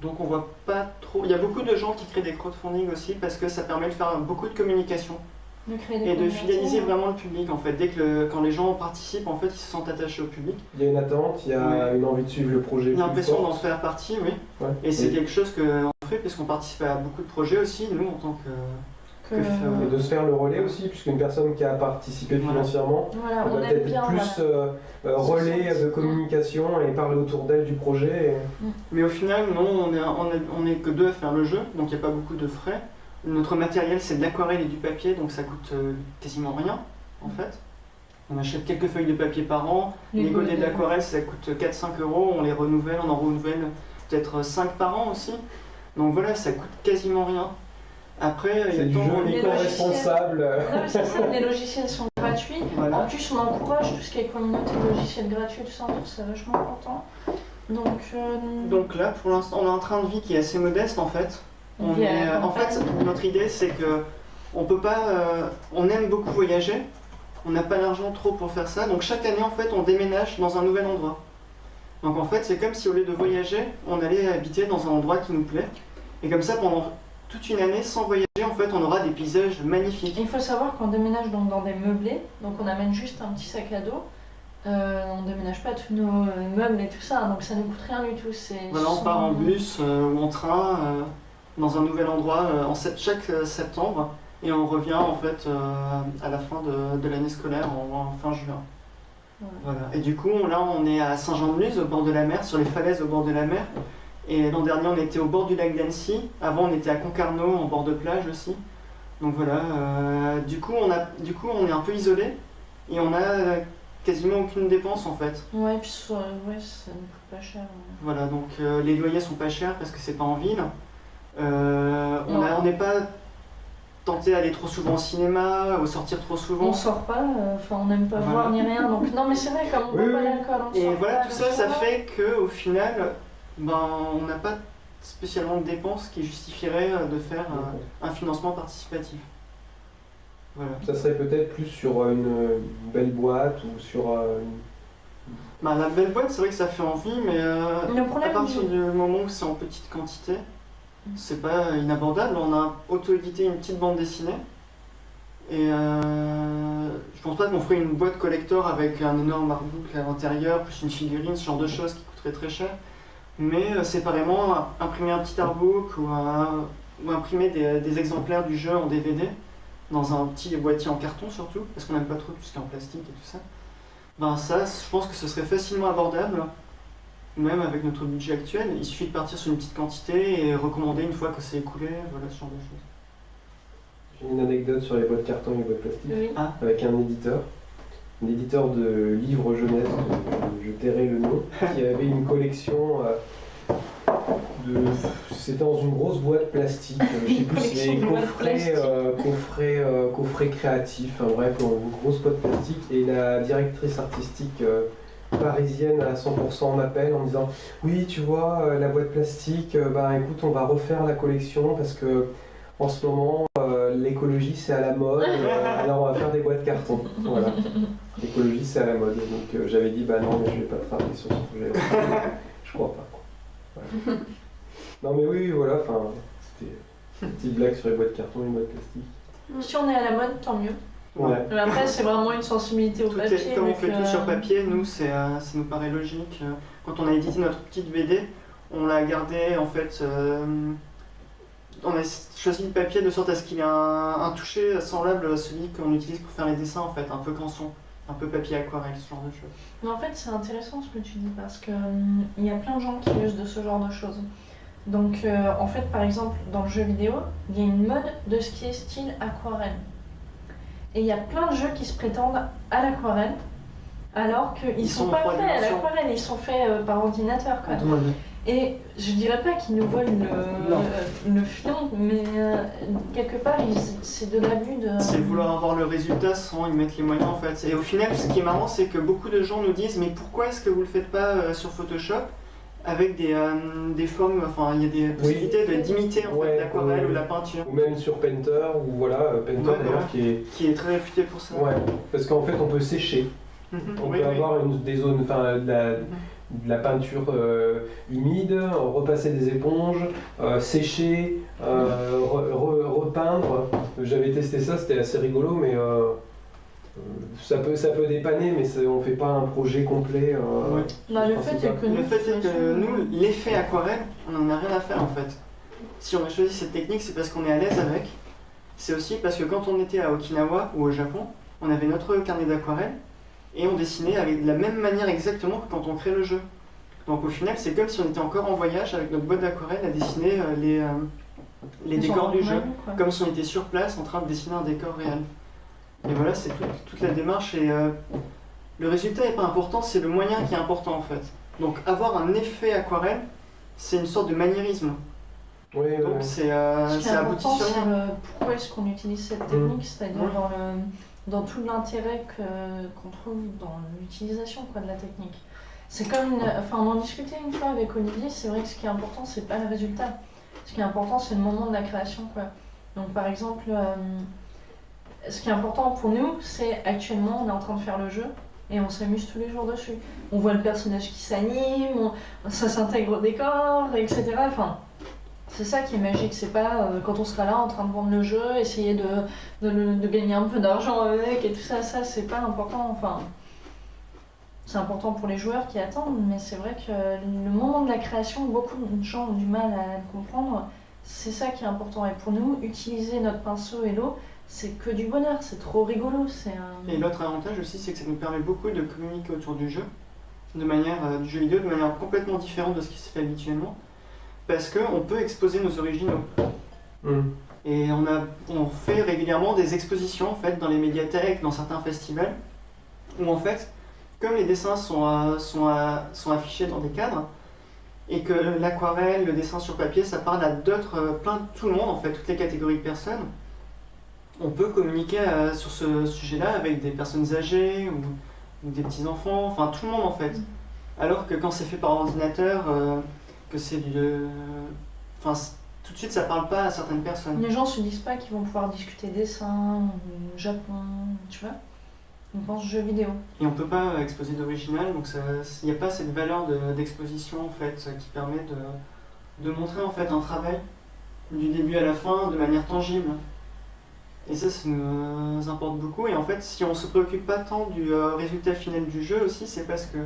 Donc on voit pas trop. Il y a beaucoup de gens qui créent des crowdfunding aussi parce que ça permet de faire beaucoup de communication De créer des et de communautés. fidéliser vraiment le public en fait. Quand les gens participent, en fait, ils se sentent attachés au public. il y a une attente, il y a une envie de suivre le projet J'ai plus l'impression d'en forte. faire partie, oui. Ouais. Et c'est quelque chose qu'on fait puisqu'on participe à beaucoup de projets aussi, nous en tant que Et de se faire le relais aussi, puisqu'une personne qui a participé Voilà. financièrement Voilà, doit on aime peut-être bien. plus voilà. relais de communication et parler autour d'elle du projet. Mais au final, non, on est que deux à faire le jeu, donc il n'y a pas beaucoup de frais. Notre matériel, c'est de l'aquarelle et du papier, donc ça coûte quasiment rien, en fait. On achète quelques feuilles de papier par an. Les godets de l'aquarelle, ça coûte 4-5 euros. On les renouvelle, on en renouvelle peut-être 5 par an aussi. Donc voilà, ça coûte quasiment rien. Après, il y C'est a du tant- jeu les éco-responsable. Non, mais c'est ça, les logiciels sont gratuits. En Voilà. plus, on encourage tout ce qui est communauté de logiciels gratuits, tout ça, on trouve ça vachement important. Donc là, pour l'instant, on a un train de vie qui est assez modeste en fait. On vit à la En fait, campagne. notre idée, c'est que on peut pas. On aime beaucoup voyager. On n'a pas l'argent trop pour faire ça. Donc chaque année, en fait, on déménage dans un nouvel endroit. Donc en fait, c'est comme si au lieu de voyager, on allait habiter dans un endroit qui nous plaît. Et comme ça, pendant toute une année, sans voyager, en fait, on aura des paysages magnifiques. Il faut savoir qu'on déménage donc dans des meublés, donc on amène juste un petit sac à dos. On déménage pas tous nos meubles et tout ça, donc ça ne coûte rien du tout. Voilà, on part en bus ou en train dans un nouvel endroit chaque septembre et on revient en fait à la fin de l'année scolaire en fin juin. Voilà. Et du coup, là, on est à Saint-Jean-de-Luz, au bord de la mer, sur les falaises au bord de la mer. Et l'an dernier, on était au bord du lac d'Annecy. Avant, on était à Concarneau, en bord de plage aussi. Donc voilà. Du coup, on est un peu isolé et on a quasiment aucune dépense en fait. Ouais, puis ça ne coûte pas cher. Voilà, donc les loyers sont pas chers parce que c'est pas en ville. Non. On n'est pas tenté d'aller trop souvent au cinéma ou sortir trop souvent. On sort pas, on n'aime pas Voilà. voir ni rien, donc non mais c'est vrai, comme on Oui, boit pas oui. d'alcool, on Et sort voilà, pas, tout le ça, ça soir. fait qu'au final, on n'a pas spécialement de dépenses qui justifieraient de faire un financement participatif. Voilà. Ça serait peut-être plus sur une belle boîte ou sur La belle boîte, c'est vrai que ça fait envie, mais Le à problème partir du moment où c'est en petite quantité, c'est pas inabordable. On a auto-édité une petite bande dessinée. Et je pense pas qu'on ferait une boîte collector avec un énorme artbook à l'intérieur, plus une figurine, ce genre de choses qui coûterait très cher. Mais séparément, imprimer un petit artbook ou imprimer des exemplaires du jeu en DVD, dans un petit boîtier en carton surtout, parce qu'on n'aime pas trop tout ce qui est en plastique et tout ça. Ça, je pense que ce serait facilement abordable, même avec notre budget actuel. Il suffit de partir sur une petite quantité et recommander une fois que c'est écoulé, voilà ce genre de choses. J'ai une anecdote sur les boîtes carton et les boîtes plastique Oui. avec un éditeur. éditeur de livres jeunesse, je tairai le nom, qui avait une collection c'était dans une grosse boîte plastique, je sais plus si c'est coffret créatif, enfin bref, une grosse boîte plastique, et la directrice artistique parisienne à 100% m'appelle en me disant oui, tu vois, la boîte plastique, bah écoute, on va refaire la collection parce que en ce moment l'écologie c'est à la mode, alors on va faire des boîtes carton. Voilà. L'écologie c'est à la mode. Donc j'avais dit bah non, mais je vais pas travailler sur ce projet. Je crois pas. Voilà. Non mais oui, voilà, enfin, c'était une petite blague sur les boîtes carton et les boîtes plastiques. Si on est à la mode, tant mieux. Ouais. Mais après, c'est vraiment une sensibilité au papier. Comme on fait donc, tout sur papier, nous, ça nous paraît logique. Quand on a édité notre petite BD, on l'a gardé en fait. On a choisi le papier de sorte à ce qu'il ait un toucher semblable à celui qu'on utilise pour faire les dessins, en fait, un peu canson, un peu papier aquarelle, ce genre de choses. Mais en fait, c'est intéressant ce que tu dis parce que il y a plein de gens qui usent de ce genre de choses. Donc, en fait, par exemple, dans le jeu vidéo, il y a une mode de ce qui est style aquarelle. Et il y a plein de jeux qui se prétendent à l'aquarelle, alors qu'ils sont pas faits à l'aquarelle, ils sont faits par ordinateur, quoi. Et je dirais pas qu'ils nous volent le filon, mais quelque part, c'est de l'abus de... C'est vouloir avoir le résultat sans y mettre les moyens, en fait. Et au final, ce qui est marrant, c'est que beaucoup de gens nous disent « Mais pourquoi est-ce que vous le faites pas sur Photoshop ?» avec des formes, enfin il y a des possibilités d'imiter en fait, l'aquarelle ou la peinture. Ou même sur Painter, ou voilà, Painter d'ailleurs qui est très réputé pour ça. Ouais, parce qu'en fait on peut sécher. On peut avoir des zones, enfin de la peinture humide, repasser des éponges, sécher, repeindre. J'avais testé ça, c'était assez rigolo, mais ça peut dépanner, mais on ne fait pas un projet complet. Non, le fait est que nous, l'effet aquarelle, on n'en a rien à faire en fait. Si on a choisi cette technique, c'est parce qu'on est à l'aise avec. C'est aussi parce que quand on était à Okinawa ou au Japon, on avait notre carnet d'aquarelle et on dessinait avec de la même manière exactement que quand on crée le jeu. Donc au final, c'est comme si on était encore en voyage avec notre boîte d'aquarelle à dessiner les décors du jeu, comme si on était sur place en train de dessiner un décor réel. Et voilà, c'est toute la démarche et le résultat n'est pas important, c'est le moyen qui est important en fait. Donc avoir un effet aquarelle, c'est une sorte de maniérisme. Oui, donc c'est abouti sur rien. Pourquoi est-ce qu'on utilise cette technique, c'est-à-dire dans tout l'intérêt qu'on trouve dans l'utilisation de la technique. C'est comme on en discutait une fois avec Olivier, c'est vrai que ce qui est important, c'est pas le résultat. Ce qui est important, c'est le moment de la création, quoi. Donc par exemple, ce qui est important pour nous, c'est actuellement, on est en train de faire le jeu et on s'amuse tous les jours dessus. On voit le personnage qui s'anime, ça s'intègre au décor, etc. Enfin, c'est ça qui est magique, c'est pas quand on sera là en train de vendre le jeu, essayer de gagner un peu d'argent avec et tout ça, c'est pas important. Enfin, c'est important pour les joueurs qui attendent, mais c'est vrai que le moment de la création, beaucoup de gens ont du mal à le comprendre. C'est ça qui est important. Et pour nous, utiliser notre pinceau et l'eau, c'est que du bonheur, c'est trop rigolo. Et l'autre avantage aussi, c'est que ça nous permet beaucoup de communiquer autour du jeu, du jeu vidéo, de manière complètement différente de ce qui se fait habituellement, parce qu'on peut exposer nos originaux. Et on fait régulièrement des expositions en fait, dans les médiathèques, dans certains festivals, où en fait, comme les dessins sont affichés dans des cadres, et que l'aquarelle, le dessin sur papier, ça parle à tout le monde, en fait, toutes les catégories de personnes, on peut communiquer sur ce sujet-là avec des personnes âgées ou des petits-enfants, enfin tout le monde en fait. Alors que quand c'est fait par ordinateur, que c'est enfin tout de suite ça parle pas à certaines personnes. Les gens se disent pas qu'ils vont pouvoir discuter dessin, Japon, tu vois. Ils pensent jeux vidéo. Et on peut pas exposer d'original, donc il n'y a pas cette valeur d'exposition en fait, qui permet de montrer en fait un travail du début à la fin de manière tangible. Et ça nous importe beaucoup. Et en fait, si on se préoccupe pas tant du résultat final du jeu aussi, c'est parce que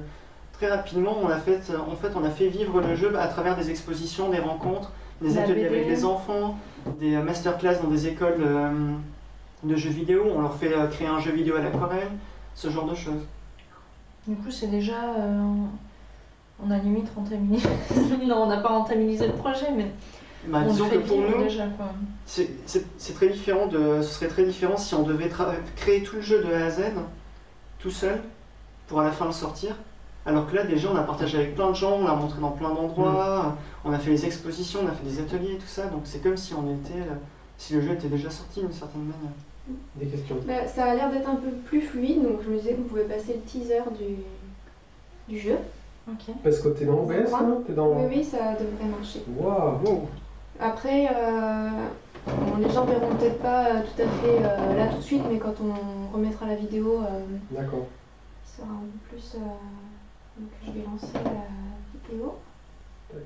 très rapidement, on a fait vivre le jeu à travers des expositions, des rencontres, des ateliers avec les enfants, des masterclass dans des écoles de jeux vidéo. On leur fait créer un jeu vidéo à l'aquarelle, ce genre de choses. Du coup, c'est déjà... on a limite rentabilisé... non, on n'a pas rentabilisé le projet, mais... disons que pour nous, déjà, c'est très différent ce serait très différent si on devait créer tout le jeu de A à Z, tout seul pour à la fin le sortir. Alors que là, déjà, on a partagé avec plein de gens, on a montré dans plein d'endroits, on a fait des expositions, on a fait des ateliers et tout ça. Donc c'est comme si si le jeu était déjà sorti d'une certaine manière. Des questions. Bah, ça a l'air d'être un peu plus fluide, donc je me disais qu'on pouvait passer le teaser du jeu. Ok. Parce que t'es dans OBS, là? T'es dans... Oui, oui, ça devrait marcher. Waouh! Après, bon, les gens verront peut-être pas tout à fait là tout de suite, mais quand on remettra la vidéo, D'accord. il sera un peu plus. Donc je vais lancer la vidéo. Tac.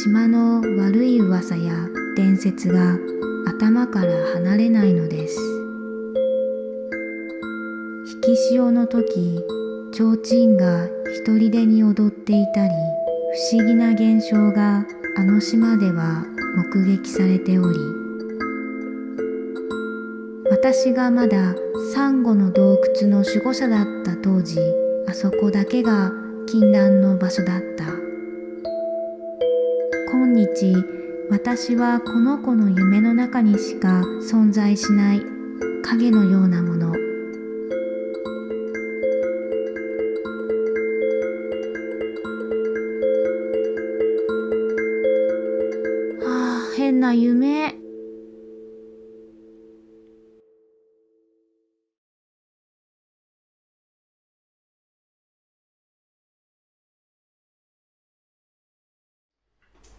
島の悪い噂や伝説が頭から離れないのです。引き潮の時、提灯が一人でに踊っていたり、不思議な現象があの島では目撃されており、私がまだサンゴの洞窟の守護者だった当時、あそこだけが禁断の場所だった。今日、私はこの子の夢の中にしか存在しない影のようなもの。変な夢。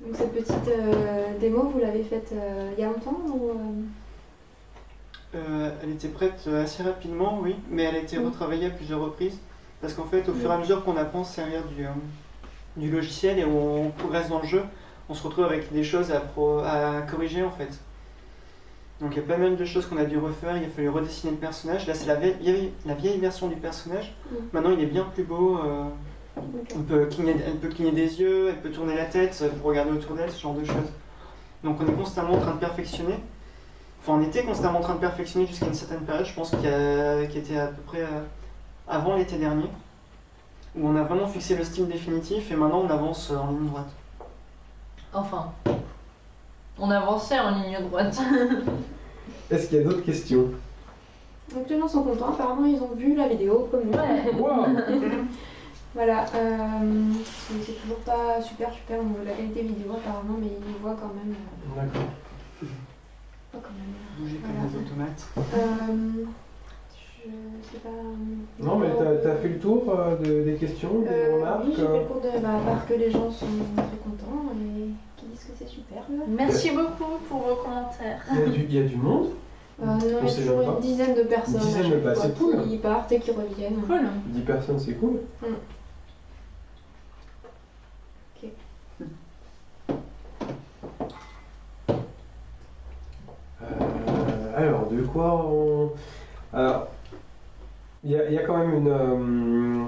Donc cette petite démo, vous l'avez faite il y a longtemps ou, Elle était prête assez rapidement, oui, mais elle a été retravaillée à plusieurs reprises. Parce qu'en fait, au fur et à mesure qu'on apprend à se servir du logiciel et on progresse dans le jeu, on se retrouve avec des choses à corriger en fait. Donc il y a pas mal de choses qu'on a dû refaire, il a fallu redessiner le personnage. Là c'est la vieille version du personnage. Maintenant il est bien plus beau. Elle peut cligner des yeux, elle peut tourner la tête pour regarder autour d'elle, ce genre de choses. Donc on est constamment en train de perfectionner. Enfin on était constamment en train de perfectionner jusqu'à une certaine période, je pense qui était à peu près avant l'été dernier, où on a vraiment fixé le style définitif et maintenant on avance en ligne droite. Enfin, on avançait en ligne droite. Est-ce qu'il y a d'autres questions? Donc les gens sont contents, apparemment ils ont vu la vidéo comme nous. Ouais. Waouh! Voilà, c'est toujours pas super au niveau de la qualité vidéo apparemment, mais ils voient quand même. D'accord. Pas quand même. Bouger comme Voilà. des automates. Je sais pas. Non, mais t'as fait le tour des questions, des remarques? Oui, j'ai fait le cours de à part que les gens sont très contents et qui disent que c'est super. Merci beaucoup pour vos commentaires. Il y a du monde? Non, il y a On sait même toujours pas. une dizaine de personnes. Une dizaine de à chaque personnes, fois, c'est cool. qui partent et qui reviennent. Cool. 10 personnes, c'est cool. Ok. Alors, de quoi on... Alors, il y a quand même une...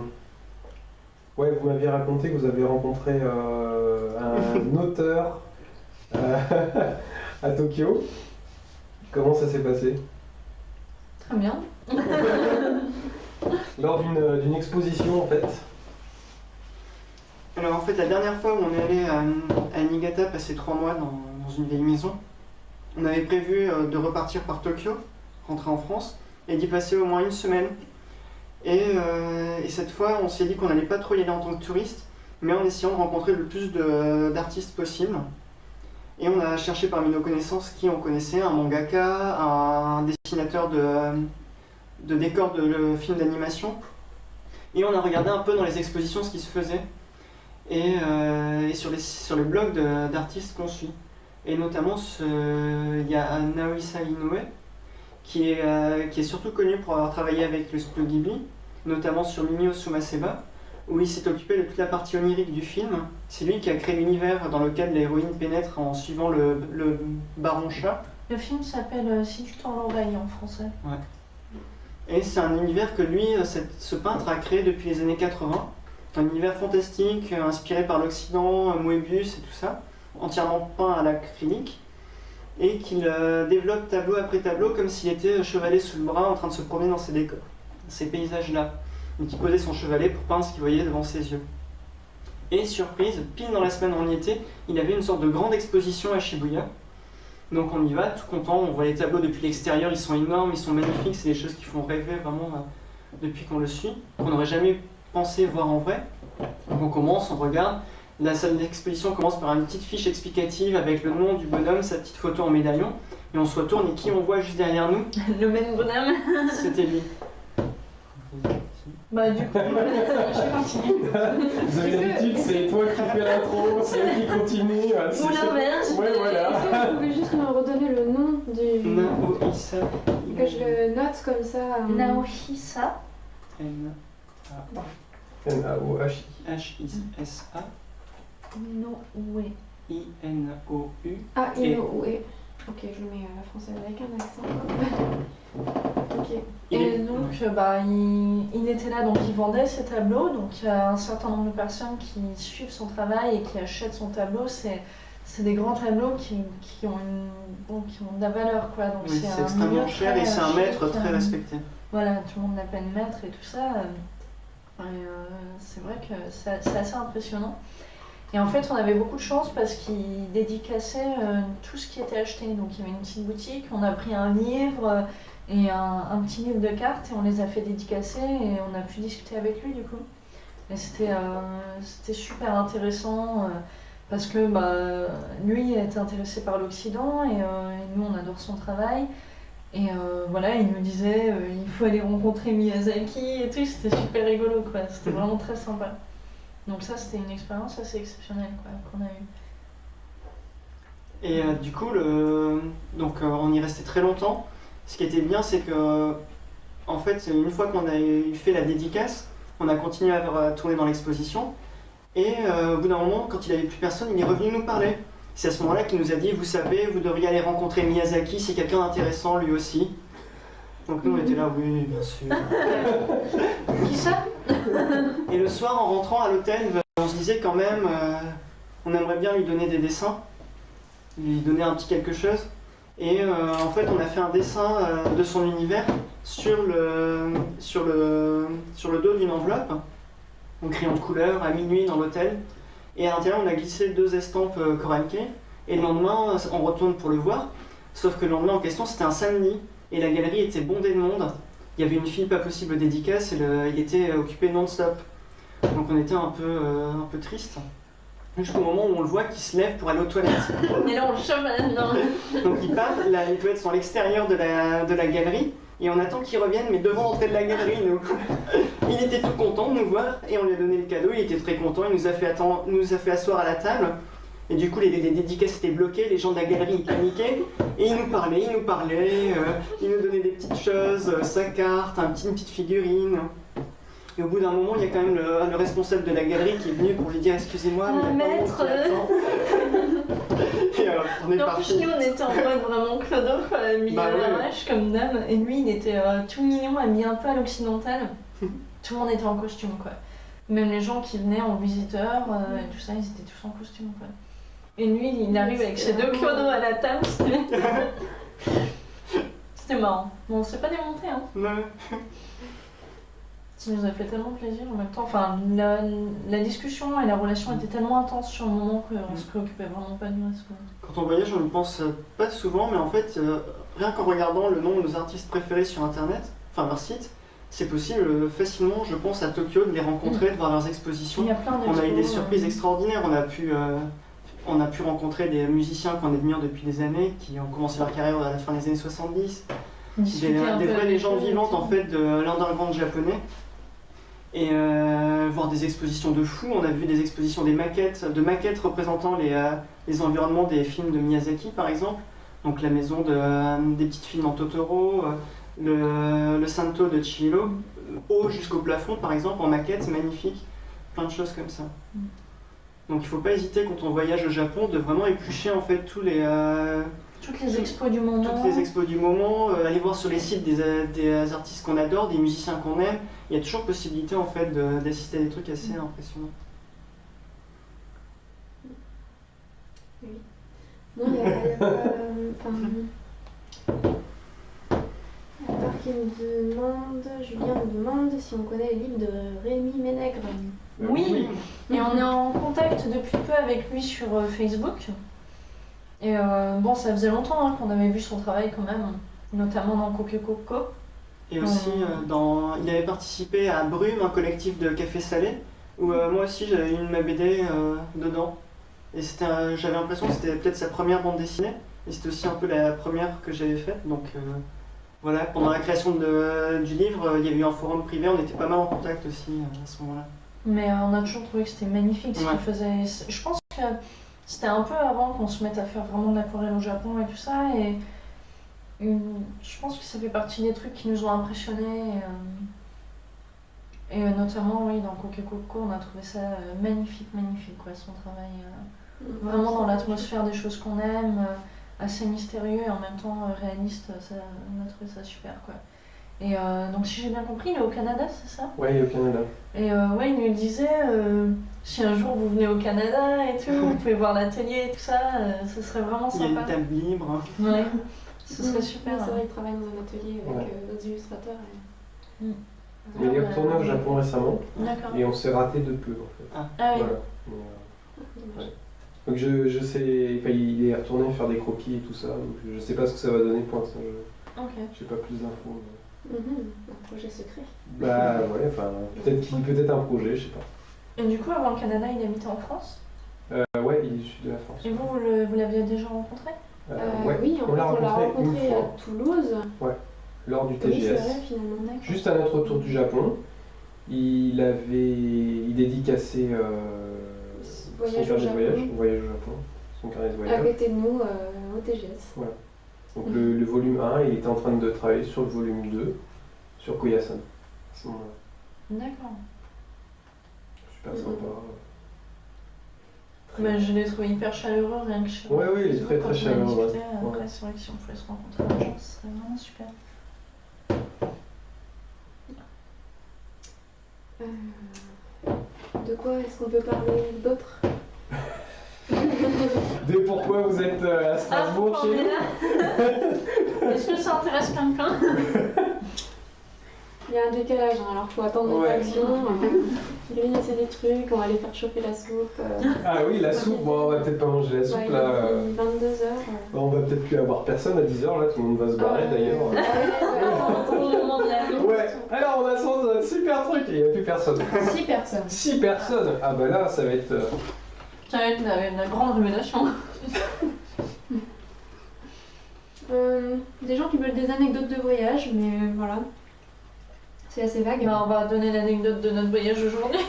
Ouais, vous m'aviez raconté que vous avez rencontré un auteur à Tokyo. Comment ça s'est passé? Très bien. Lors d'une exposition, en fait. Alors en fait, la dernière fois où on est allé à Niigata passer 3 mois dans une vieille maison, on avait prévu de repartir par Tokyo, rentrer en France, et d'y passer au moins une semaine. Et cette fois, on s'est dit qu'on n'allait pas trop y aller en tant que touriste, mais en essayant de rencontrer le plus d'artistes possible. Et on a cherché parmi nos connaissances qui on connaissait, un mangaka, un dessinateur de décors de films d'animation. Et on a regardé un peu dans les expositions ce qui se faisait, et sur les blogs d'artistes qu'on suit. Et notamment, il y a Naoisa Inoue, qui est surtout connu pour avoir travaillé avec le studio Ghibli, notamment sur Mimio Sumaseba, où il s'est occupé de toute la partie onirique du film. C'est lui qui a créé l'univers dans lequel l'héroïne pénètre en suivant le baron chat. Le film s'appelle Si tu tends l'oreille en français. Ouais. Et c'est un univers que lui, ce peintre, a créé depuis les années 80. Un univers fantastique, inspiré par l'Occident, Moebius et tout ça, entièrement peint à l'acrylique. et qu'il développe tableau après tableau comme s'il était chevalet sous le bras en train de se promener dans ces décors, ces paysages-là. Donc il posait son chevalet pour peindre ce qu'il voyait devant ses yeux. Et surprise, pile dans la semaine où on y était, il avait une sorte de grande exposition à Shibuya. Donc on y va, tout content, on voit les tableaux depuis l'extérieur, ils sont énormes, ils sont magnifiques, c'est des choses qui font rêver vraiment depuis qu'on le suit, qu'on n'aurait jamais pensé voir en vrai. Donc on commence, on regarde, la salle d'exposition commence par une petite fiche explicative avec le nom du bonhomme, sa petite photo en médaillon, et on se retourne et qui on voit juste derrière nous? Le même bonhomme. C'était lui. Bah du coup, je continue. Vous avez l'habitude, c'est toi qui fais l'intro, c'est elle qui continue. Ou l'inverse. Ouais, voilà. Est-ce que vous pouvez juste me redonner le nom du... Naohisa. Que je le note comme ça. Naohisa. N-A-O-H-I. H-I-S-A. Noé. I-N-O-U. Ah, Inoue. Ok, je le mets à la française avec un accent. Ok. Et donc, il était là, donc il vendait ses tableaux. Donc, il y a un certain nombre de personnes qui suivent son travail et qui achètent son tableau. C'est des grands tableaux qui ont de la valeur, quoi. Donc, Oui, c'est un extrêmement milieu cher très et c'est un maître chic, très respecté. Voilà, tout le monde l'appelle maître et tout ça. C'est vrai que c'est assez impressionnant. Et en fait, on avait beaucoup de chance parce qu'il dédicaçait tout ce qui était acheté. Donc, il y avait une petite boutique, on a pris un livre et un petit livre de cartes et on les a fait dédicacer et on a pu discuter avec lui du coup. Et c'était super intéressant parce que lui était intéressé par l'Occident et nous on adore son travail. Et voilà, il nous disait il faut aller rencontrer Miyazaki et tout, c'était super rigolo quoi, c'était vraiment très sympa. Donc ça c'était une expérience assez exceptionnelle quoi, qu'on a eue. Et du coup, on y restait très longtemps. Ce qui était bien, c'est que, en fait, une fois qu'on a fait la dédicace, on a continué à tourner dans l'exposition. Et au bout d'un moment, quand il n'y avait plus personne, il est revenu nous parler. C'est à ce moment-là qu'il nous a dit, vous savez, vous devriez aller rencontrer Miyazaki, c'est quelqu'un d'intéressant lui aussi. Donc nous on était là, oui, bien sûr. Qui ça? Et le soir, en rentrant à l'hôtel, on se disait quand même, on aimerait bien lui donner des dessins, lui donner un petit quelque chose. Et en fait, on a fait un dessin de son univers sur le dos d'une enveloppe, en crayon de couleur, à minuit dans l'hôtel. Et à l'intérieur, on a glissé 2 estampes Koranke. Et le lendemain, on retourne pour le voir. Sauf que le lendemain en question, c'était un samedi. Et la galerie était bondée de monde. Il y avait une file pas possible dédicace et il était occupé non-stop. Donc on était un peu triste. Jusqu'au moment où on le voit qui se lève pour aller aux toilettes. Et là on le chope maintenant. Donc il part, les toilettes sont à l'extérieur de la galerie. Et on attend qu'il revienne, mais devant l'entrée de la galerie, nous. Il était tout content de nous voir et on lui a donné le cadeau. Il était très content, il nous a fait asseoir à la table. Et du coup, les dédicaces étaient bloquées, les gens de la galerie ils paniquaient. Et il nous parlait, il nous donnait des petites choses, sa carte, une petite figurine. Et au bout d'un moment, il y a quand même le responsable de la galerie qui est venu pour lui dire excusez-moi, mais il y a pas de monde qui attend. Et alors, on est En parti. plus, nous on était en mode vraiment clodo, quoi, mis à l'arrache comme dame. Et lui il était tout mignon, habillé un peu à l'occidental. Tout le monde était en costume, quoi. Même les gens qui venaient en visiteur et tout ça, ils étaient tous en costume, quoi. Et lui, il arrive avec ses 2 clodos à la table, c'était marrant. Bon, on s'est pas démonté, hein. Ouais. Ça nous a fait tellement plaisir en même temps. Enfin, la discussion et la relation étaient tellement intenses sur le moment qu'on se préoccupait vraiment pas du reste, quoi. Quand on voyage, on ne pense pas souvent, mais en fait, rien qu'en regardant le nom de nos artistes préférés sur internet, enfin leur site, c'est possible facilement, je pense, à Tokyo, de les rencontrer, de voir leurs expositions. Il y a plein On a eu des d'expos, surprises extraordinaires. On a pu rencontrer des musiciens qu'on admire depuis des années, qui ont commencé leur carrière à la fin des années 70. discuter un Des peu vraies avec légendes eux, vivantes et en tout. fait de l'underground japonais. Et voir des expositions de fous. On a vu des expositions de maquettes représentant les environnements des films de Miyazaki par exemple. Donc la maison des petites filles dans Totoro, le Santo de Chihiro, haut jusqu'au plafond par exemple, en maquette, magnifique. Plein de choses comme ça. Donc il ne faut pas hésiter quand on voyage au Japon de vraiment éplucher en fait toutes les expos du moment, aller voir sur les sites des artistes qu'on adore, des musiciens qu'on aime. Il y a toujours possibilité en fait d'assister à des trucs assez impressionnants. Oui. Non, il y a pas, Alors qu'il nous demande, Julien nous demande si on connaît les livres de Rémi Ménègre. Oui, et on est en contact depuis peu avec lui sur Facebook. Et bon, ça faisait longtemps qu'on avait vu son travail quand même, notamment dans Coco Coco. Et aussi, il avait participé à Brume, un collectif de café salé, où moi aussi j'avais une ma BD dedans. Et j'avais l'impression que c'était peut-être sa première bande dessinée, et c'était aussi un peu la première que j'avais faite. Donc voilà, pendant la création du livre, il y a eu un forum privé, on était pas mal en contact aussi à ce moment-là. Mais on a toujours trouvé que c'était magnifique ce qu'il faisait. Je pense que c'était un peu avant qu'on se mette à faire vraiment de l'aquarelle au Japon et tout ça. Et je pense que ça fait partie des trucs qui nous ont impressionnés. Et notamment, oui, dans Coco Coco, on a trouvé ça magnifique, quoi, son travail. Vraiment dans l'atmosphère des choses qu'on aime, assez mystérieux et en même temps réaliste. On a trouvé ça super, quoi. Et donc, si j'ai bien compris, il est au Canada, c'est ça? Ouais, il est au Canada. Et ouais, il nous disait, si un jour vous venez au Canada et tout, vous pouvez voir l'atelier et tout ça, ce serait vraiment Il y a sympa. une table libre. Ouais, ce serait super. C'est vrai qu'il travaille dans un atelier avec d'autres illustrateurs. Mais il est retourné au Japon récemment D'accord. et on s'est raté de peu en fait. Ah oui. Voilà. Ouais. Donc je sais, enfin, il est retourné faire des croquis et tout ça, donc je sais pas ce que ça va donner pour l'instant. Ok. J'ai pas plus d'infos. Un projet secret. Bah ouais, enfin peut-être un projet, je sais pas. Et du coup, avant le Canada, il habitait en France? Ouais, il est du sud de la France. Et vous l'aviez déjà rencontré? Ouais. Oui, en on l'a fait, on l'a rencontré une rencontré fois. à Toulouse. Lors du Oui, c'est TGS. vrai, finalement. D'accord. Juste à notre retour du Japon, il dédicaçait son Voyage au carnet de Japon. voyage au Japon, son carnet de À voyage. côté de nous, au TGS. Donc le volume 1, il était en train de travailler sur le volume 2, sur Koyasan, à ce moment-là. D'accord. Super sympa. Bah, je l'ai trouvé hyper chaleureux, rien que sur Ouais, oui, il est très quand très on a chaleureux. discuté. Ouais. Après, c'est vrai que si on pouvait se rencontrer un jour, ce serait vraiment super. De quoi est-ce qu'on peut parler d'autre? De pourquoi vous êtes à Strasbourg pourquoi on chez est nous là? Est-ce que ça intéresse quelqu'un? Il y a un décalage, hein, alors faut attendre une action. Grignoter des trucs, on va aller faire chauffer la soupe. Ah oui, la soupe, bon, on va peut-être pas manger la soupe là. 22h. On va peut-être plus avoir personne à 10h, là tout le monde va se barrer d'ailleurs. Ouais, alors on a son super truc et il n'y a plus personne. 6 personnes. 6 personnes. Ah bah là, ça va être. Ça va être la grande révélation. Des gens qui veulent des anecdotes de voyage, mais voilà. C'est assez vague. Bah, on va donner l'anecdote de notre voyage aujourd'hui.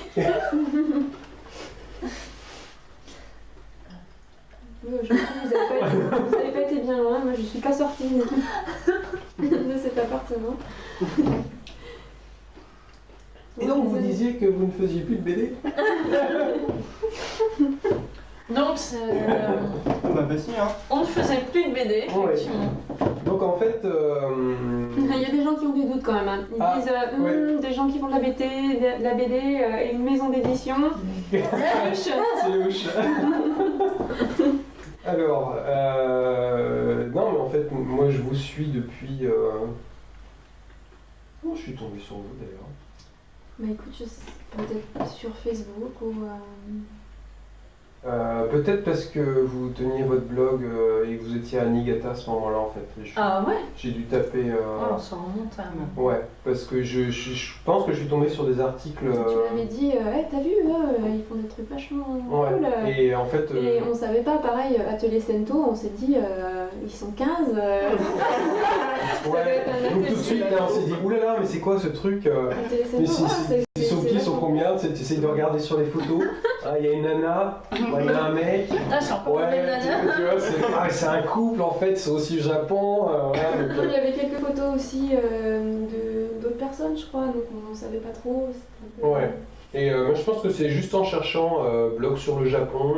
Oui, aujourd'hui, vous n'avez pas été bien loin. Moi, je suis pas sortie de cet appartement. Et donc vous disiez que vous ne faisiez plus de BD? Donc, c'est, Bah si, hein. on ne faisait plus de BD, effectivement. Donc en fait. Il y a des gens qui ont des doutes quand même. Hein. Ils disent des gens qui font de la BD et une maison d'édition. C'est louche. Alors, non mais en fait, moi je vous suis depuis. Comment je suis tombé sur vous d'ailleurs? Bah écoute, je sais, peut-être sur Facebook ou... Peut-être parce que vous teniez votre blog et que vous étiez à Niigata à ce moment-là en fait. Ah ouais? J'ai dû taper. Oh, ça remonte à... Ouais, parce que je pense que je suis tombé sur des articles. Tu m'avais dit, hey, t'as vu, ils font des trucs vachement cool. Et en fait. Et on savait pas, pareil, Atelier Sento, on s'est dit, ils sont 15. Ouais, donc tout de suite là, on s'est dit, oulala, mais c'est quoi ce truc Atelier mais Sento, ils sont qui, ils sont combien? Tu essayes de regarder sur les photos. Il y a une nana, il y a un mec. Ah, c'est encore Ouais, tu vois, c'est un couple en fait, c'est aussi au Japon. Il y avait quelques photos aussi d'autres personnes, je crois, donc on savait pas trop. Ouais. Et moi je pense que c'est juste en cherchant blog sur le Japon.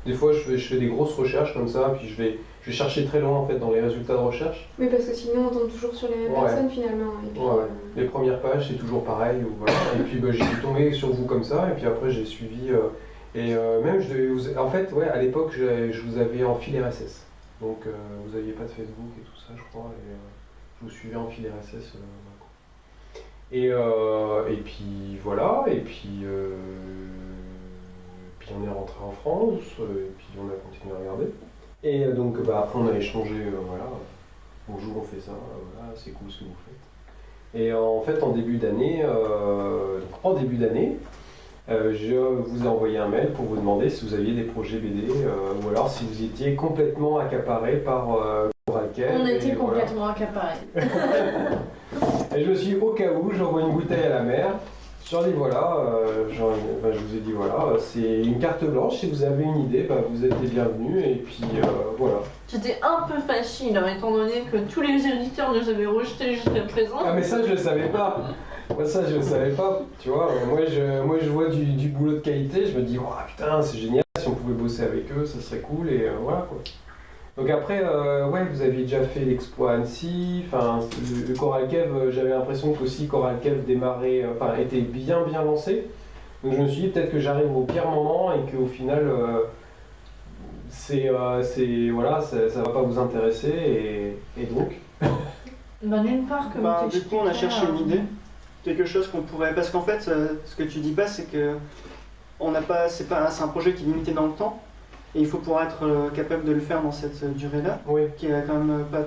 Des fois je fais des grosses recherches comme ça, puis je vais chercher très loin en fait dans les résultats de recherche. Oui, parce que sinon on tombe toujours sur les mêmes personnes finalement. Et puis, Les premières pages c'est toujours pareil. Voilà. Et puis j'ai tombé sur vous comme ça, et puis après j'ai suivi. Et même en fait, à l'époque je vous avais en fil RSS. Donc vous n'aviez pas de Facebook et tout ça, je crois, et je vous suivais en fil RSS. Et puis voilà, puis on est rentré en France, et puis on a continué à regarder. Et donc après on a échangé, voilà, bonjour, on fait ça, voilà, c'est cool ce que vous faites. Et en fait en début d'année, je vous ai envoyé un mail pour vous demander si vous aviez des projets BD, ou alors si vous étiez complètement accaparé par Coral Cave. On était voilà. complètement accaparés. Et je me suis dit, au cas où, j'envoie une bouteille à la mer. Je leur dis voilà, je vous ai dit voilà, c'est une carte blanche, si vous avez une idée, vous êtes les bienvenus, et puis voilà. J'étais un peu facile, étant donné que tous les éditeurs nous avaient rejetés jusqu'à présent. Ah mais ça je le savais pas. Moi ça je le savais pas, tu vois, moi je vois du boulot de qualité, je me dis, oh, putain c'est génial, si on pouvait bosser avec eux, ça serait cool, et voilà quoi. Donc après, ouais, vous aviez déjà fait l'expo à Annecy, enfin, le Coral Cave, j'avais l'impression qu'aussi Coral Cave démarrait, était bien lancé. Donc je me suis dit peut-être que j'arrive au pire moment et qu'au final, voilà, ça va pas vous intéresser, et donc. D'une part, comme Du coup, on a cherché une idée, quelque chose qu'on pourrait, parce qu'en fait, ce que tu dis pas, c'est que c'est un projet qui est limité dans le temps. Et il faut pouvoir être capable de le faire dans cette durée-là, Oui. qui est quand même pas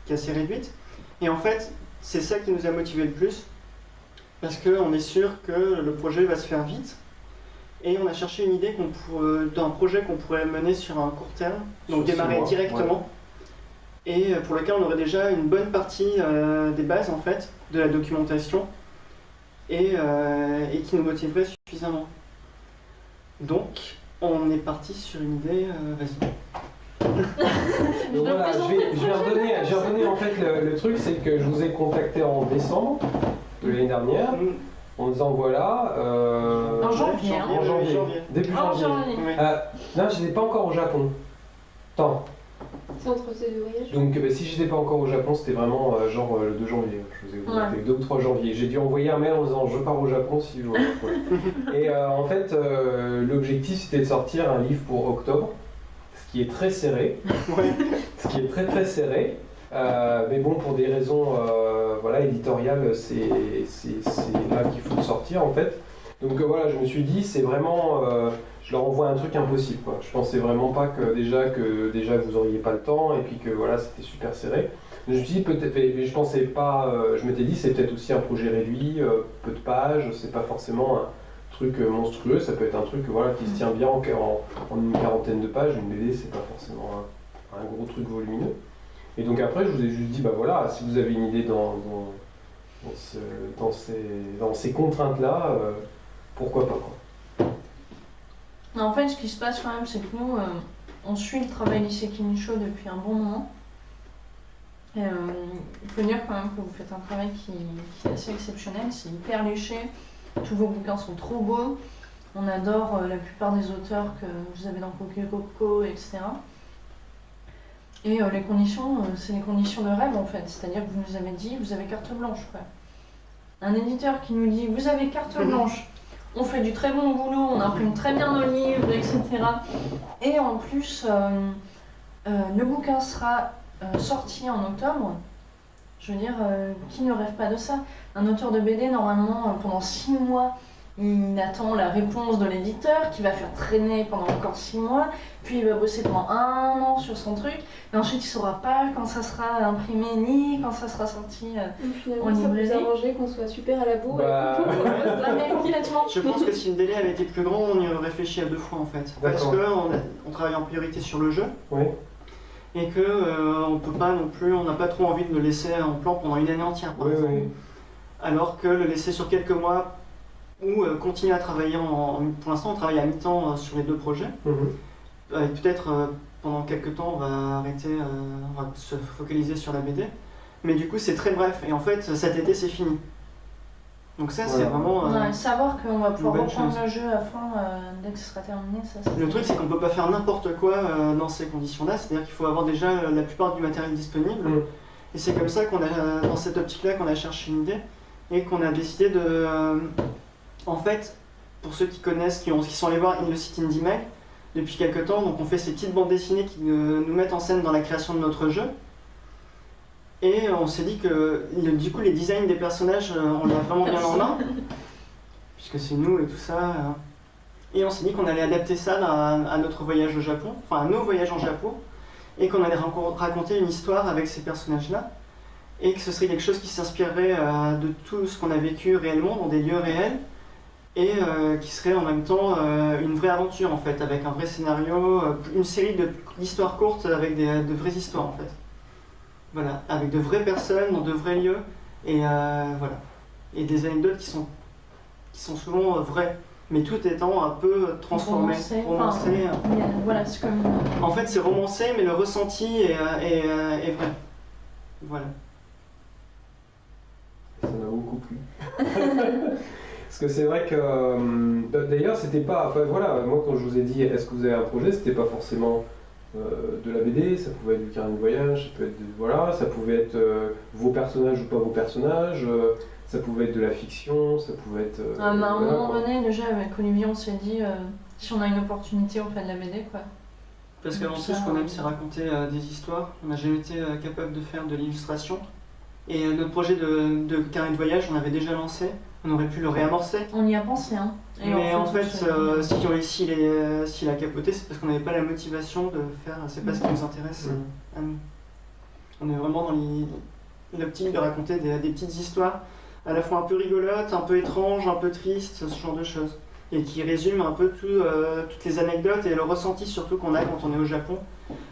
qui est assez réduite. Et en fait, c'est ça qui nous a motivé le plus, parce qu'on est sûr que le projet va se faire vite. Et on a cherché une idée d'un projet qu'on pourrait mener sur un court terme, donc démarrer directement, ouais. Et pour lequel on aurait déjà une bonne partie des bases en fait, de la documentation, et qui nous motiverait suffisamment. Donc, on est parti sur une idée, vas-y. Donc voilà, je vais redonner en fait le truc, c'est que je vous ai contacté en décembre de l'année dernière, en disant voilà. En janvier. En janvier. Début janvier. Oui. Non, je n'étais pas encore au Japon. Attends. C'est entre ces deux voyages. Donc si j'étais pas encore au Japon, c'était vraiment genre le 2 janvier. Je vous ai contacté le 2 ou 3 janvier. J'ai dû envoyer un mail en disant je pars au Japon si je vois. Et en fait, l'objectif c'était de sortir un livre pour octobre, ce qui est très serré. Ce qui est très serré. Mais bon, pour des raisons éditoriales, c'est là qu'il faut le sortir en fait. Donc voilà, je me suis dit, c'est vraiment. Je leur envoie un truc impossible quoi. Je pensais vraiment pas que déjà vous auriez pas le temps et puis que voilà c'était super serré. Je me suis dit peut-être, mais je pensais pas, je m'étais dit c'est peut-être aussi un projet réduit, peu de pages, c'est pas forcément un truc monstrueux, ça peut être un truc voilà, qui se tient bien en une quarantaine de pages, une BD c'est pas forcément un gros truc volumineux. Et donc après je vous ai juste dit bah voilà, si vous avez une idée dans ces contraintes-là, pourquoi pas quoi. En fait, ce qui se passe quand même, c'est que nous, on suit le travail d'Iseki Nisho depuis un bon moment. Et, il faut dire quand même que vous faites un travail qui est assez exceptionnel, c'est hyper léché. Tous vos bouquins sont trop beaux. On adore la plupart des auteurs que vous avez dans Kokeko, etc. Et les conditions, c'est les conditions de rêve en fait. C'est-à-dire que vous nous avez dit, vous avez carte blanche. Quoi. Un éditeur qui nous dit, vous avez carte blanche. On fait du très bon boulot, on imprime très bien nos livres, etc. Et en plus, le bouquin sera sorti en octobre. Je veux dire, qui ne rêve pas de ça? Un auteur de BD, normalement, pendant 6 mois, il attend la réponse de l'éditeur, qui va faire traîner pendant encore 6 mois, puis il va bosser pendant 1 an sur son truc, et ensuite il ne saura pas quand ça sera imprimé, ni quand ça sera sorti en librairie. Ça vous arrangeait qu'on soit super à la bourre Je pense que si le délai avait été plus grand, on y aurait réfléchi à 2 fois en fait. Parce qu'on travaille en priorité sur le jeu. Oui. Et que on peut pas non plus, on n'a pas trop envie de le laisser en plan pendant une année entière par exemple. Oui. Alors que le laisser sur quelques mois ou continuer à travailler pour l'instant on travaille à mi-temps sur les 2 projets. Et peut-être pendant quelques temps on va arrêter, on va se focaliser sur la BD. Mais du coup c'est très bref et en fait cet été c'est fini. Donc ça c'est vraiment... savoir qu'on va pouvoir reprendre le jeu à fond dès que ce sera terminé, ça c'est... Le truc c'est qu'on peut pas faire n'importe quoi dans ces conditions-là, c'est-à-dire qu'il faut avoir déjà la plupart du matériel disponible. Et c'est comme ça qu'on a, dans cette optique-là, qu'on a cherché une idée et qu'on a décidé de... en fait, pour ceux qui connaissent, qui sont allés voir le site IndieMag, depuis quelques temps. Donc on fait ces petites bandes dessinées qui nous mettent en scène dans la création de notre jeu. Et on s'est dit que du coup les designs des personnages, on les a vraiment bien en main, puisque c'est nous et tout ça. Et on s'est dit qu'on allait adapter ça à notre voyage au Japon, enfin à nos voyages en Japon, et qu'on allait raconter une histoire avec ces personnages-là, et que ce serait quelque chose qui s'inspirerait de tout ce qu'on a vécu réellement dans des lieux réels, et qui serait en même temps une vraie aventure en fait, avec un vrai scénario, une série d'histoires courtes avec de vraies histoires en fait. Voilà, avec de vraies personnes, dans de vrais lieux, et voilà. Et des anecdotes qui sont souvent vraies, mais tout étant un peu transformé, romancé. Voilà, c'est comme... En fait, c'est romancé, mais le ressenti est vrai. Voilà. Ça m'a beaucoup plu. Parce que c'est vrai que... D'ailleurs, c'était pas... Enfin, voilà, moi quand je vous ai dit, est-ce que vous avez un projet, c'était pas forcément... de la BD, ça pouvait être du carnet de voyage, ça, peut être voilà, ça pouvait être vos personnages ou pas vos personnages, ça pouvait être de la fiction, ça pouvait être... à un voilà, moment quoi. donné, déjà avec Olivier, on s'est dit si on a une opportunité, on fait de la BD quoi. Parce qu'avant tout, ce qu'on aime, c'est raconter des histoires. On n'a jamais été capable de faire de l'illustration. Et notre projet de carnet de voyage, on avait déjà lancé. On aurait pu le réamorcer. On y a pensé, hein. Et Mais en fait, s'il s'il a capoté, c'est parce qu'on n'avait pas la motivation de faire. C'est pas ce qui nous intéresse à nous. On est vraiment dans l'optique de raconter des petites histoires, à la fois un peu rigolotes, un peu étranges, un peu tristes, ce genre de choses. Et qui résument un peu toutes les anecdotes et le ressenti surtout qu'on a quand on est au Japon.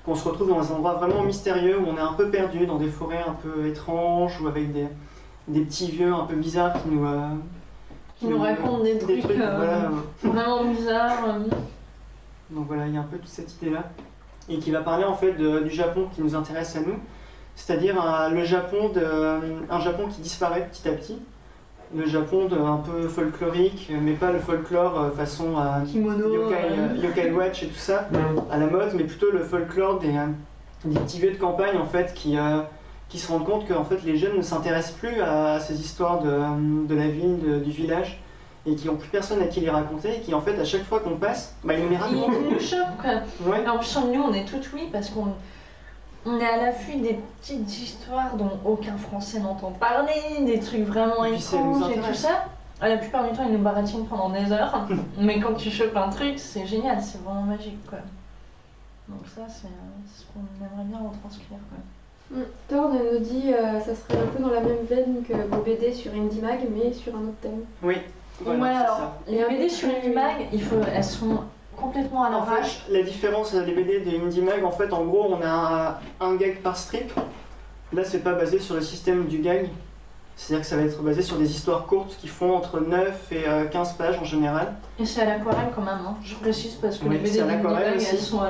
Qu'on se retrouve dans un endroit vraiment mystérieux où on est un peu perdu, dans des forêts un peu étranges ou avec des petits vieux un peu bizarres qui nous racontent des trucs voilà. vraiment bizarres. Donc voilà, il y a un peu toute cette idée-là. Et qui va parler en fait du Japon qui nous intéresse à nous. C'est-à-dire un Japon qui disparaît petit à petit. Le Japon un peu folklorique, mais pas le folklore façon Kimono, Yokai Watch et tout ça, à la mode, mais plutôt le folklore des petits vieux de campagne en fait qui se rendent compte que en fait, les jeunes ne s'intéressent plus à ces histoires de la ville, du village, et qui n'ont plus personne à qui les raconter, et qui en fait à chaque fois qu'on passe, ils nous les racontent. Ils nous choquent quoi. Ouais. Et en plus, nous, on est toutes oui parce qu'on est à l'affût des petites histoires dont aucun Français n'entend parler, des trucs vraiment Et puis, ça nous étranges et tout intéresse. ça. La plupart du temps, ils nous baratinent pendant des heures, mais quand tu chopes un truc, c'est génial, c'est vraiment magique quoi. Donc ça, c'est ce qu'on aimerait bien retranscrire quoi. Thor nous dit ça serait un peu dans la même veine que vos BD sur Indie Mag, mais sur un autre thème. Oui, voilà, Ouais, c'est alors, ça. les BD sur Indimag, elles sont complètement à En l'arrache. fait, la différence des BD de Indie Mag, en fait, en gros, on a un gag par strip. Là, c'est pas basé sur le système du gag. C'est-à-dire que ça va être basé sur des histoires courtes qui font entre 9 et 15 pages en général. Et c'est à l'aquarelle quand même, hein. Je précise parce que Oui, les BD c'est à l'aquarelle d'Indimag, aussi. elles sont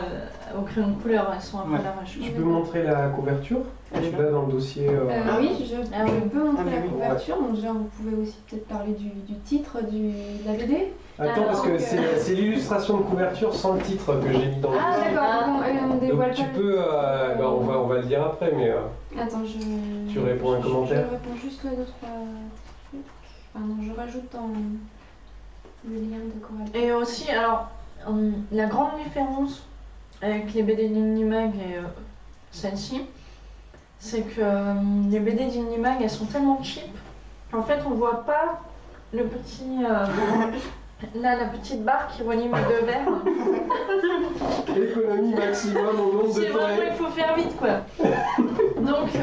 au crayon de couleur, elles sont un peu Ouais. à l'arrache. Tu peux montrer la couverture? Elle est Tu là. l'as dans le dossier. Oui, je peux montrer mais la oui. couverture, donc déjà vous pouvez aussi peut-être parler du titre de la BD. Attends, parce que donc, c'est l'illustration de couverture sans le titre que j'ai mis dans le Ah dossier. d'accord, on dévoile Donc tu pas. peux, on va le dire après, mais Attends, tu réponds à un commentaire. Je réponds juste à 2-3 trucs. Enfin non, je rajoute dans le lien de Coralie. Et aussi, alors, la grande différence avec les BD d'Indimag et celle-ci, c'est que les BD d'Indimag, elles sont tellement cheap qu'en fait, on voit pas le petit... là, la petite barre qui relie mes deux verres. Économie maximum au nombre de C'est vraiment, il traits. faut faire vite quoi. Donc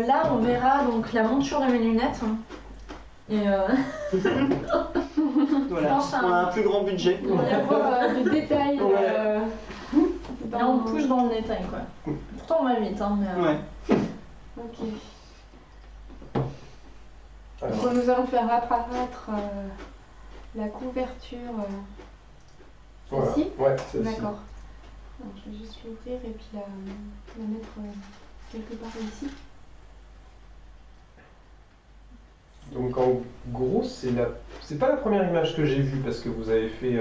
là, on verra donc la monture de mes lunettes. Et Voilà, Je pense à on a un plus grand budget. On va y avoir des détails. là, on pousse dans le détail quoi. Pourtant, on va vite, hein, mais, Ouais. Ok. Alors, Donc, nous allons faire apparaître la couverture voilà. ici. Ouais, celle-ci. D'accord. Alors, je vais juste l'ouvrir et puis la mettre quelque part ici. Donc en gros, c'est pas la première image que j'ai vue parce que vous avez fait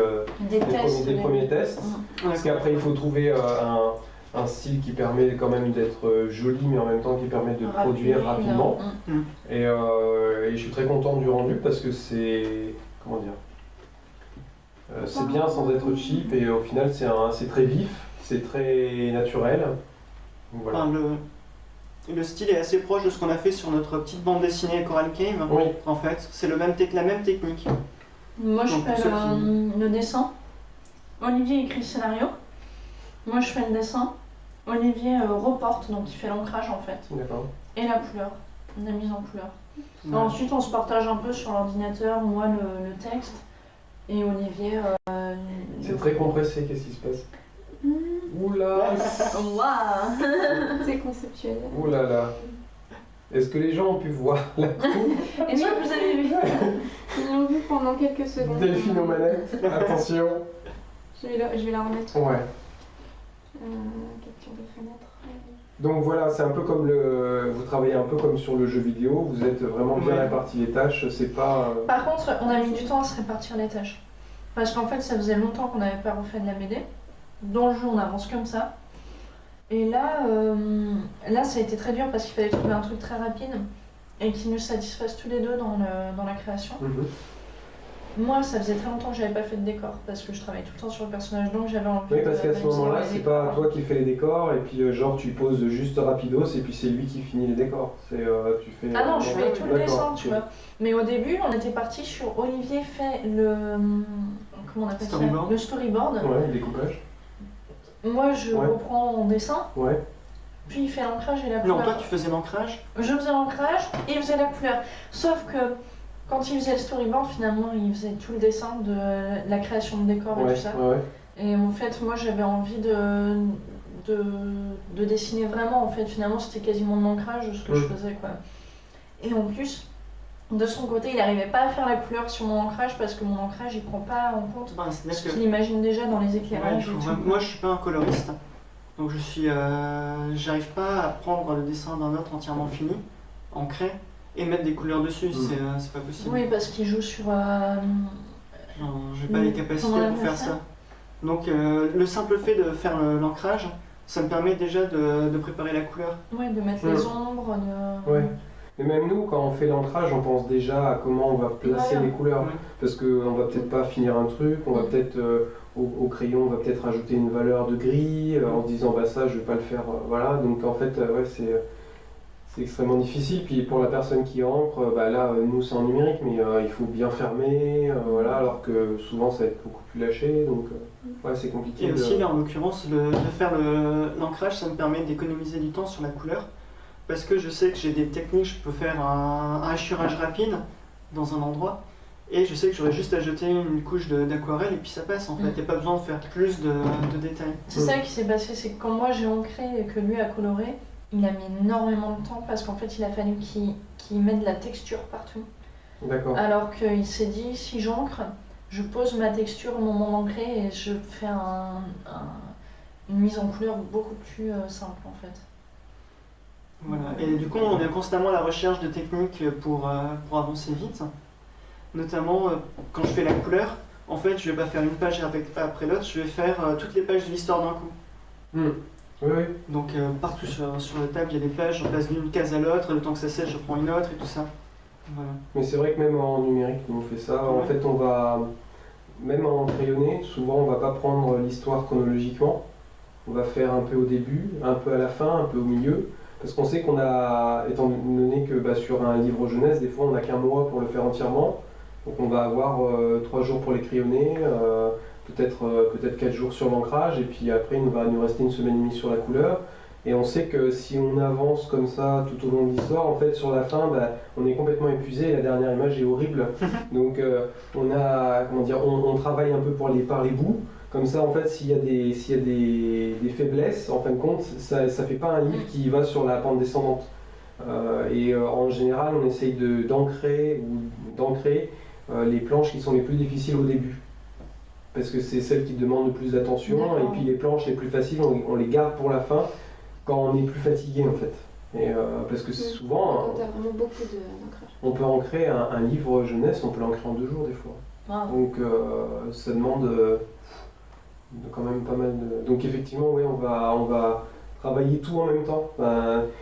des tests. des premiers tests. Parce qu'après, il faut trouver un style qui permet quand même d'être joli, mais en même temps qui permet de produire rapidement. Et je suis très content du rendu parce que c'est... Comment dire C'est bien sans être cheap et au final c'est très vif, c'est très naturel. Voilà. Enfin, le style est assez proche de ce qu'on a fait sur notre petite bande dessinée Coral Cave. Oui, En fait, c'est la même technique. Moi, je Donc, fais pour ceux le dessin. Olivier écrit le scénario. Moi, je fais le dessin. Olivier reporte, donc il fait l'ancrage en fait. d'accord. Et la couleur, la mise en couleur. Ouais. Ensuite, on se partage un peu sur l'ordinateur, moi le texte. Et Olivier. C'est très compressé, qu'est-ce qui se passe? Oula, Waouh. C'est conceptuel. oulala. Est-ce que les gens ont pu voir la coupe? Est-ce que vous avez vu? Ils l'ont vu pendant quelques secondes. Delphine aux manettes, attention. Je vais la remettre. Ouais. Capture de fenêtre. Donc voilà, c'est un peu comme vous travaillez un peu comme sur le jeu vidéo, vous êtes vraiment bien Ouais. répartis les tâches, c'est pas... Par contre, on a mis du temps à se répartir les tâches. Parce qu'en fait, ça faisait longtemps qu'on n'avait pas refait de la BD. Dans le jeu, on avance comme ça. Et là, ça a été très dur parce qu'il fallait trouver un truc très rapide et qui nous satisfasse tous les deux dans la création. Mhm. Moi, ça faisait très longtemps que j'avais pas fait de décor parce que je travaillais tout le temps sur le personnage, donc j'avais envie Oui, parce qu'à ce d'analyser moment-là, les c'est décors. pas toi qui fais les décors et puis genre tu poses juste rapidos et puis c'est lui qui finit les décors. Tu fais... Ah non, je fais tout le D'accord, dessin, ok. tu vois. Mais au début, on était parti sur Olivier fait comment on appelle Storyboard. ça? Le storyboard. Ouais, le découpage. Moi, je Ouais. reprends en dessin, Ouais. puis il fait l'ancrage et la couleur. Non, toi tu faisais l'ancrage. Je faisais l'ancrage et il faisait la couleur. Sauf que quand il faisait le storyboard, finalement, il faisait tout le dessin de la création de décors et Ouais, tout ça. ouais. Et en fait, moi, j'avais envie de dessiner vraiment. En fait, finalement, c'était quasiment de l'ancrage ce que je faisais, quoi. Et en plus, de son côté, il n'arrivait pas à faire la coulure sur mon ancrage parce que mon ancrage, il prend pas en compte Ben, ce c'est-à-dire que qu'il imagine déjà dans les ouais, éclairages. et tout. moi je suis pas un coloriste, donc j'arrive pas à prendre le dessin d'un autre entièrement fini, ancré, et mettre des couleurs dessus. C'est pas possible. Oui, parce qu'il joue sur. Genre, j'ai pas les capacités Comment on pour appelle faire ça ça. Donc le simple fait de faire l'ancrage, ça me permet déjà de préparer la couleur. Ouais, de mettre les ombres. Ouais. Et même nous, quand on fait l'ancrage, on pense déjà à comment on va placer Voilà. les couleurs. Ouais. Parce qu'on va peut-être pas finir un truc, on va peut-être, au crayon, on va peut-être rajouter une valeur de gris en se disant bah ça je vais pas le faire. Voilà, donc en fait, ouais, c'est extrêmement difficile. Puis pour la personne qui encre, bah là, nous c'est en numérique, mais il faut bien fermer, voilà, alors que souvent ça va être beaucoup plus lâché, donc ouais, c'est compliqué. Et aussi, là, en l'occurrence, de faire l'ancrage, ça me permet d'économiser du temps sur la couleur. Parce que je sais que j'ai des techniques, je peux faire un hachurage rapide dans un endroit. Et je sais que j'aurais juste à jeter une couche d'aquarelle et puis ça passe en fait. Il n'y a pas besoin de faire plus de détails. C'est ça qui s'est passé, c'est que quand moi j'ai ancré et que lui a coloré, il a mis énormément de temps parce qu'en fait il a fallu qu'il mette de la texture partout. D'accord. Alors qu'il s'est dit, si j'encre, je pose ma texture au moment d'ancrer et je fais une mise en couleur beaucoup plus simple en fait. Voilà. Et du coup, on est constamment à la recherche de techniques pour avancer vite. Notamment, quand je fais la couleur, en fait, je vais pas faire une page après l'autre, je vais faire toutes les pages de l'histoire d'un coup. Oui, oui. Donc, partout sur la table, il y a des pages, je passe d'une case à l'autre, et le temps que ça sèche, je prends une autre et tout ça. Voilà. Mais c'est vrai que même en numérique, nous on fait ça. En Ouais. fait, on va, même en crayonné, souvent on va pas prendre l'histoire chronologiquement. On va faire un peu au début, un peu à la fin, un peu au milieu. Parce qu'on sait qu'on a, étant donné que bah, sur un livre jeunesse, des fois on n'a qu'un mois pour le faire entièrement. Donc on va avoir 3 jours pour les crayonner, peut-être 4 jours sur l'ancrage, et puis après il va nous rester une semaine et demie sur la couleur. Et on sait que si on avance comme ça tout au long de l'histoire, en fait sur la fin, bah, on est complètement épuisé et la dernière image est horrible. Donc on travaille un peu par les bouts. Comme ça, en fait, s'il y a des faiblesses, en fin de compte, ça fait pas un livre qui va sur la pente descendante. En général, on essaye d'ancrer les planches qui sont les plus difficiles au début. Parce que c'est celles qui demandent le plus d'attention. D'accord. Et puis les planches les plus faciles, on les garde pour la fin quand on est plus fatigué, en fait. Parce que souvent, Quand t'as vraiment beaucoup d'ancrage. on peut ancrer un livre jeunesse, on peut l'ancrer en 2 jours des fois. Wow. Donc ça demande quand même pas mal de... Donc effectivement, oui, on va travailler tout en même temps.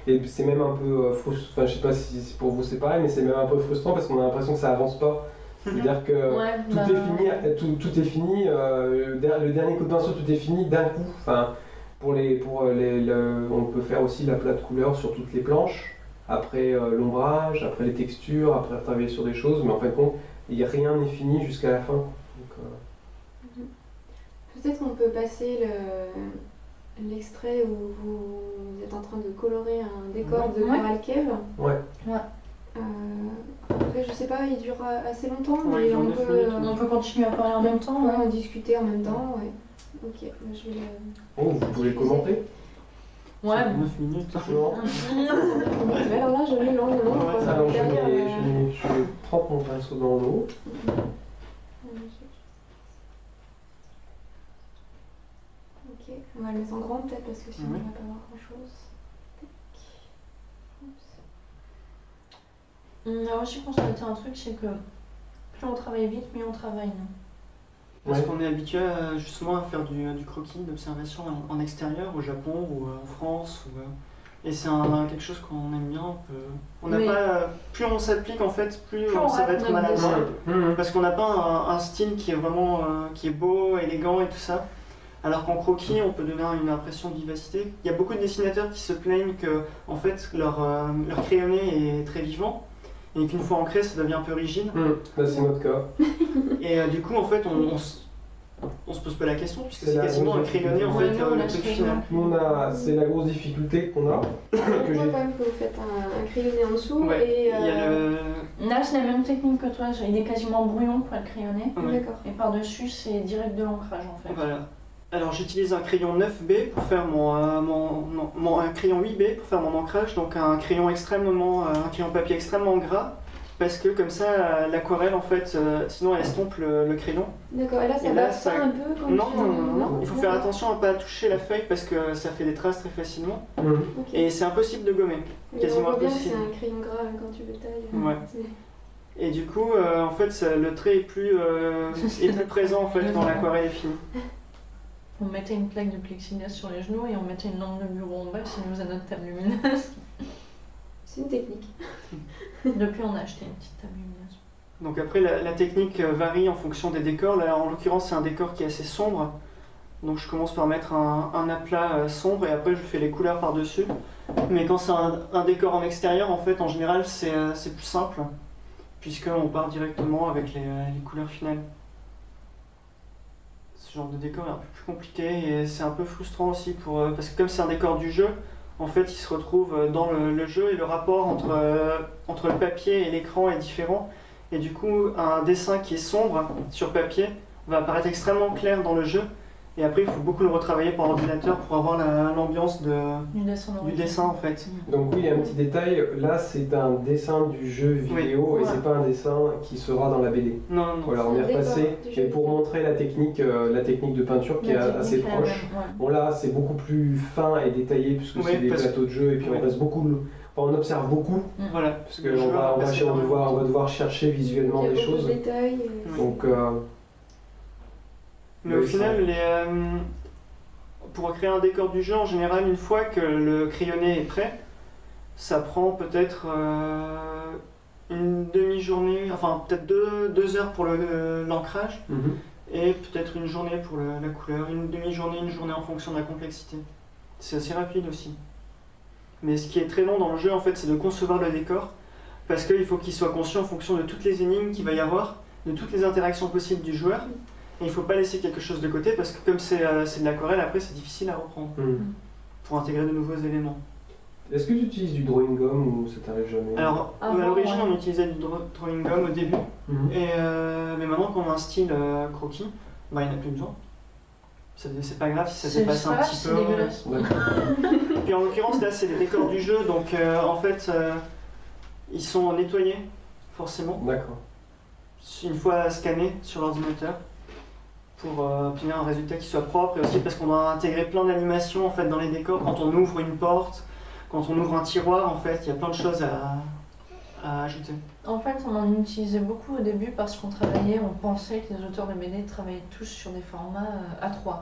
Et c'est même un peu frustrant, enfin je sais pas si pour vous c'est pareil, mais c'est même un peu frustrant parce qu'on a l'impression que ça avance pas. C'est-à-dire que Ouais, tout bah, est fini, tout est fini, le dernier coup de pinceau, tout est fini d'un coup. Enfin, on peut faire aussi la plate couleur sur toutes les planches, après l'ombrage, après les textures, après travailler sur des choses, mais en fin de compte, rien n'est fini jusqu'à la fin. Donc, Peut-être qu'on peut passer l'extrait où vous êtes en train de colorer un décor de Ouais. Coral Cave. ouais. Après, je sais pas, il dure assez longtemps, Ouais, il mais dure on 9 peut, minutes, on peut continuer à parler en même temps. ouais, Ouais. en discuter en même temps. Ouais. Ok, je vais Oh, vous pouvez commenter. Ouais. 9 minutes. Non. Mais alors là, je mets longuement. Ouais, quoi. Alors Derrière, je trempe mon pinceau dans l'eau. Ok, on va le mettre en grand peut-être parce que sinon Ouais. on va pas voir grand chose. On a aussi constaté un truc, c'est que plus on travaille vite, mieux on travaille. Nous. Parce Ouais. qu'on est habitué justement à faire du croquis, d'observation en extérieur, au Japon ou en France. Et c'est quelque chose qu'on aime bien. On n'a Oui. pas, plus on s'applique en fait, plus on ça va rate être notre maladroit. Mmh. Parce qu'on n'a pas un style qui est vraiment qui est beau, élégant et tout ça. Alors qu'en croquis, on peut donner une impression de vivacité. Il y a beaucoup de dessinateurs qui se plaignent que en fait, leur crayonné est très vivant et qu'une fois ancré, ça devient un peu rigide. Là, c'est notre cas. Et du coup, en fait, on se pose pas la question puisque C'est c'est la quasiment un grosse crayonné en difficulté. fait, Ouais, nous, on le a truc ce final. Nous, c'est la grosse difficulté qu'on a. Je que vois j'ai- quand même que vous faites un crayonné en dessous Ouais, et. il y a le. Là, c'est la même technique que toi. Il est quasiment brouillon pour être crayonné. Ouais. D'accord. Et par-dessus, c'est direct de l'ancrage en fait. Voilà. Alors j'utilise un crayon 9B pour faire un crayon 8B pour faire mon ancrage, donc un crayon papier extrêmement gras, parce que comme ça l'aquarelle en fait, sinon elle estompe le crayon. D'accord, et là ça Et là, bat ça- pas un peu quand Non, tu... non, il faut faire attention à pas toucher la feuille parce que ça fait des traces très facilement Ok. et c'est impossible de gommer. Mais quasiment on voit bien que impossible. c'est un crayon gras hein, quand tu le tailles. Ouais. C'est- Et du coup, en fait, le trait est plus présent en fait quand l'aquarelle est finie. On mettait une plaque de plexiglas sur les genoux et on mettait une lampe de bureau en bas, ça nous faisait notre table lumineuse. C'est une technique. Depuis, on a acheté une petite table lumineuse. Donc après, la technique varie en fonction des décors. Là, en l'occurrence, c'est un décor qui est assez sombre. Donc je commence par mettre un aplat sombre et après je fais les couleurs par-dessus. Mais quand c'est un décor en extérieur, en fait, en général, c'est plus simple, puisqu'on part directement avec les couleurs finales. Ce genre de décor est un peu plus compliqué et c'est un peu frustrant aussi parce que comme c'est un décor du jeu, en fait, il se retrouve dans le jeu et le rapport entre le papier et l'écran est différent. Et du coup, un dessin qui est sombre sur papier va apparaître extrêmement clair dans le jeu. Et après, il faut beaucoup le retravailler par ordinateur pour avoir l'ambiance Du dessin du d'origine. dessin en fait. Donc oui, un petit détail, là c'est un dessin du jeu vidéo et Voilà. c'est pas un dessin qui sera dans la BD. Non, non, non. Voilà, on est D'accord, repassé, du jeu et pour vidéo. montrer la technique de peinture qui est La assez technique est la proche. même, ouais. Bon là c'est beaucoup plus fin et détaillé puisque Oui, c'est des parce- plateaux de jeu et puis oui. on reste beaucoup, enfin, on observe beaucoup Voilà. parce Le qu'on jeu va, passer on va devoir chercher visuellement Il y a des beaucoup choses. de détails. Oui. Donc Mais au Oui, final, pour créer un décor du jeu, en général, une fois que le crayonné est prêt, ça prend peut-être une demi-journée, enfin peut-être 2 heures pour l'ancrage mhm. et peut-être une journée pour la couleur, une demi-journée, une journée en fonction de la complexité. C'est assez rapide aussi. Mais ce qui est très long dans le jeu, en fait, c'est de concevoir le décor parce qu'il faut qu'il soit conçu en fonction de toutes les énigmes qu'il va y avoir, de toutes les interactions possibles du joueur. Et il ne faut pas laisser quelque chose de côté parce que comme c'est de l'aquarelle, après c'est difficile à reprendre Mhm. pour intégrer de nouveaux éléments. Est-ce que tu utilises du drawing gum ou ça t'arrive jamais? Alors Avant, à l'origine ouais. on utilisait du drawing gum au début, Mhm. mais maintenant qu'on a un style croquis, bah, il n'y en a plus besoin. C'est pas grave si ça C'est dépasse un ça, petit c'est peu. dégueulasse. D'accord. Puis en l'occurrence là c'est les décors du jeu, donc en fait ils sont nettoyés forcément, D'accord. une fois scannés sur l'ordinateur, pour obtenir un résultat qui soit propre et aussi parce qu'on doit intégrer plein d'animations en fait dans les décors quand on ouvre une porte, quand on ouvre un tiroir en fait, il y a plein de choses à ajouter. En fait, on en utilisait beaucoup au début parce qu'on travaillait, on pensait que les auteurs de BD travaillaient tous sur des formats A3.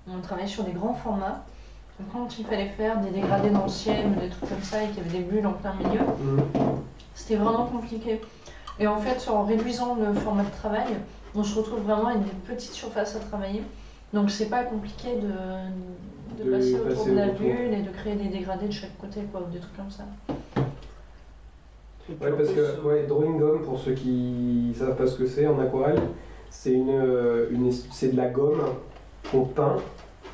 On travaillait sur des grands formats. Donc, quand il fallait faire des dégradés dans le ciel ou des trucs comme ça et qu'il y avait des bulles en plein milieu, Mhm. c'était vraiment compliqué. Et en fait, en réduisant le format de travail, on se retrouve vraiment avec des petites surfaces à travailler. Donc c'est pas compliqué de passer autour de la bulle et de créer des dégradés de chaque côté, quoi, ou des trucs comme ça. Et puis Ouais, en parce plus, que drawing gum, pour ceux qui savent pas ce que c'est en aquarelle, c'est c'est de la gomme qu'on peint.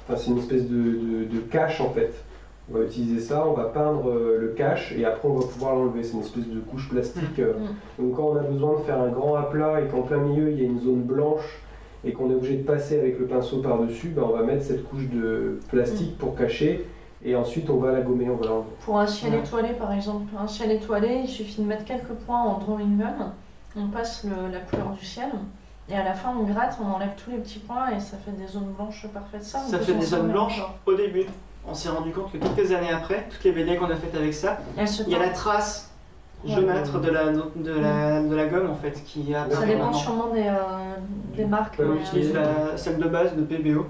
Enfin, c'est une espèce de cache en fait. On va utiliser ça, on va peindre le cache et après on va pouvoir l'enlever. C'est une espèce de couche plastique. Donc quand on a besoin de faire un grand aplat et qu'en plein milieu il y a une zone blanche et qu'on est obligé de passer avec le pinceau par-dessus, ben, on va mettre cette couche de plastique pour cacher et ensuite on va la gommer, on va l'enlever. Pour un ciel étoilé, par exemple, un ciel étoilé, il suffit de mettre quelques points en drawing gum, on passe la couleur du ciel, et à la fin on gratte, on enlève tous les petits points et ça fait des zones blanches parfaites. Ça fait des zones blanches au début. On s'est rendu compte que quelques années après, toutes les BD qu'on a faites avec ça, il y a la trace jaunâtre de la gomme en fait qui apparaît. Ça dépend maintenant. sûrement des marques. Ouais, On utilise celle de base de PBO.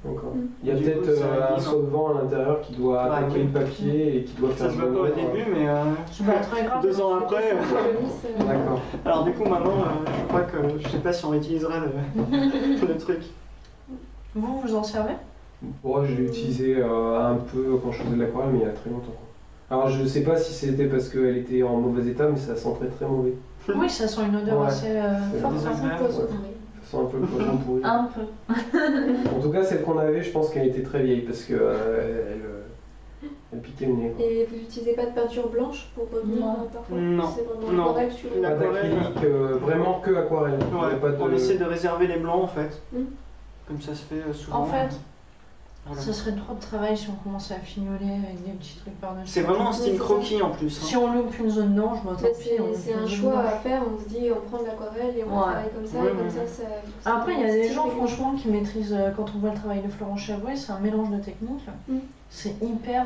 D'accord. Il y a Du coup, peut-être ça un abîme. solvant à l'intérieur qui doit Ouais, attaquer le papier et qui doit Ça faire se voit pas au début, mais C'est pas très grave. 2 ans après. D'accord. Alors du coup maintenant, je crois que je sais pas si on réutilisera le truc. Vous en servez? Moi, je l'ai utilisé un peu quand je faisais de l'aquarelle, mais il y a très longtemps. Quoi. Alors, je sais pas si c'était parce qu'elle était en mauvais état, mais ça sentait très mauvais. Oui, ça sent une odeur Ouais. assez forte. désagréable. Ça sent un peu le poisson pourri. Un peu. En tout cas, celle qu'on avait, je pense qu'elle était très vieille parce que elle piquait le nez. Quoi. Et vous n'utilisez pas de peinture blanche pour revenir Non. parfois? Non. C'est vraiment Non. l'aquarelle sur le... La- Pas L'aquarelle. d'acrylique, vraiment que aquarelle. Il y a Ouais, pas de... on essaie de réserver les blancs en fait. Mm. Comme ça se fait souvent. En fait, Voilà. ça serait trop de travail si on commençait à fignoler avec des petits trucs par-dessus. C'est vraiment un Oui, style c'est ça. croquis en plus. hein. Si on loupe une zone blanche, bah, tant Mais pis. on c'est loupe un une zone choix blanche. à faire, on se dit on prend de l'aquarelle et on Ouais. travaille comme ça, Ouais, et comme ouais. ça. Après, il y a des style gens, et- franchement, qui maîtrisent, quand on voit le travail de Florent Chavouet, c'est un mélange de techniques. Mm. C'est hyper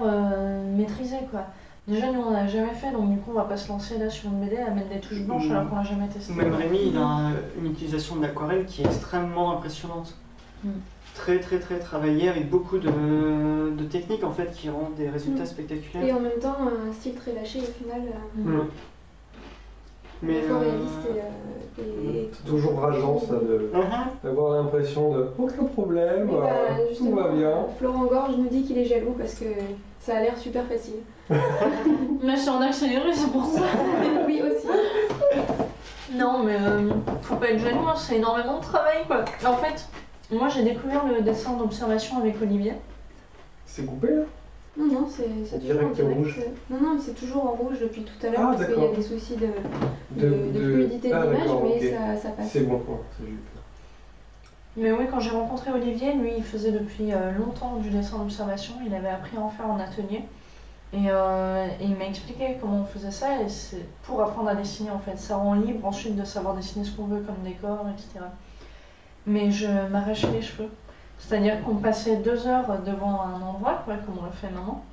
maîtrisé, quoi. Déjà, nous, on n'a jamais fait, donc du coup, on va pas se lancer là sur une BD à mettre des touches blanches Mm. alors qu'on l'a jamais testé. Même Rémi, il a une utilisation de l'aquarelle qui est extrêmement impressionnante. Mm. Très très très travaillée avec beaucoup de techniques en fait qui rendent des résultats Et spectaculaires. en même temps, un style très lâché au final, Mm. Mais à la fois réaliste et C'est toujours rageant, ça, d'avoir l'impression de aucun problème, Et bah, tout justement, va bien. Florent Gorge nous dit qu'il est jaloux parce que ça a l'air super facile. Mais c'est en accéléré, c'est pour ça. Oui, aussi. Non, mais faut pas être jaloux, hein, c'est énormément de travail, quoi. En fait, moi, j'ai découvert le dessin d'observation avec Olivier. C'est coupé là? Non, c'est toujours en Direct direct. rouge. Non, c'est toujours en rouge depuis tout à l'heure Ah, parce qu'il y a d'accord. des soucis de fluidité Ah, d'image, d'accord, mais ok. ça passe. C'est bon, ouais, c'est juste. Mais oui, quand j'ai rencontré Olivier, lui, il faisait depuis longtemps du dessin d'observation. Il avait appris à en faire en atelier. Et il m'a expliqué comment on faisait ça. Et c'est pour apprendre à dessiner, en fait. Ça rend libre ensuite de savoir dessiner ce qu'on veut comme décor, etc. Mais je m'arrachais les cheveux. C'est-à-dire qu'on passait 2 heures devant un endroit, quoi, comme on le fait maintenant.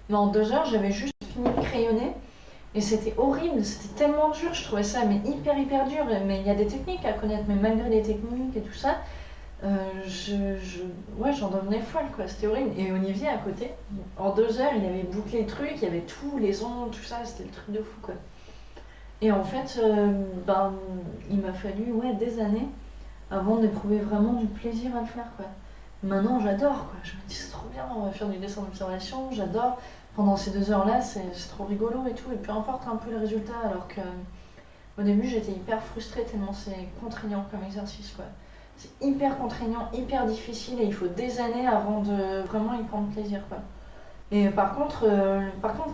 Mais en 2 heures, j'avais juste fini de crayonner. Et c'était horrible, c'était tellement dur, je trouvais ça mais hyper dur. Mais il y a des techniques à connaître, mais malgré les techniques et tout ça, ouais, j'en devenais folle, quoi, c'était horrible. Et Olivier à côté, en 2 heures, il avait bouclé le truc, il y avait tous les ongles, tout ça, c'était le truc de fou, quoi. Et en fait, il m'a fallu des années avant d'éprouver vraiment du plaisir à le faire, quoi. Maintenant, j'adore, quoi. Je me dis, c'est trop bien, on va faire du dessin d'observation, j'adore. Pendant ces 2 heures-là, c'est trop rigolo et tout, et peu importe un peu le résultat, alors que au début, j'étais hyper frustrée tellement c'est contraignant comme exercice, quoi. C'est hyper contraignant, hyper difficile, et il faut des années avant de vraiment y prendre plaisir, quoi. Et par contre,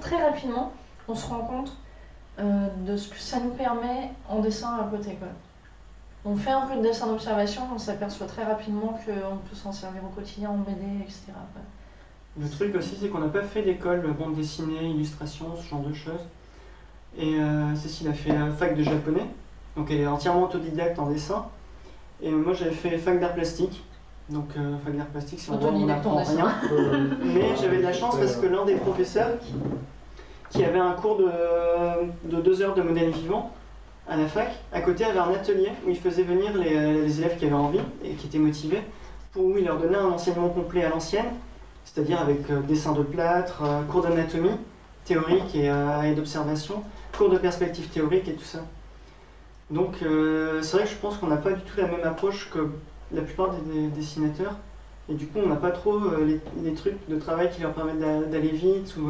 très rapidement, on se rend compte de ce que ça nous permet en dessin à côté, quoi. On fait un peu de dessin d'observation, on s'aperçoit très rapidement qu'on peut s'en servir au quotidien en BD, etc., quoi. le truc aussi, c'est qu'on n'a pas fait d'école bande dessinée, illustration, ce genre de choses. Et Cécile a fait fac de japonais, donc elle est entièrement autodidacte en dessin. Et moi j'avais fait fac d'art plastique, donc fac d'art plastique c'est vraiment on Autodidacte en n'apprend dessin. rien. Mais j'avais de la chance parce que l'un des professeurs qui avait un cours de 2 heures de modèle vivant à la fac, à côté avait un atelier où il faisait venir les élèves qui avaient envie et qui étaient motivés, où il leur donnait un enseignement complet à l'ancienne, c'est-à-dire avec dessin de plâtre, cours d'anatomie théorique et d'observation, cours de perspective théorique et tout ça. Donc c'est vrai que je pense qu'on n'a pas du tout la même approche que la plupart des dessinateurs. Et du coup, on n'a pas trop les trucs de travail qui leur permettent d'aller vite ou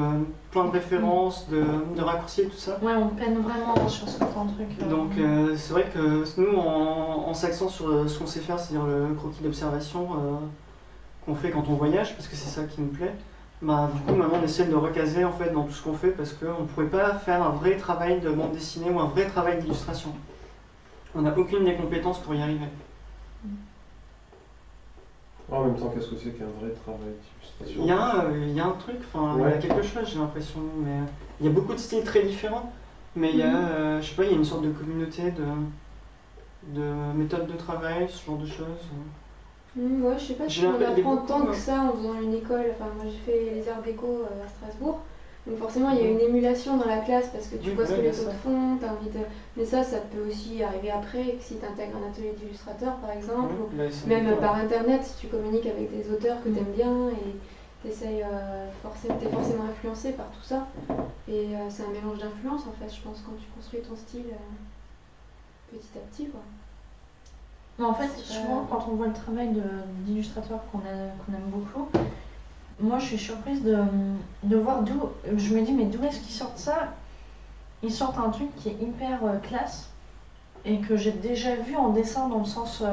plein de références, de raccourcis et tout ça. Ouais, on peine vraiment sur certains trucs. Donc c'est vrai que nous, en s'axant sur ce qu'on sait faire, c'est-à-dire le croquis d'observation qu'on fait quand on voyage, parce que c'est ça qui nous plaît, bah, du coup maintenant on essaie de recaser en fait dans tout ce qu'on fait parce qu'on ne pourrait pas faire un vrai travail de bande dessinée ou un vrai travail d'illustration. On n'a aucune des compétences pour y arriver. En même temps, qu'est-ce que c'est qu'un vrai travail d'illustration? Il y a un truc, enfin, il y a quelque chose, j'ai l'impression, mais il y a beaucoup de styles très différents, mais il y a, je sais pas, il y a une sorte de communauté de méthodes de travail, ce genre de choses. Ouais, je sais pas si on apprend tant que ça en faisant une école. Enfin, moi j'ai fait les arts déco à Strasbourg. Donc forcément, il y a une émulation dans la classe parce que tu vois ce que les autres font, t'as envie de... Mais ça peut aussi arriver après, si tu intègres un atelier d'illustrateur par exemple, ou même par internet, si tu communiques avec des auteurs que t'aimes bien et t'es forcément influencé par tout ça. Et c'est un mélange d'influences en fait, je pense, quand tu construis ton style petit à petit, quoi. Mais en fait, souvent, quand on voit le travail d'illustrateur qu'on aime beaucoup, moi je suis surprise de voir d'où. Je me dis, mais d'où est-ce qu'ils sortent ça? Ils sortent un truc qui est hyper classe et que j'ai déjà vu en dessin dans le sens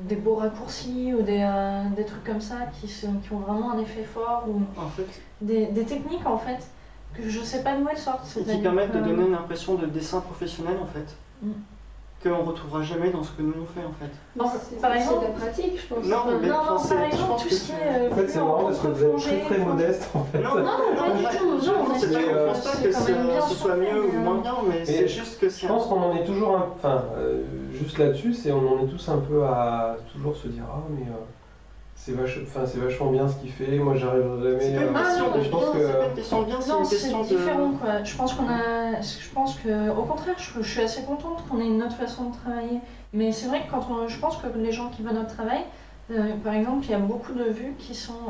des beaux raccourcis ou des trucs comme ça qui ont vraiment un effet fort ou En fait, des techniques en fait que je sais pas d'où elles sortent. et qui permettent de donner une impression de dessin professionnel en fait. Qu'on retrouvera jamais dans ce que nous on fait en fait. Par exemple, c'est de la pratique, je pense. Non, mais par exemple, tout ce qui est. En fait, c'est marrant parce que vous êtes très très modeste en fait. Non, pas du tout. Non, c'est pas qu'on pense pas que quand même bien ce soit mieux ou moins bien, mais c'est juste que Je pense qu'on en est toujours juste là-dessus, on en est tous un peu à toujours se dire ah mais c'est vachement bien ce qu'il fait, moi j'arriverai jamais. C'est pas une question de je pense bien, que c'est pas une question de bien, c'est Non, une c'est question de... différent quoi. Je pense que au contraire, je suis assez contente qu'on ait une autre façon de travailler. Mais c'est vrai que je pense que les gens qui voient notre travail, par exemple, il y a beaucoup de vues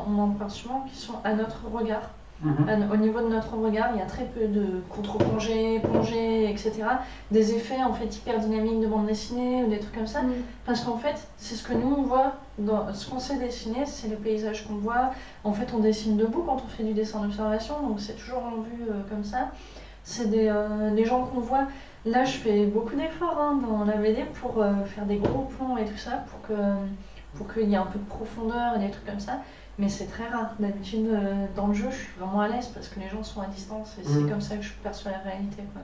on en parle souvent, qui sont à notre regard. Au niveau de notre regard, il y a très peu de contre-plongées, plongées, etc. Des effets en fait hyper dynamiques de bande dessinée ou des trucs comme ça. Parce qu'en fait, c'est ce que nous on voit, ce qu'on sait dessiner, c'est les paysages qu'on voit. En fait, on dessine debout quand on fait du dessin d'observation, donc c'est toujours en vue comme ça. C'est des gens qu'on voit. Là, je fais beaucoup d'efforts dans la BD pour faire des gros plans et tout ça, pour qu'il y ait un peu de profondeur et des trucs comme ça. Mais c'est très rare. D'habitude, dans le jeu, je suis vraiment à l'aise parce que les gens sont à distance et c'est comme ça que je perçois la réalité, quoi.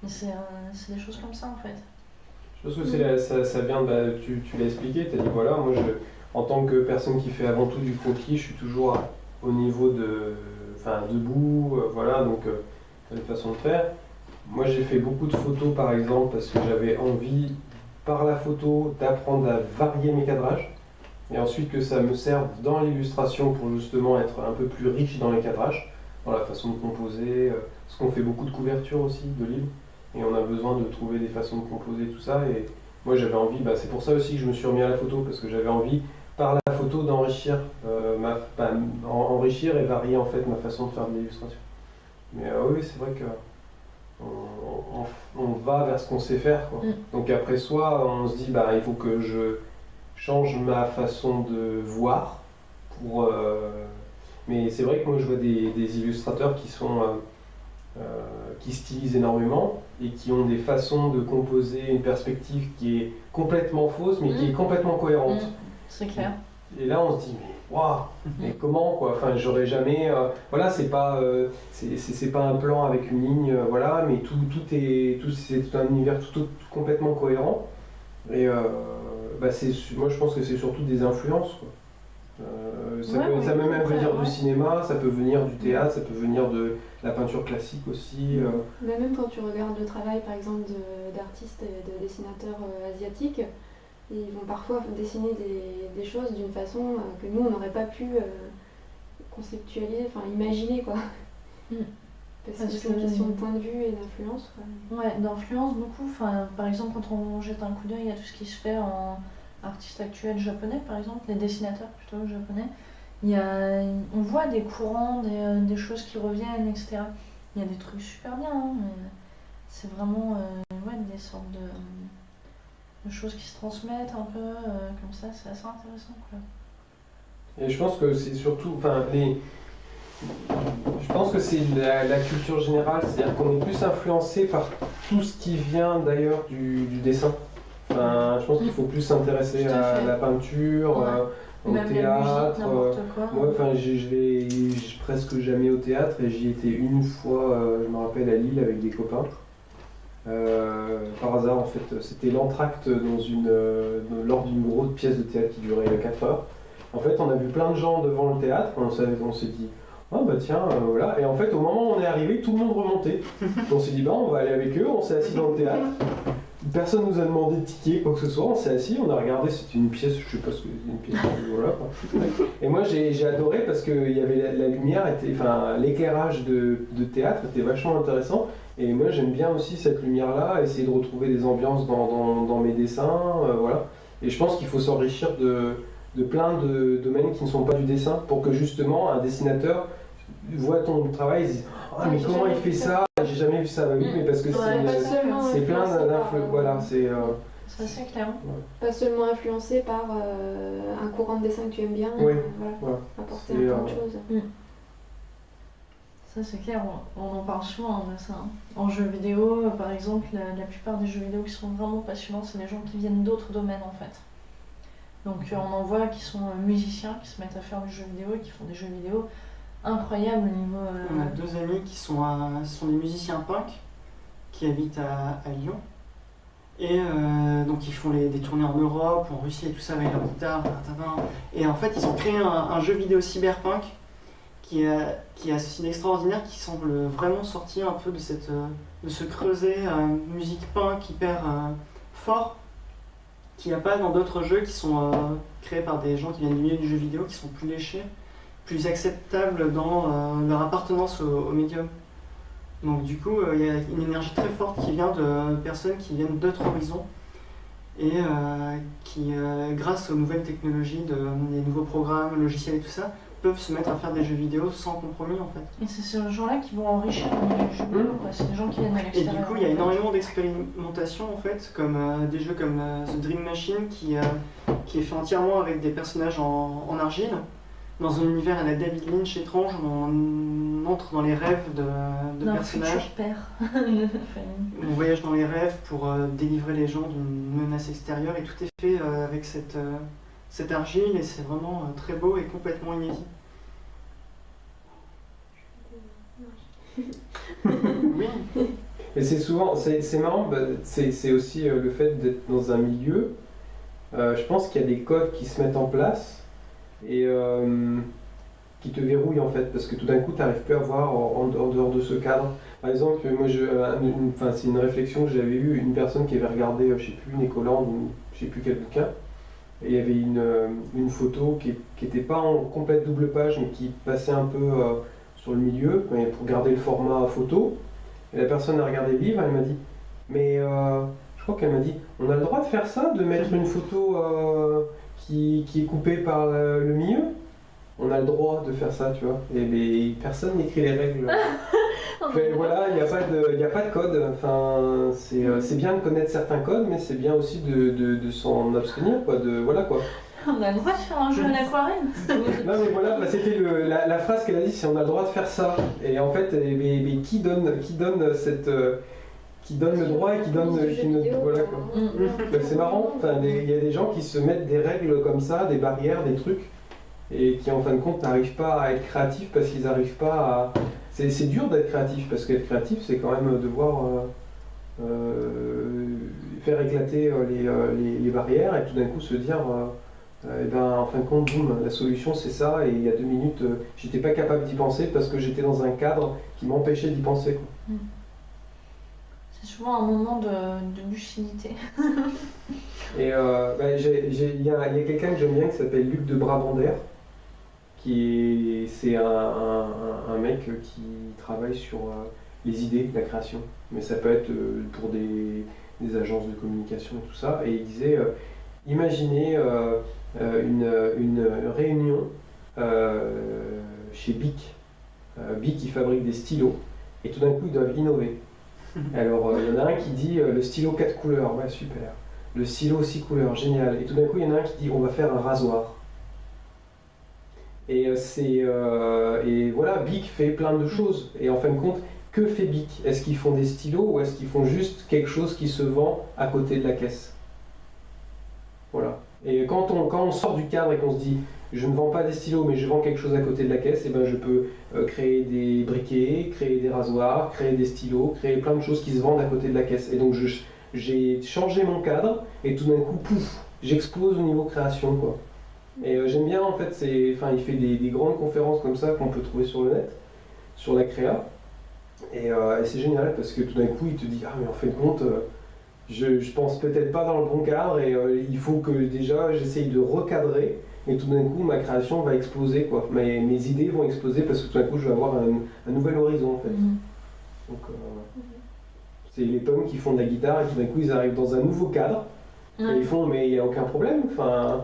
Mais c'est des choses comme ça, en fait. Je pense que ça vient, tu l'as expliqué, tu as dit voilà, moi en tant que personne qui fait avant tout du croquis, je suis toujours au niveau debout, voilà, donc une façon de faire. Moi j'ai fait beaucoup de photos par exemple parce que j'avais envie, par la photo, d'apprendre à varier mes cadrages. Et ensuite que ça me serve dans l'illustration pour justement être un peu plus riche dans les cadrages, dans la façon de composer, parce qu'on fait beaucoup de couvertures aussi, de livres, et on a besoin de trouver des façons de composer tout ça, et moi j'avais envie, c'est pour ça aussi que je me suis remis à la photo, parce que j'avais envie, par la photo, d'enrichir enrichir et varier en fait ma façon de faire de l'illustration. Mais oui, c'est vrai que on va vers ce qu'on sait faire, quoi. Donc après soit on se dit il faut que je change ma façon de voir mais c'est vrai que moi je vois des illustrateurs qui stylisent énormément et qui ont des façons de composer une perspective qui est complètement fausse mais qui est complètement cohérente. C'est clair. Et là on se dit mais waouh, mais comment quoi, enfin j'aurais jamais voilà, c'est pas un plan avec une ligne voilà, mais c'est un univers tout complètement cohérent. Et moi je pense que c'est surtout des influences, quoi. Ça peut même venir du cinéma, ça peut venir du théâtre, ça peut venir de la peinture classique aussi. Mais même quand tu regardes le travail par exemple d'artistes et de dessinateurs asiatiques, ils vont parfois dessiner des choses d'une façon que nous on n'aurait pas pu conceptualiser, enfin imaginer, quoi. Parce que c'est une question de point de vue et d'influence, quoi. Ouais, d'influence beaucoup. Enfin, par exemple, quand on jette un coup d'œil à tout ce qui se fait en artistes actuels japonais, par exemple, les dessinateurs plutôt japonais, on voit des courants, des choses qui reviennent, etc. Il y a des trucs super bien, mais c'est vraiment ouais, des sortes de choses qui se transmettent un peu comme ça, c'est assez intéressant quoi. Et je pense que c'est surtout, enfin, je pense que c'est la culture générale, c'est-à-dire qu'on est plus influencé par tout ce qui vient d'ailleurs du dessin. Enfin, je pense qu'il faut plus s'intéresser Tout à à fait. la peinture, Ouais. au Même la théâtre. musique, n'importe quoi. Moi, enfin, je vais presque jamais au théâtre et j'y étais une fois, je me rappelle, à Lille avec des copains. Par hasard, en fait, c'était l'entracte lors d'une grosse pièce de théâtre qui durait 4 heures. En fait, on a vu plein de gens devant le théâtre, on s'est dit, ah bah tiens, voilà. Et en fait, au moment où on est arrivé, tout le monde remontait. On s'est dit, bah on va aller avec eux, on s'est assis dans le théâtre. Personne nous a demandé de ticket, quoi que ce soit, on s'est assis, on a regardé, c'était une pièce, je sais pas ce que c'était, une pièce, voilà quoi. Et moi j'ai adoré parce que il y avait la lumière, enfin l'éclairage de théâtre était vachement intéressant. Et moi j'aime bien aussi cette lumière-là, essayer de retrouver des ambiances dans mes dessins, voilà. Et je pense qu'il faut s'enrichir de plein de domaines qui ne sont pas du dessin pour que justement un dessinateur voit ton travail et se dise « Ah mais comment il fait ça? J'ai jamais vu ça. » Bah oui, mais parce que c'est plein d'influences. Voilà, c'est... Ça c'est clair. Pas seulement influencé par un courant de dessin que tu aimes bien, Oui, voilà, voilà. apporter C'est, plein de choses. Ça c'est clair, on en parle souvent de ça. En jeux vidéo, par exemple, la plupart des jeux vidéo qui sont vraiment passionnants, c'est les gens qui viennent d'autres domaines en fait. Donc on en voit qui sont musiciens, qui se mettent à faire du jeu vidéo et qui font des jeux vidéo incroyables au niveau... On a 2 amis qui sont des musiciens punk qui habitent à Lyon. Et donc ils font des tournées en Europe, en Russie et tout ça avec leur guitare. Et en fait ils ont créé un jeu vidéo cyberpunk qui a ceci d'extraordinaire, qui semble vraiment sortir un peu de ce creuset musique punk hyper fort qu'il n'y a pas dans d'autres jeux qui sont créés par des gens qui viennent du milieu du jeu vidéo, qui sont plus léchés, plus acceptables dans leur appartenance au médium. Donc du coup, il y a une énergie très forte qui vient de personnes qui viennent d'autres horizons et qui, grâce aux nouvelles technologies, des nouveaux programmes, logiciels et tout ça, peuvent se mettre à faire des jeux vidéo sans compromis en fait. Et c'est ces gens-là qui vont enrichir le milieu du jeu vidéo, quoi. C'est des gens qui viennent de Et l'extérieur. du coup, il y a énormément d'expérimentation en fait, comme des jeux comme The Dream Machine qui est fait entièrement avec des personnages en argile, dans un univers à la David Lynch étrange où on entre dans les rêves de D'un personnages. futur père de famille. On voyage dans les rêves pour délivrer les gens d'une menace extérieure et tout est fait avec cette argile et c'est vraiment très beau et complètement inédit. Oui. Et c'est souvent, c'est marrant, bah, c'est aussi le fait d'être dans un milieu. Je pense qu'il y a des codes qui se mettent en place et qui te verrouillent en fait, parce que tout d'un coup, tu n'arrives plus à voir en dehors de ce cadre. Par exemple, moi, c'est une réflexion que j'avais eue, une personne qui avait regardé, je sais plus, Nécoland ou je sais plus quel bouquin, et il y avait une photo qui n'était pas en complète double page, mais qui passait un peu sur le milieu, pour garder le format photo. Et la personne a regardé le livre, elle m'a dit, mais je crois qu'elle m'a dit, on a le droit de faire ça, de mettre une photo qui est coupée par le milieu? On a le droit de faire ça, tu vois. Et personne n'écrit les règles. Voilà, il n'y a pas de code. Enfin, c'est bien de connaître certains codes, mais c'est bien aussi de s'en abstenir, quoi. Voilà, quoi. On a le droit de faire un jeu à l'aquarelle. Non mais voilà, bah, c'était la phrase qu'elle a dit, c'est on a le droit de faire ça. Et en fait, mais qui donne le droit et qui voilà quoi. Bah, c'est marrant, enfin, il y a des gens qui se mettent des règles comme ça, des barrières, des trucs, et qui en fin de compte n'arrivent pas à être créatifs parce qu'ils n'arrivent pas à... C'est dur d'être créatif, parce qu'être créatif c'est quand même devoir faire éclater les barrières et tout d'un coup se dire... et ben, en fin de compte, boum, la solution c'est ça, et il y a 2 minutes, j'étais pas capable d'y penser parce que j'étais dans un cadre qui m'empêchait d'y penser, quoi. C'est souvent un moment de lucidité. Et il y a quelqu'un que j'aime bien qui s'appelle Luc de Brabander, c'est un mec qui travaille sur les idées, la création, mais ça peut être pour des agences de communication et tout ça, et il disait, imaginez une réunion chez Bic. Bic, ils fabriquent des stylos et tout d'un coup ils doivent innover. Alors, il y en a un qui dit le stylo 4 couleurs, ouais, super. Le stylo 6 couleurs, génial. Et tout d'un coup, il y en a un qui dit on va faire un rasoir. Et et voilà, Bic fait plein de choses. Et en fin de compte, que fait Bic? Est-ce qu'ils font des stylos ou est-ce qu'ils font juste quelque chose qui se vend à côté de la caisse? Voilà. Et quand on sort du cadre et qu'on se dit je ne vends pas des stylos mais je vends quelque chose à côté de la caisse, et ben je peux créer des briquets, créer des rasoirs, créer des stylos, créer plein de choses qui se vendent à côté de la caisse. Et donc j'ai changé mon cadre et tout d'un coup, pouf, j'explose au niveau création, quoi. Et j'aime bien en fait, il fait des grandes conférences comme ça qu'on peut trouver sur le net, sur la créa. Et c'est génial parce que tout d'un coup il te dit ah mais en fait compte je pense peut-être pas dans le bon cadre et il faut que déjà j'essaye de recadrer et tout d'un coup ma création va exploser, quoi. Mes idées vont exploser parce que tout d'un coup je vais avoir un nouvel horizon en fait. Donc c'est les pommes qui font de la guitare et tout d'un coup ils arrivent dans un nouveau cadre et ils font mais il n'y a aucun problème, enfin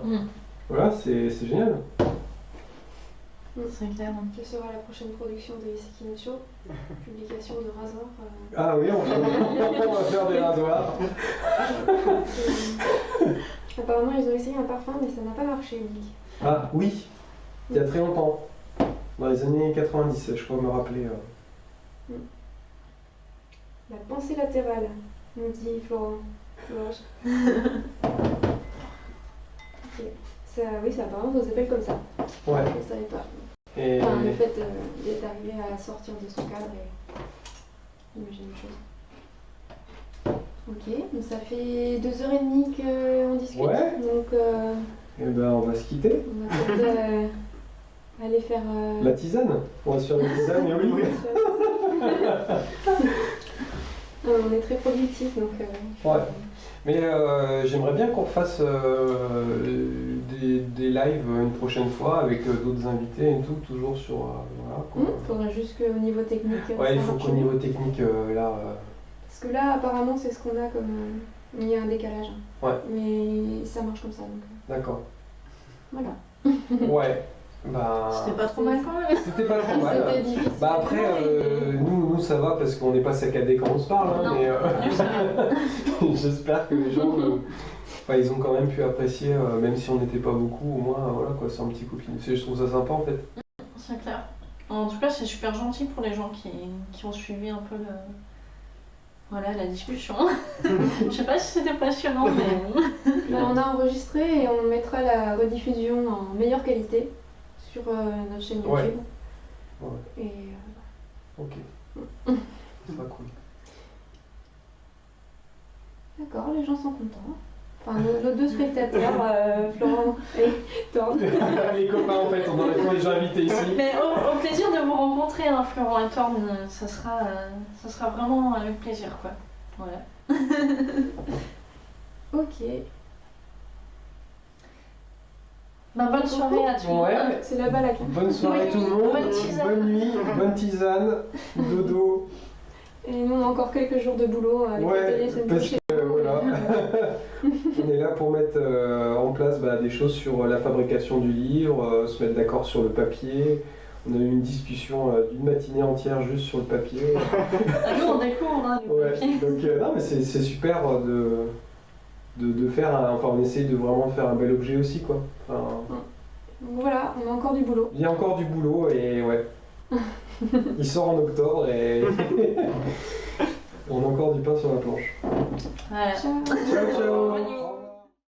voilà, c'est génial. C'est clair. Quelle sera la prochaine production de Iseki no Cho? Publication de rasoirs. Ah oui, on va faire des rasoirs. Apparemment, ils ont essayé un parfum, mais ça n'a pas marché, Bic. Ah oui, il y a très longtemps. Dans les années 90, je crois me rappeler. La pensée latérale, nous dit Florent. Ok. Ça, oui, ça apparemment, ça s'appelle comme ça. Ouais. Je ne savais pas. Et... Enfin, le fait d'être arrivé à sortir de son cadre et imaginer une chose. Ok, donc ça fait 2h30 qu'on discute. Ouais. Donc, eh ben, on va se quitter. on va peut-être aller faire. La tisane. On va se faire une tisane et oui. On est très productifs, donc. Ouais. Mais j'aimerais bien qu'on fasse des lives une prochaine fois avec d'autres invités et tout, toujours sur. Voilà, faudrait juste qu'au niveau technique. ouais, il faut qu'au niveau technique, là. Parce que là, apparemment, c'est ce qu'on a comme. Il y a un décalage. Ouais. Mais ça marche comme ça, donc. D'accord. Voilà. Ouais. Bah... C'était pas trop mal quand même. C'était pas trop mal. C'était difficile. Bah après, nous ça va parce qu'on n'est pas saccadés quand on se parle, hein, mais j'espère que les gens, ils ont quand même pu apprécier, même si on n'était pas beaucoup, au moins, voilà quoi, c'est un petit copine. Je trouve ça sympa en fait. C'est clair. En tout cas, c'est super gentil pour les gens qui ont suivi un peu la discussion. Je sais pas si c'était passionnant, mais... On a enregistré et on mettra la rediffusion en meilleure qualité sur notre chaîne YouTube. Ouais. Et Ok. C'est pas cool. D'accord, les gens sont contents. Enfin, nos deux spectateurs, Florent et Thorne. Les copains en fait, on aurait tous les gens invités ici. Mais au plaisir de vous rencontrer, hein, Florent et Thorne, ça sera vraiment avec plaisir, quoi. Voilà. Ok. Bah, bonne soirée à tous. Ouais. C'est là-bas la carte. Bonne soirée tout le monde. Bonne tisane. Bonne nuit, bonne tisane, dodo. Et nous, on a encore quelques jours de boulot avec Ouais, l'atelier semaine parce prochaine. que voilà. On est là pour mettre en place des choses sur la fabrication du livre, se mettre d'accord sur le papier. On a eu une discussion d'une matinée entière juste sur le papier. Nous, on découvre, hein, le Ouais, papier. donc non mais c'est super de faire, enfin on essaye de vraiment faire un bel objet aussi quoi. Enfin, Donc voilà, on a encore du boulot. il y a encore du boulot et ouais. Il sort en octobre et on a encore du pain sur la planche. Voilà. Ciao. Ciao ciao. Bonne nuit.